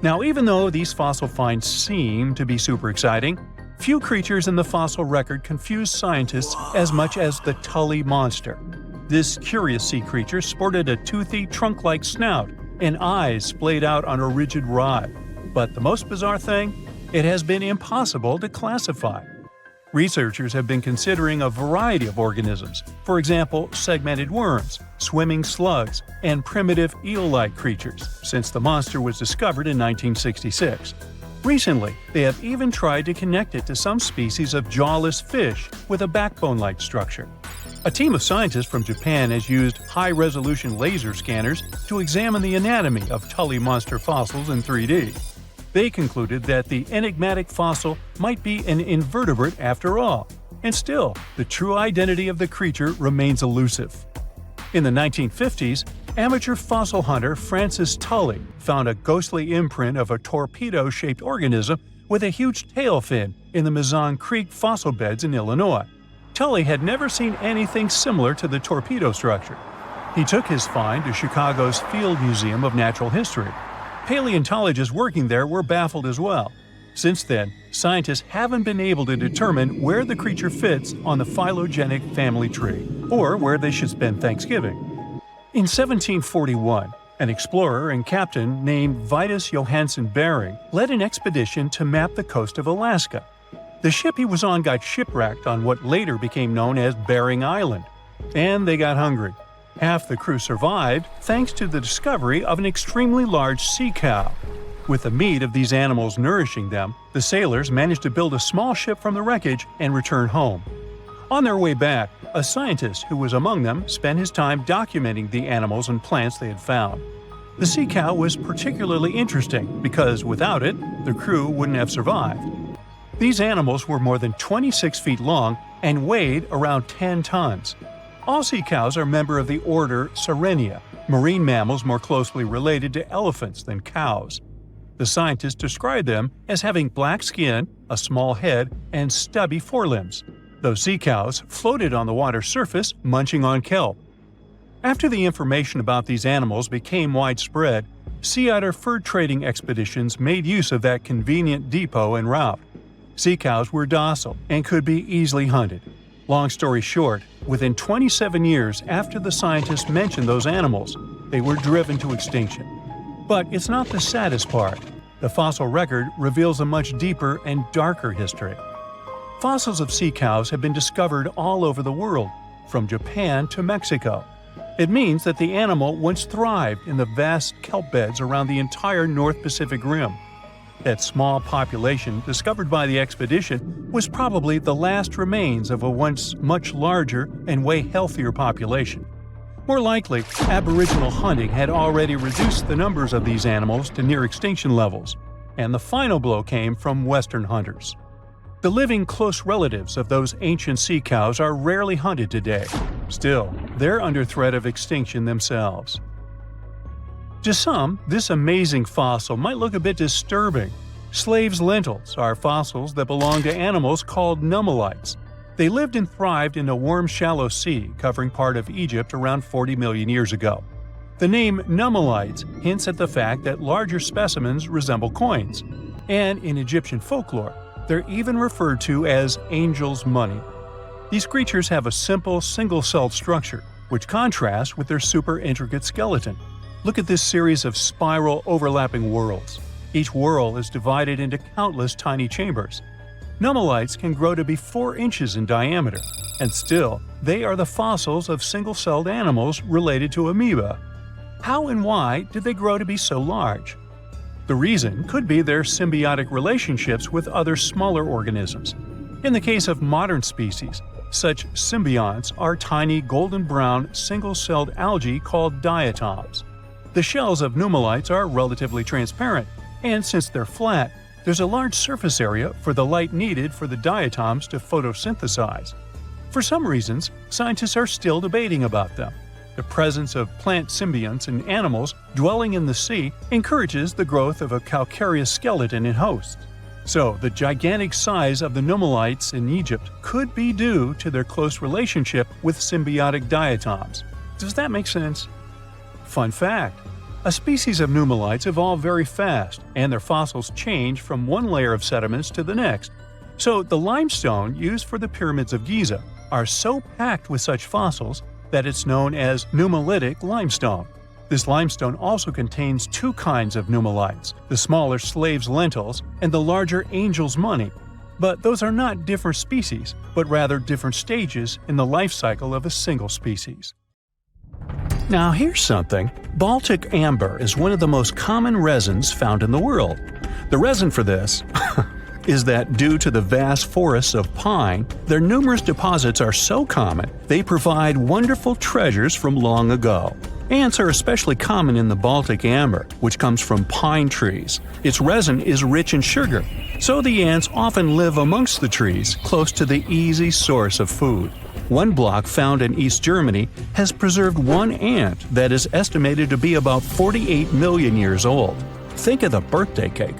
Now, even though these fossil finds seem to be super exciting, few creatures in the fossil record confuse scientists as much as the Tully monster. This curious sea creature sported a toothy, trunk-like snout and eyes splayed out on a rigid rod. But the most bizarre thing? It has been impossible to classify. Researchers have been considering a variety of organisms, for example, segmented worms, swimming slugs, and primitive eel-like creatures, since the monster was discovered in 1966. Recently, they have even tried to connect it to some species of jawless fish with a backbone-like structure. A team of scientists from Japan has used high-resolution laser scanners to examine the anatomy of Tully monster fossils in 3D. They concluded that the enigmatic fossil might be an invertebrate after all, and still, the true identity of the creature remains elusive. In the 1950s, amateur fossil hunter Francis Tully found a ghostly imprint of a torpedo-shaped organism with a huge tail fin in the Mizon Creek fossil beds in Illinois. Tully had never seen anything similar to the torpedo structure. He took his find to Chicago's Field Museum of Natural History. Paleontologists working there were baffled as well. Since then, scientists haven't been able to determine where the creature fits on the phylogenetic family tree, or where they should spend Thanksgiving. In 1741, an explorer and captain named Vitus Johansen Bering led an expedition to map the coast of Alaska. The ship he was on got shipwrecked on what later became known as Bering Island, and they got hungry. Half the crew survived thanks to the discovery of an extremely large sea cow. With the meat of these animals nourishing them, the sailors managed to build a small ship from the wreckage and return home. On their way back, a scientist who was among them spent his time documenting the animals and plants they had found. The sea cow was particularly interesting because without it, the crew wouldn't have survived. These animals were more than 26 feet long and weighed around 10 tons. All sea cows are members of the order Sirenia, marine mammals more closely related to elephants than cows. The scientists described them as having black skin, a small head, and stubby forelimbs. Those sea cows floated on the water's surface, munching on kelp. After the information about these animals became widespread, sea otter fur trading expeditions made use of that convenient depot en route. Sea cows were docile and could be easily hunted. Long story short, within 27 years after the scientists mentioned those animals, they were driven to extinction. But it's not the saddest part. The fossil record reveals a much deeper and darker history. Fossils of sea cows have been discovered all over the world, from Japan to Mexico. It means that the animal once thrived in the vast kelp beds around the entire North Pacific Rim. That small population discovered by the expedition was probably the last remains of a once much larger and way healthier population. More likely, Aboriginal hunting had already reduced the numbers of these animals to near extinction levels, and the final blow came from Western hunters. The living close relatives of those ancient sea cows are rarely hunted today. Still, they're under threat of extinction themselves. To some, this amazing fossil might look a bit disturbing. Slaves' lentils are fossils that belong to animals called nummelites. They lived and thrived in a warm, shallow sea covering part of Egypt around 40 million years ago. The name nummelites hints at the fact that larger specimens resemble coins, and in Egyptian folklore, they're even referred to as angel's money. These creatures have a simple, single-celled structure, which contrasts with their super intricate skeleton. Look at this series of spiral overlapping whorls. Each whorl is divided into countless tiny chambers. Nummelites can grow to be 4 inches in diameter, and still, they are the fossils of single-celled animals related to amoeba. How and why did they grow to be so large? The reason could be their symbiotic relationships with other smaller organisms. In the case of modern species, Such symbionts are tiny golden-brown single-celled algae called diatoms. The shells of pneumolites are relatively transparent, and since they're flat, there's a large surface area for the light needed for the diatoms to photosynthesize. For some reasons, scientists are still debating about them. The presence of plant symbionts in animals dwelling in the sea encourages the growth of a calcareous skeleton in hosts. So, the gigantic size of the pneumolites in Egypt could be due to their close relationship with symbiotic diatoms. Does that make sense? Fun fact: a species of pneumolites evolve very fast, and their fossils change from one layer of sediments to the next. So, the limestone used for the pyramids of Giza are so packed with such fossils that it's known as pneumolitic limestone. This limestone also contains two kinds of pneumolites, the smaller slave's lentils and the larger angel's money. But those are not different species, but rather different stages in the life cycle of a single species. Now here's something. Baltic amber is one of the most common resins found in the world. The reason for this is that due to the vast forests of pine, their numerous deposits are so common they provide wonderful treasures from long ago. Ants are especially common in the Baltic amber, which comes from pine trees. Its resin is rich in sugar, so the ants often live amongst the trees, close to the easy source of food. One block found in East Germany has preserved one ant that is estimated to be about 48 million years old. Think of the birthday cake.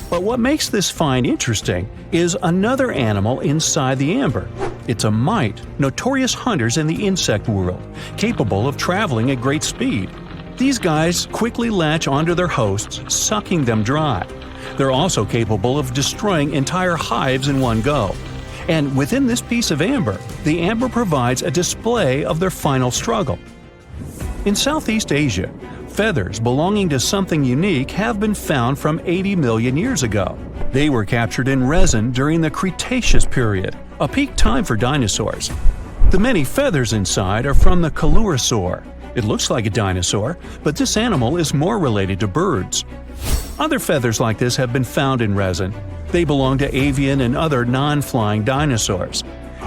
But what makes this find interesting is another animal inside the amber. It's a mite, notorious hunters in the insect world, capable of traveling at great speed. These guys quickly latch onto their hosts, sucking them dry. They're also capable of destroying entire hives in one go. And within this piece of amber, the amber provides a display of their final struggle. In Southeast Asia, feathers belonging to something unique have been found from 80 million years ago. They were captured in resin during the Cretaceous period, a peak time for dinosaurs. The many feathers inside are from the coelurosaur. It looks like a dinosaur, but this animal is more related to birds. Other feathers like this have been found in resin. They belong to avian and other non-flying dinosaurs.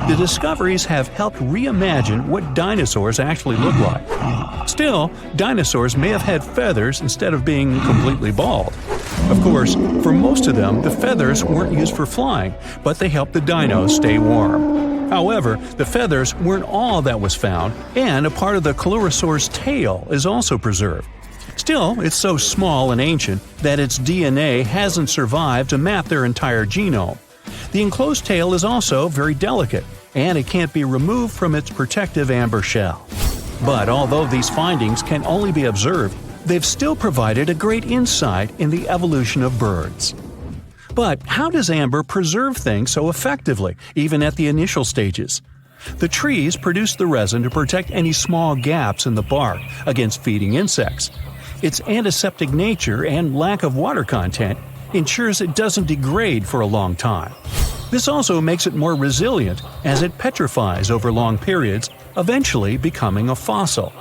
The discoveries have helped reimagine what dinosaurs actually look like. Still, dinosaurs may have had feathers instead of being completely bald. Of course, for most of them, the feathers weren't used for flying, but they helped the dinos stay warm. However, the feathers weren't all that was found, and a part of the coelurosaur's tail is also preserved. Still, it's so small and ancient that its DNA hasn't survived to map their entire genome. The enclosed tail is also very delicate, and it can't be removed from its protective amber shell. But although these findings can only be observed, they've still provided a great insight in the evolution of birds. But how does amber preserve things so effectively, even at the initial stages? The trees produce the resin to protect any small gaps in the bark against feeding insects. Its antiseptic nature and lack of water content ensures it doesn't degrade for a long time. This also makes it more resilient as it petrifies over long periods, eventually becoming a fossil.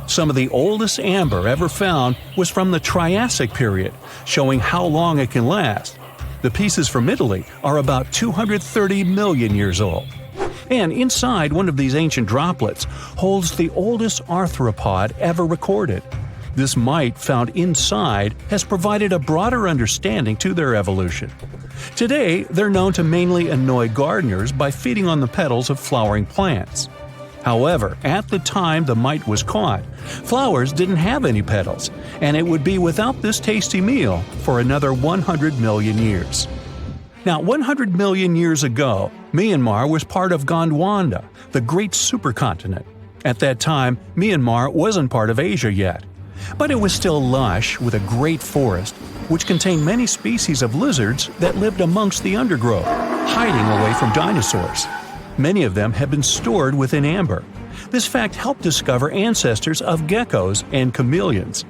Some of the oldest amber ever found was from the Triassic period, showing how long it can last. The pieces from Italy are about 230 million years old. And inside one of these ancient droplets holds the oldest arthropod ever recorded. This mite found inside has provided a broader understanding to their evolution. Today, they're known to mainly annoy gardeners by feeding on the petals of flowering plants. However, at the time the mite was caught, flowers didn't have any petals, and it would be without this tasty meal for another 100 million years. Now, 100 million years ago, Myanmar was part of Gondwana, the great supercontinent. At that time, Myanmar wasn't part of Asia yet. But it was still lush with a great forest, which contained many species of lizards that lived amongst the undergrowth, hiding away from dinosaurs. Many of them have been stored within amber. This fact helped discover ancestors of geckos and chameleons.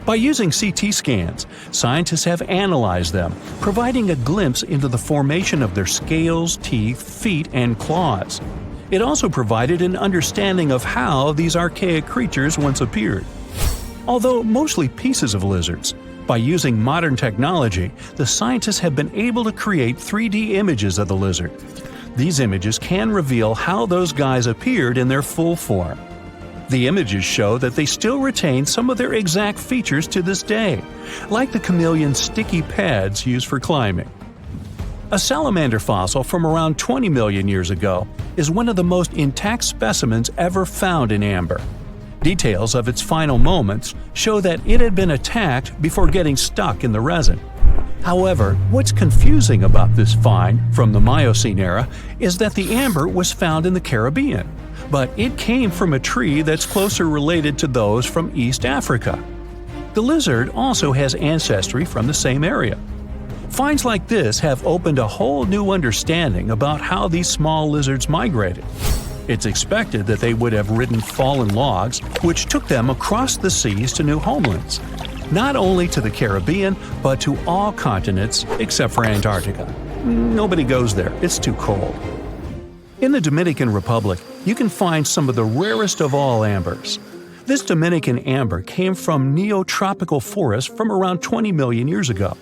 By using CT scans, scientists have analyzed them, providing a glimpse into the formation of their scales, teeth, feet, and claws. It also provided an understanding of how these archaic creatures once appeared. Although mostly pieces of lizards, by using modern technology, the scientists have been able to create 3D images of the lizard. These images can reveal how those guys appeared in their full form. The images show that they still retain some of their exact features to this day, like the chameleon's sticky pads used for climbing. A salamander fossil from around 20 million years ago is one of the most intact specimens ever found in amber. Details of its final moments show that it had been attacked before getting stuck in the resin. However, what's confusing about this find from the Miocene era is that the amber was found in the Caribbean, but it came from a tree that's closer related to those from East Africa. The lizard also has ancestry from the same area. Finds like this have opened a whole new understanding about how these small lizards migrated. It's expected that they would have ridden fallen logs, which took them across the seas to new homelands, not only to the Caribbean, but to all continents except for Antarctica. Nobody goes there, it's too cold. In the Dominican Republic, you can find some of the rarest of all ambers. This Dominican amber came from neotropical forests from around 20 million years ago.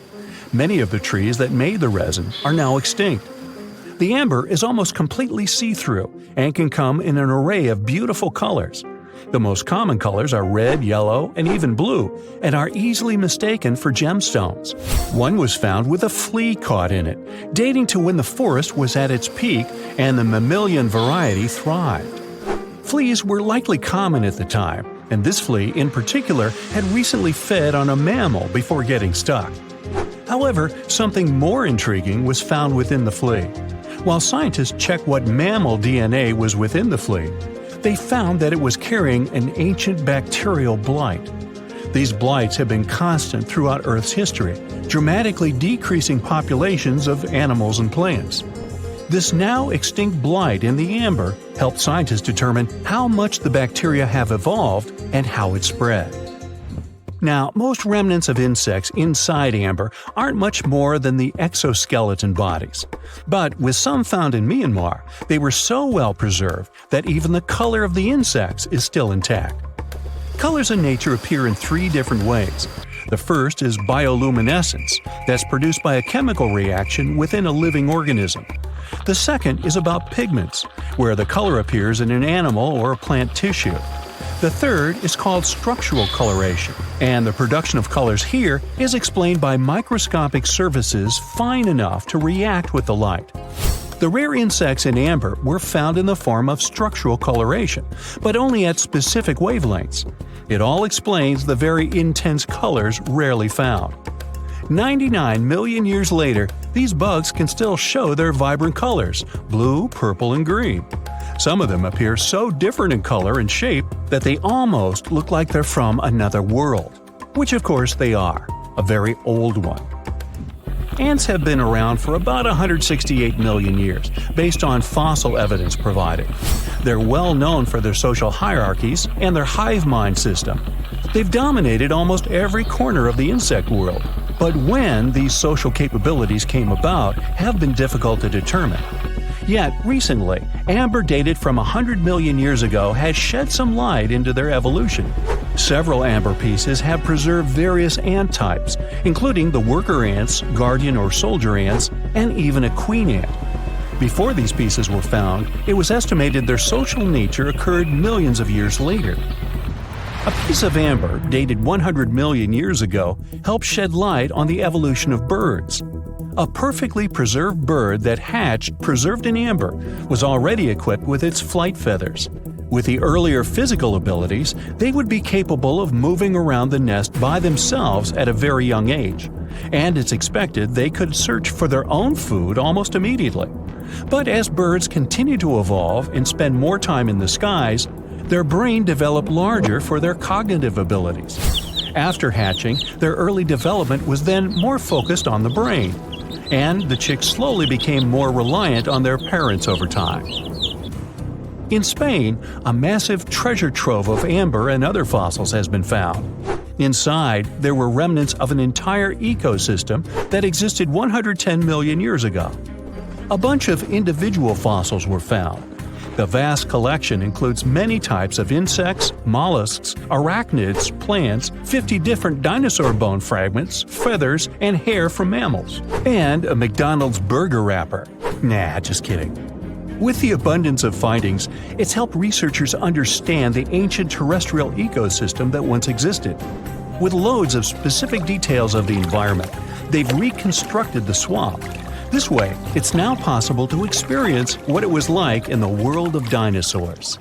Many of the trees that made the resin are now extinct. The amber is almost completely see-through and can come in an array of beautiful colors. The most common colors are red, yellow, and even blue, and are easily mistaken for gemstones. One was found with a flea caught in it, dating to when the forest was at its peak and the mammalian variety thrived. Fleas were likely common at the time, and this flea in particular had recently fed on a mammal before getting stuck. However, something more intriguing was found within the flea. While scientists checked what mammal DNA was within the flea, they found that it was carrying an ancient bacterial blight. These blights have been constant throughout Earth's history, dramatically decreasing populations of animals and plants. This now extinct blight in the amber helped scientists determine how much the bacteria have evolved and how it spread. Now, most remnants of insects inside amber aren't much more than the exoskeleton bodies. But with some found in Myanmar, they were so well preserved that even the color of the insects is still intact. Colors in nature appear in three different ways. The first is bioluminescence, that's produced by a chemical reaction within a living organism. The second is about pigments, where the color appears in an animal or a plant tissue. The third is called structural coloration, and the production of colors here is explained by microscopic surfaces fine enough to react with the light. The rare insects in amber were found in the form of structural coloration, but only at specific wavelengths. It all explains the very intense colors rarely found. 99 million years later, these bugs can still show their vibrant colors – blue, purple, and green. Some of them appear so different in color and shape that they almost look like they're from another world. Which of course they are, a very old one. Ants have been around for about 168 million years, based on fossil evidence provided. They're well known for their social hierarchies and their hive mind system. They've dominated almost every corner of the insect world, but when these social capabilities came about have been difficult to determine. Yet, recently, amber dated from 100 million years ago has shed some light into their evolution. Several amber pieces have preserved various ant types, including the worker ants, guardian or soldier ants, and even a queen ant. Before these pieces were found, it was estimated their social nature occurred millions of years later. A piece of amber dated 100 million years ago helped shed light on the evolution of birds. A perfectly preserved bird that hatched preserved in amber was already equipped with its flight feathers. With the earlier physical abilities, they would be capable of moving around the nest by themselves at a very young age, and it's expected they could search for their own food almost immediately. But as birds continue to evolve and spend more time in the skies, their brain developed larger for their cognitive abilities. After hatching, their early development was then more focused on the brain, and the chicks slowly became more reliant on their parents over time. In Spain, a massive treasure trove of amber and other fossils has been found. Inside, there were remnants of an entire ecosystem that existed 110 million years ago. A bunch of individual fossils were found. The vast collection includes many types of insects, mollusks, arachnids, plants, 50 different dinosaur bone fragments, feathers, and hair from mammals, and a McDonald's burger wrapper. Nah, just kidding. With the abundance of findings, it's helped researchers understand the ancient terrestrial ecosystem that once existed. With loads of specific details of the environment, they've reconstructed the swamp. This way, it's now possible to experience what it was like in the world of dinosaurs.